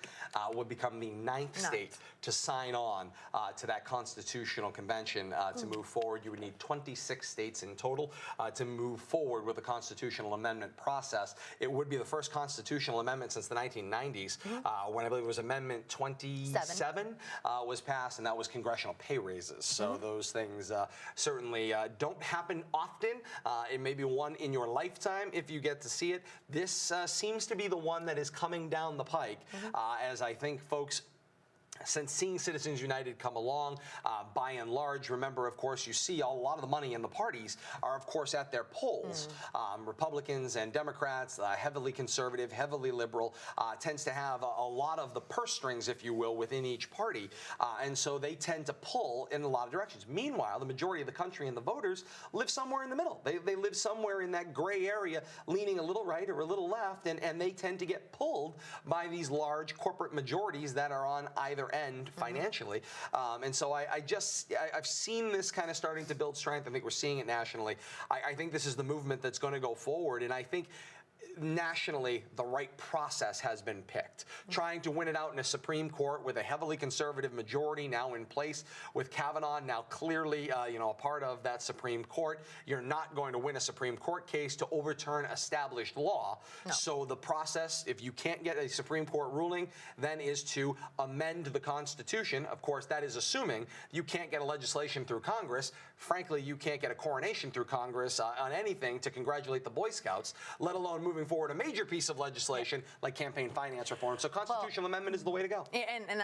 would become the ninth state to sign on to that constitutional convention to move forward. You would need 26 states in total to move forward with the constitutional amendment process. It would be the first constitutional amendment since the 1990s. When I believe it was Amendment 27 was passed, and that was congressional pay raises. So those things certainly don't happen often. It may be one in your lifetime if you get to see it. This seems to be the one that is coming down the pike, as I think folks, since seeing Citizens United come along, by and large, remember, of course, you see a lot of the money in the parties are, of course, at their polls. Republicans and Democrats, heavily conservative, heavily liberal, tends to have a lot of the purse strings, if you will, within each party. And so they tend to pull in a lot of directions. Meanwhile, the majority of the country and the voters live somewhere in the middle. They live somewhere in that gray area, leaning a little right or a little left, and they tend to get pulled by these large corporate majorities that are on either end financially. And so I've seen this kind of starting to build strength. I think we're seeing it nationally. I think this is the movement that's going to go forward, and I think nationally, the right process has been picked. Trying to win it out in a Supreme Court with a heavily conservative majority now in place, with Kavanaugh now clearly, a part of that Supreme Court. You're not going to win a Supreme Court case to overturn established law. No. So the process, if you can't get a Supreme Court ruling, then is to amend the Constitution. Of course, that is assuming you can't get a legislation through Congress. Frankly, you can't get a coronation through Congress on anything to congratulate the Boy Scouts, let alone moving forward a major piece of legislation like campaign finance reform. So constitutional amendment is the way to go. And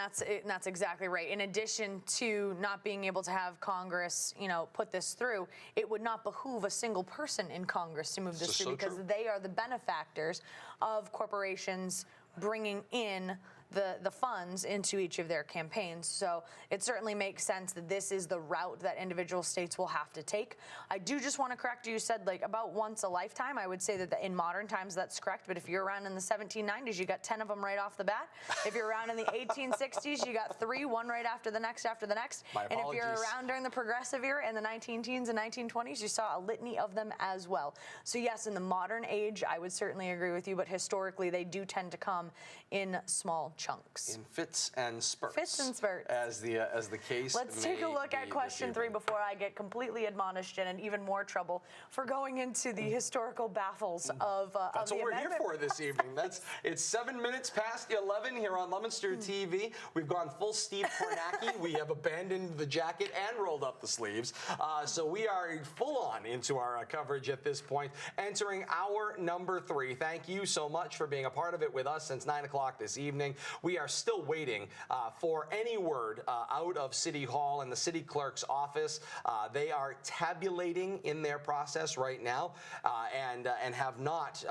that's exactly right. In addition to not being able to have Congress, put this through, it would not behoove a single person in Congress to move this through because they are the benefactors of corporations bringing in the funds into each of their campaigns. So it certainly makes sense that this is the route that individual states will have to take. I do just want to correct you. You said about once a lifetime. I would say that in modern times that's correct, but if you're around in the 1790s, you got 10 of them right off the bat. If you're around in the 1860s, you got 3, one right after the next after the next. And if you're around during the progressive era in the 19-teens and 1920s, you saw a litany of them as well. So yes, in the modern age, I would certainly agree with you, but historically they do tend to come in small chunks. In fits and spurts. Fits and spurts. As the case. Let's take a look at question 3 before I get completely admonished and in even more trouble for going into the historical baffles of That's of the what we're here amendment for this evening. It's 7 minutes past 11 here on Leominster TV. We've gone full Steve Kornacki. We have abandoned the jacket and rolled up the sleeves. So we are full on into our coverage at this point. Entering hour number 3. Thank you so much for being a part of it with us since 9 o'clock this evening. We are still waiting for any word out of City Hall and the city clerk's office. They are tabulating in their process right now and have not,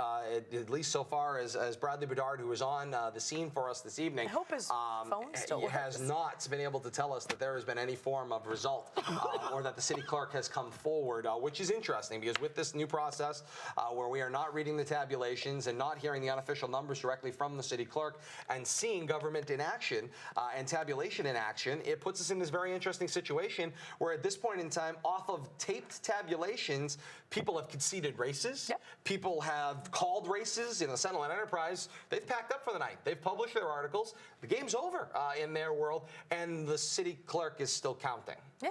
at least so far as Bradley Bedard, who is on the scene for us this evening. I hope his phone still works. Has not been able to tell us that there has been any form of result or that the city clerk has come forward, which is interesting because with this new process where we are not reading the tabulations and not hearing the unofficial numbers directly from the city clerk and seeing government in action and tabulation in action, it puts us in this very interesting situation where at this point in time, off of taped tabulations, people have conceded races. Yep. People have called races. The Sentinel and Enterprise, they've packed up for the night. They've published their articles. The game's over in their world, and the city clerk is still counting. Yeah.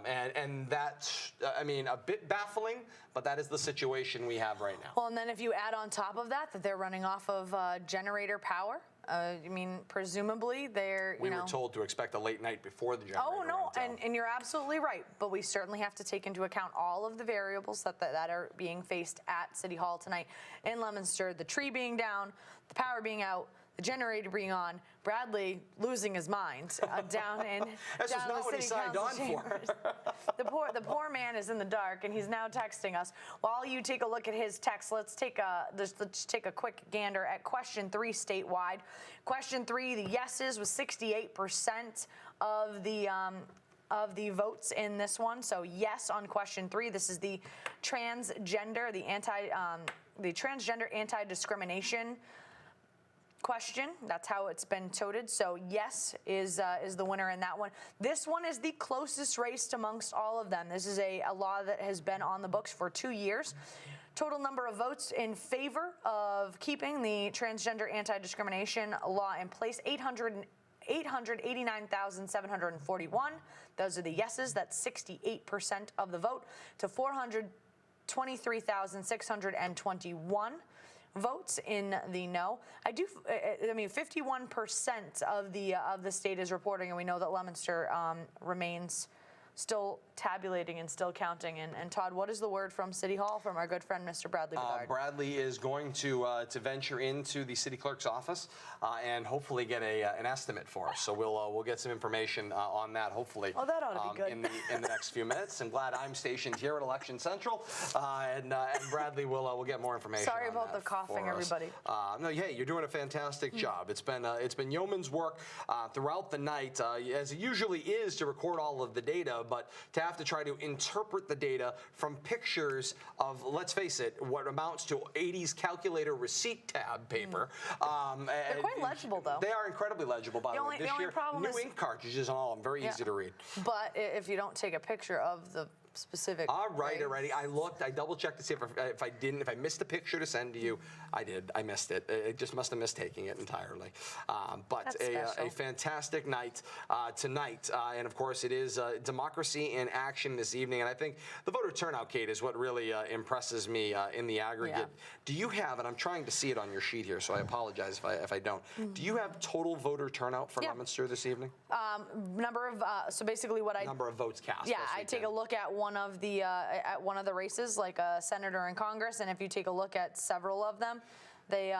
And that's, I mean, a bit baffling, but that is the situation we have right now. Well, and then if you add on top of that they're running off of generator power, I mean, presumably they're, We were told to expect a late night before the generator. Oh, no, went out. and you're absolutely right. But we certainly have to take into account all of the variables that are being faced at City Hall tonight in Leominster, the tree being down, the power being out, the generator being on, Bradley losing his mind down in This was not what he signed on for. The poor man is in the dark, and he's now texting us. While you take a look at his text, let's take a quick gander at question 3 statewide. Question 3, the yeses was 68% of the votes in this one. So yes on question 3. This is the transgender, the transgender anti-discrimination question. That's how it's been toted. So yes is the winner in that one. This one is the closest race amongst all of them. This is a law that has been on the books for 2 years. Total number of votes in favor of keeping the transgender anti-discrimination law in place, 889,741. Those are the yeses. That's 68% of the vote. To 423,621 votes in the no. I mean, 51% of the state is reporting, and we know that Leominster remains still tabulating and still counting. And Todd, what is the word from City Hall from our good friend Mr. Bradley Bedard? Bradley is going to venture into the city clerk's office and hopefully get an estimate for us. So we'll get some information on that hopefully. Oh, that ought to be good. in the next few minutes. I'm glad I'm stationed here at Election Central, and Bradley will get more information. Sorry on about that the coughing, for us. everybody. No, hey, you're doing a fantastic job. It's been yeoman's work throughout the night, as it usually is, to record all of the data, but to have to try to interpret the data from pictures of, let's face it, what amounts to 80s calculator receipt tab paper. They're quite legible, though. They are incredibly legible, by the way. This year, new ink cartridges and all, very easy to read. But if you don't take a picture of the specific Already. I looked, I double checked to see if I missed a picture to send to you. I did. I missed it. It just must have missed taking it entirely. But a fantastic night tonight. And of course, it is democracy in action this evening. And I think the voter turnout, Kate, is what really impresses me in the aggregate. Yeah. Do you have, and I'm trying to see it on your sheet here, so I apologize if I don't. Do you have total voter turnout for Leominster this evening? Number of, so basically what number of votes cast. Yeah, I take a look at one of the races, like a senator in Congress, and if you take a look at several of them, they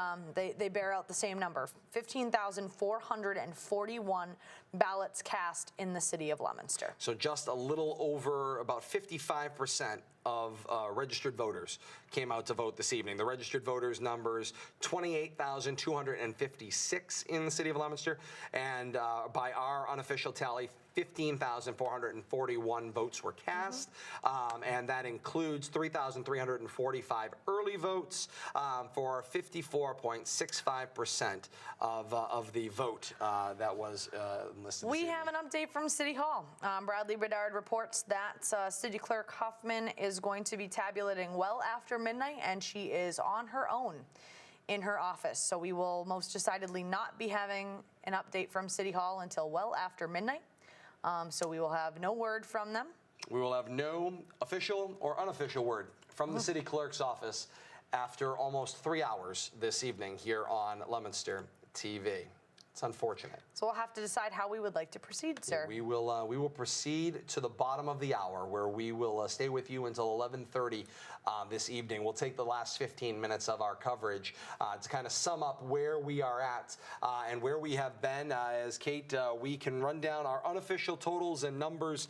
bear out the same number: 15,441 ballots cast in the city of Leominster. So just a little over about 55% of registered voters came out to vote this evening. The registered voters numbers 28,256 in the city of Leominster, and by our unofficial tally, 15,441 votes were cast, and that includes 3,345 early votes for 54.65% of the vote that was listed. We have an update from City Hall. Bradley Bedard reports that City Clerk Huffman is going to be tabulating well after midnight, and she is on her own in her office. So we will most decidedly not be having an update from City Hall until well after midnight. So we will have no word from them. We will have no official or unofficial word from the city clerk's office after almost 3 hours this evening here on Leominster TV. It's unfortunate. So we'll have to decide how we would like to proceed, sir. We will proceed to the bottom of the hour, where we will stay with you until 11:30 this evening. We'll take the last 15 minutes of our coverage to kind of sum up where we are at and where we have been. As Kate, we can run down our unofficial totals and numbers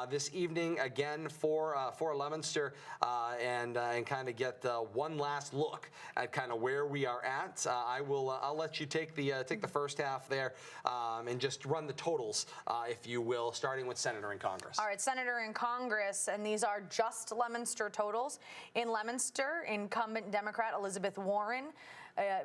this evening again for Leominster and kind of get one last look at kind of where we are at. I'll let you take the first half there and just run the totals, if you will, starting with Senator in Congress. All right, Senator in Congress, and these are just Leominster totals. In Leominster, incumbent Democrat Elizabeth Warren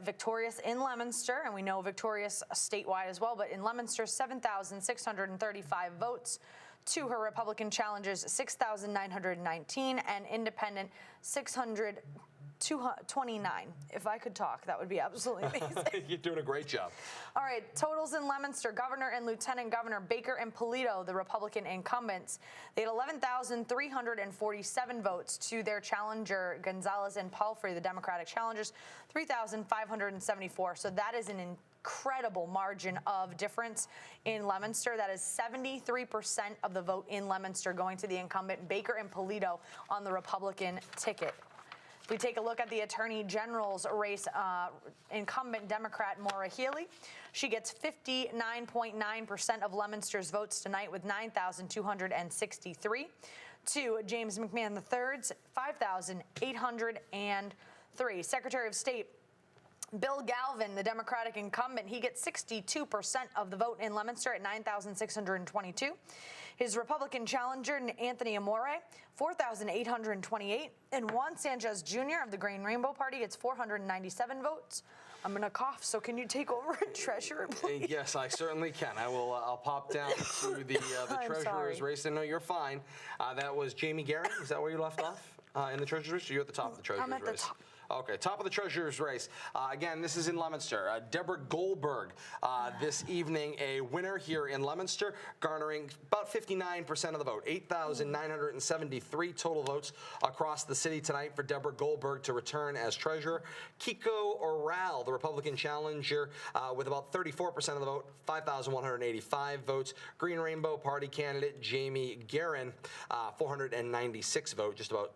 victorious in Leominster, and we know victorious statewide as well, but in Leominster, 7,635 votes to her Republican challengers, 6,919, and independent, 629. If I could talk, that would be absolutely amazing. You're doing a great job. All right, totals in Leominster, Governor and Lieutenant Governor Baker and Polito, the Republican incumbents, they had 11,347 votes to their challenger, Gonzalez and Palfrey, the Democratic challengers, 3,574. So that is an incredible margin of difference in Leominster. That is 73% of the vote in Leominster going to the incumbent Baker and Polito on the Republican ticket. If we take a look at the Attorney General's race, incumbent Democrat Maura Healey, she gets 59.9% of Leominster's votes tonight with 9,263. To James McMahon III's 5,803. Secretary of State Bill Galvin, the Democratic incumbent, he gets 62% of the vote in Leominster at 9,622. His Republican challenger, Anthony Amore, 4,828. And Juan Sanchez Jr. of the Green Rainbow Party gets 497 votes. I'm going to cough, so can you take over Treasurer, please? Yes, I certainly can. I'll pop down to the Treasurer's race. No, you're fine. That was Jamie Guerin. Is that where you left off in the Treasurer's race? You're at the top of the Treasurer's race. I'm at the top. Okay, top of the Treasurer's race. Again, this is in Leominster. Deborah Goldberg this evening, a winner here in Leominster, garnering about 59% of the vote, 8,973 total votes across the city tonight for Deborah Goldberg to return as treasurer. Kiko Oral, the Republican challenger, with about 34% of the vote, 5,185 votes. Green Rainbow Party candidate Jamie Guerin, 496 votes, just about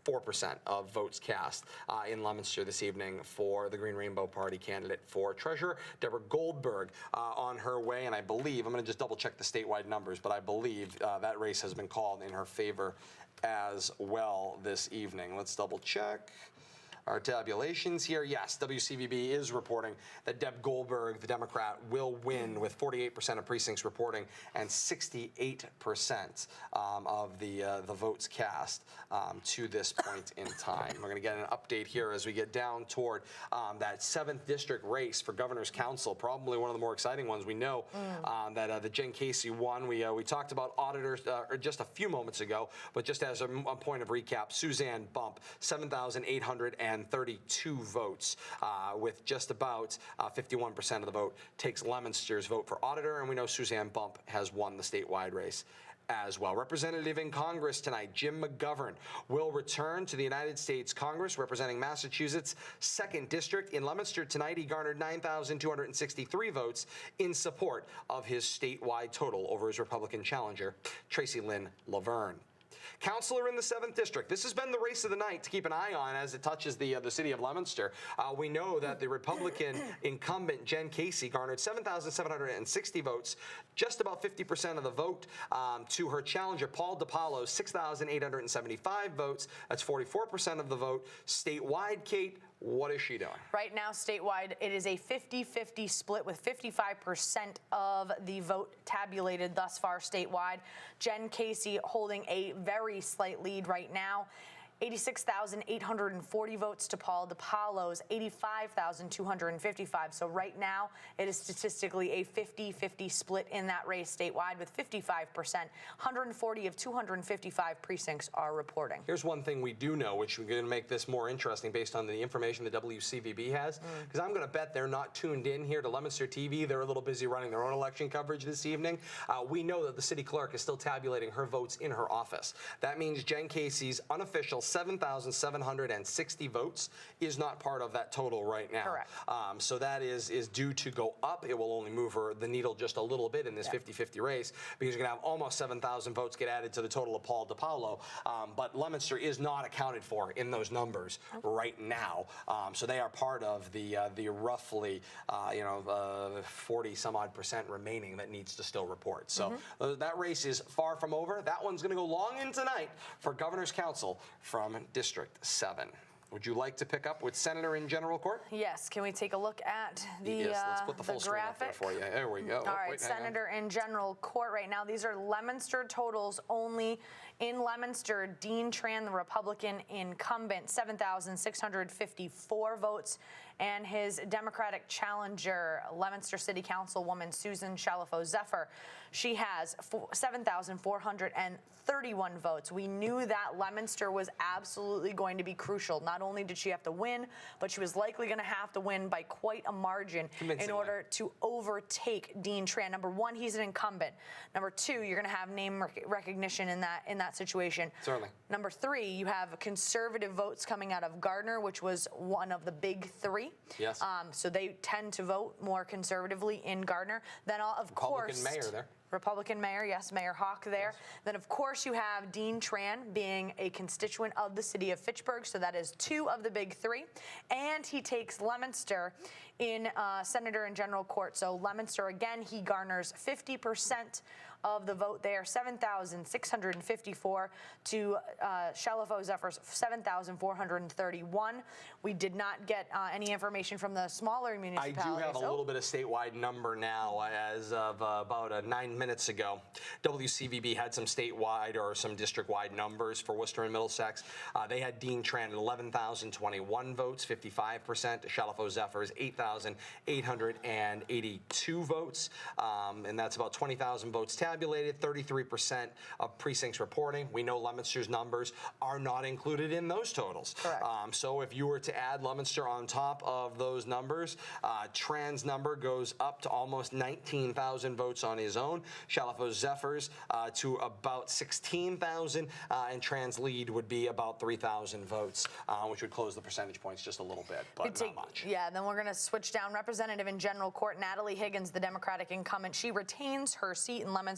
4% of votes cast in Leominster this evening for the Green Rainbow Party candidate for treasurer. Deborah Goldberg on her way, and I believe, I'm going to just double check the statewide numbers, but I believe that race has been called in her favor as well this evening. Let's double check our tabulations here. Yes, WCVB is reporting that Deb Goldberg, the Democrat, will win with 48% of precincts reporting and 68% of the votes cast to this point in time. We're going to get an update here as we get down toward that 7th district race for governor's council, probably one of the more exciting ones. We know that the Jen Casey won. We talked about auditors just a few moments ago, but just as a point of recap, Suzanne Bump, 7,832 votes, with just about 51% of the vote takes Leominster's vote for auditor, and we know Suzanne Bump has won the statewide race as well. Representative in Congress tonight, Jim McGovern, will return to the United States Congress representing Massachusetts' 2nd District. In Leominster tonight, he garnered 9,263 votes in support of his statewide total over his Republican challenger, Tracy Lynn Laverne. Councilor in the 7th District. This has been the race of the night to keep an eye on as it touches the city of Leominster. We know that the Republican incumbent, Jen Casey, garnered 7,760 votes, just about 50% of the vote, to her challenger, Paul DiPaolo's 6,875 votes. That's 44% of the vote. Statewide, Kate, what is she doing? Right now, statewide, it is a 50-50 split with 55% of the vote tabulated thus far statewide. Jen Casey holding a very slight lead right now. 86,840 votes to Paul DiPaolo's 85,255. So right now, it is statistically a 50-50 split in that race statewide with 55%. 140 of 255 precincts are reporting. Here's one thing we do know, which we're going to make this more interesting based on the information the WCVB has, because I'm going to bet they're not tuned in here to Leominster TV. They're a little busy running their own election coverage this evening. We know that the city clerk is still tabulating her votes in her office. That means Jen Casey's unofficial 7,760 votes is not part of that total right now. Correct. So that is due to go up. It will only move the needle just a little bit in this 50-50 race, because you're going to have almost 7,000 votes get added to the total of Paul DiPaolo. But Leominster is not accounted for in those numbers right now. So they are part of the roughly 40 some odd percent remaining that needs to still report. So that race is far from over. That one's going to go long in tonight for Governor's Council from District 7. Would you like to pick up with Senator in General Court? Yes. Can we take a look at the let's put the full screen up there for you. There we go. All right, Senator in General Court right now. These are Leominster totals only. In Leominster, Dean Tran, the Republican incumbent, 7,654 votes. and his Democratic challenger, Leominster City Councilwoman Susan Shalafo-Zephyr. She has 7,431 votes. We knew that Leominster was absolutely going to be crucial. Not only did she have to win, but she was likely going to have to win by quite a margin in order to overtake Dean Tran. Number one, he's an incumbent. Number two, you're going to have name recognition in that situation. Certainly. Number three, you have conservative votes coming out of Gardner, which was one of the big three. Yes. So they tend to vote more conservatively in Gardner. Then, of course, Republican mayor there. Republican mayor, yes, Mayor Hawk there. Yes. Then, of course, you have Dean Tran being a constituent of the city of Fitchburg, so that is two of the big three. And he takes Leominster in Senator and General Court. So Leominster, again, he garners 50% of the vote there, 7,654 to Shalafo-Zephyr's 7,431. We did not get any information from the smaller municipalities. I do have a little bit of statewide number now. As of about 9 minutes ago, WCVB had some statewide or some district-wide numbers for Worcester and Middlesex. They had Dean Tran at 11,021 votes, 55%. Shalafo-Zephyr's 8,882 votes, and that's about 20,000 votes tabulated, 33% of precincts reporting. We know Leominster's numbers are not included in those totals. Correct. So if you were to add Leominster on top of those numbers, Tran's number goes up to almost 19,000 votes on his own. Shalafo-Zephyr's to about 16,000, and Tran's lead would be about 3,000 votes, which would close the percentage points just a little bit, but not much. Yeah, then we're going to switch down. Representative in General Court, Natalie Higgins, the Democratic incumbent, she retains her seat in Leominster.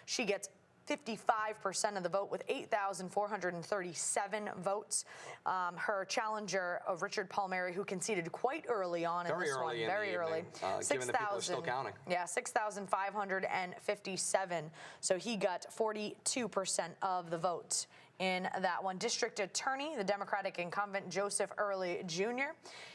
She gets 55% of the vote with 8,437 votes. Her challenger, Richard Palmieri, who conceded quite early on in this one, very early. Given the people are still counting. Yeah, 6,557. So he got 42% of the vote in that one. District Attorney, the Democratic incumbent, Joseph Early Jr.,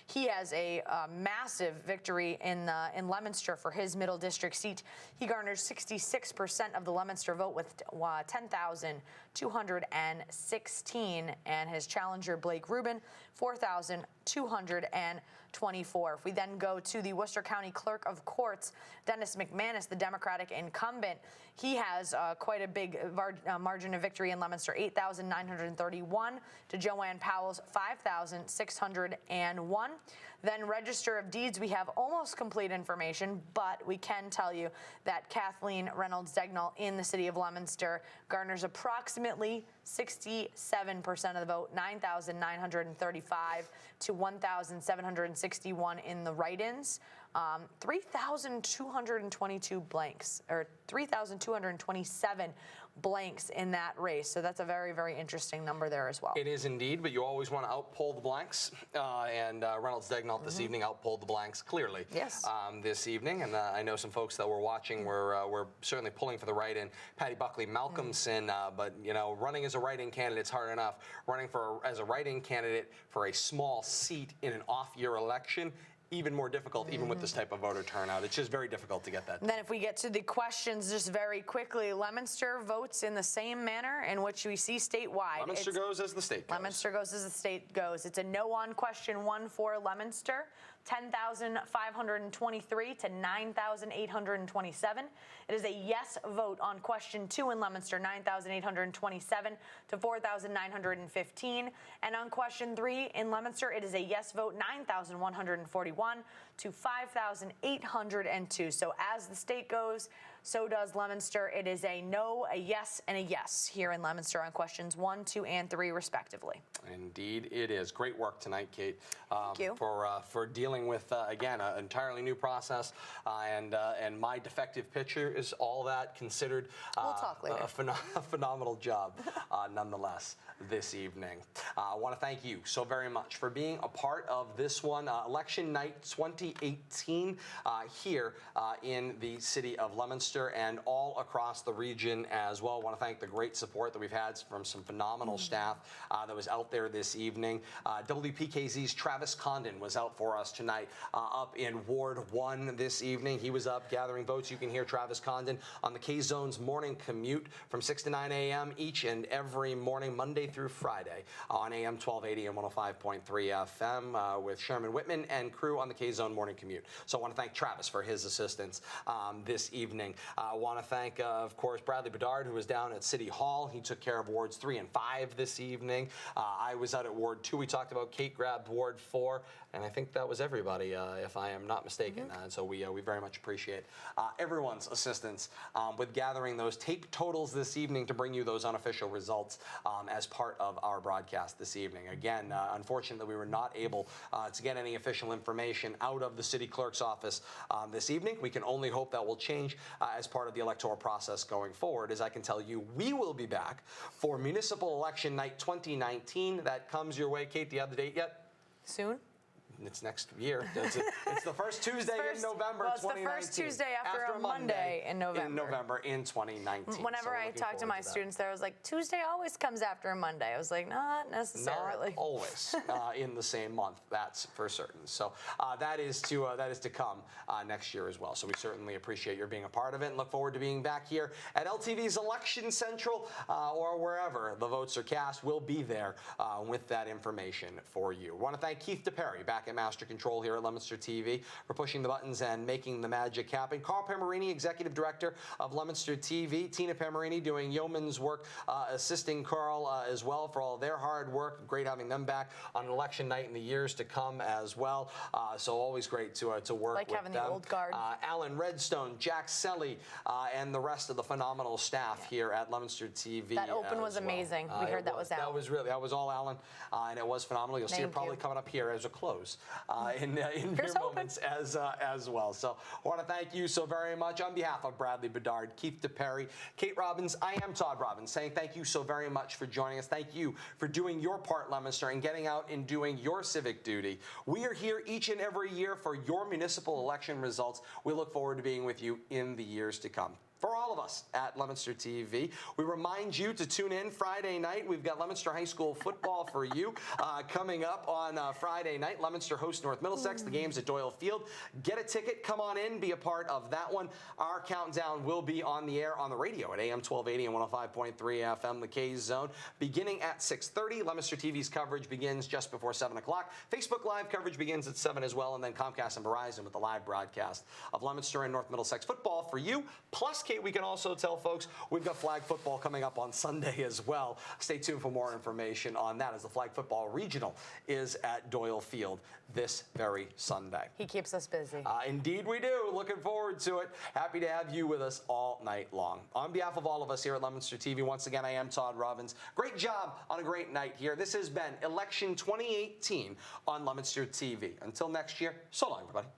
he has a massive victory in Leominster for his middle district seat. He garners 66% of the Leominster vote with 10,216, and his challenger, Blake Rubin, 4,224. If we then go to the Worcester County Clerk of Courts, Dennis McManus, the Democratic incumbent, he has quite a big margin of victory in Leominster, 8,931 to Joanne Powell's 5,601. Then Register of Deeds, we have almost complete information, but we can tell you that Kathleen Reynolds-Degnall in the city of Leominster garners approximately 67% of the vote, 9,935 to 1,761 in the write-ins. 3,222 blanks, or 3,227 blanks in that race. So that's a very, very interesting number there as well. It is indeed, but you always want to outpoll the blanks. And Reynolds-Degnall this evening outpolled the blanks clearly. Yes. This evening, and I know some folks that were watching were certainly pulling for the write-in. Patty Buckley, Malcolmson, but you know, running as a write-in candidate's hard enough. Running as a write-in candidate for a small seat in an off-year election, even more difficult, even with this type of voter turnout. It's just very difficult to get that done. Then if we get to the questions just very quickly, Leominster votes in the same manner in which we see statewide. Leominster goes as the state goes. Leominster goes as the state goes. It's a no on question one for Leominster. 10,523 to 9,827. It is a yes vote on question 2 in Leominster, 9,827 to 4,915. And on question 3 in Leominster, it is a yes vote, 9,141 to 5,802. So as the state goes, so does Leominster. It is a no, a yes, and a yes here in Leominster on questions 1, 2, and 3, respectively. Indeed, it is. Great work tonight, Kate. Thank you. For dealing with, again, an entirely new process. And my defective picture is all that considered. We'll talk later. A phenomenal job, nonetheless, this evening. I want to thank you so very much for being a part of this one. Election night 2020. 2018 here in the city of Leominster and all across the region as well. I want to thank the great support that we've had from some phenomenal staff that was out there this evening. WPKZ's Travis Condon was out for us tonight up in Ward 1 this evening. He was up gathering votes. You can hear Travis Condon on the K-Zone's morning commute from 6 to 9 a.m. each and every morning, Monday through Friday, on AM 1280 and 105.3 FM with Sherman Whitman and crew on the K-Zone morning commute. So I want to thank Travis for his assistance this evening. I want to thank, of course, Bradley Bedard, who was down at City Hall. He took care of Wards 3 and 5 this evening. I was out at Ward 2. We talked about Kate grabbed Ward 4, and I think that was everybody, if I am not mistaken. And so we very much appreciate everyone's assistance with gathering those tape totals this evening to bring you those unofficial results as part of our broadcast this evening. Again, unfortunately, we were not able to get any official information out of the city clerk's office this evening. We can only hope that will change as part of the electoral process going forward. As I can tell you, we will be back for Municipal Election Night 2019. That comes your way. Kate, do you have the date yet? Soon. It's next year. It's the first Tuesday in November, well, it's 2019. The first Tuesday after a Monday in November. In November in 2019. Whenever I talk to my students there, I was like, Tuesday always comes after a Monday. I was like, not necessarily. Not always in the same month. That's for certain. So that is to come next year as well. So we certainly appreciate your being a part of it and look forward to being back here at LTV's Election Central or wherever the votes are cast. We'll be there with that information for you. I want to thank Keith DePerry back at Master Control here at Leominster TV for pushing the buttons and making the magic happen. Carl Pemerini, Executive Director of Leominster TV. Tina Pemerini doing yeoman's work, assisting Carl as well for all their hard work. Great having them back on election night in the years to come as well. So always great to work with them. Like having the old guard. Alan Redstone, Jack Selly, and the rest of the phenomenal staff here at Leominster TV. That open was amazing. We heard that was Alan. That was all Alan, and it was phenomenal. You'll see it probably coming up here as a close in mere moments as well. So I want to thank you so very much on behalf of Bradley Bedard, Keith DePerry, Kate Robbins. I am Todd Robbins saying thank you so very much for joining us. Thank you for doing your part, Leominster, and getting out and doing your civic duty. We are here each and every year for your municipal election results. We look forward to being with you in the years to come. For all of us at Leominster TV, we remind you to tune in Friday night. We've got Leominster High School football for you coming up on Friday night. Leominster hosts North Middlesex. The game's at Doyle Field. Get a ticket. Come on in. Be a part of that one. Our countdown will be on the air on the radio at AM 1280 and 105.3 FM, the K-Zone, beginning at 6:30. Leominster TV's coverage begins just before 7 o'clock. Facebook Live coverage begins at 7 as well, and then Comcast and Verizon with the live broadcast of Leominster and North Middlesex football for you. Plus, Kate, we can also tell folks we've got flag football coming up on Sunday as well. Stay tuned for more information on that as the flag football regional is at Doyle Field this very Sunday. He keeps us busy. Indeed we do. Looking forward to it. Happy to have you with us all night long. On behalf of all of us here at Leominster TV, once again, I am Todd Robbins. Great job on a great night here. This has been Election 2018 on Leominster TV. Until next year, so long, everybody.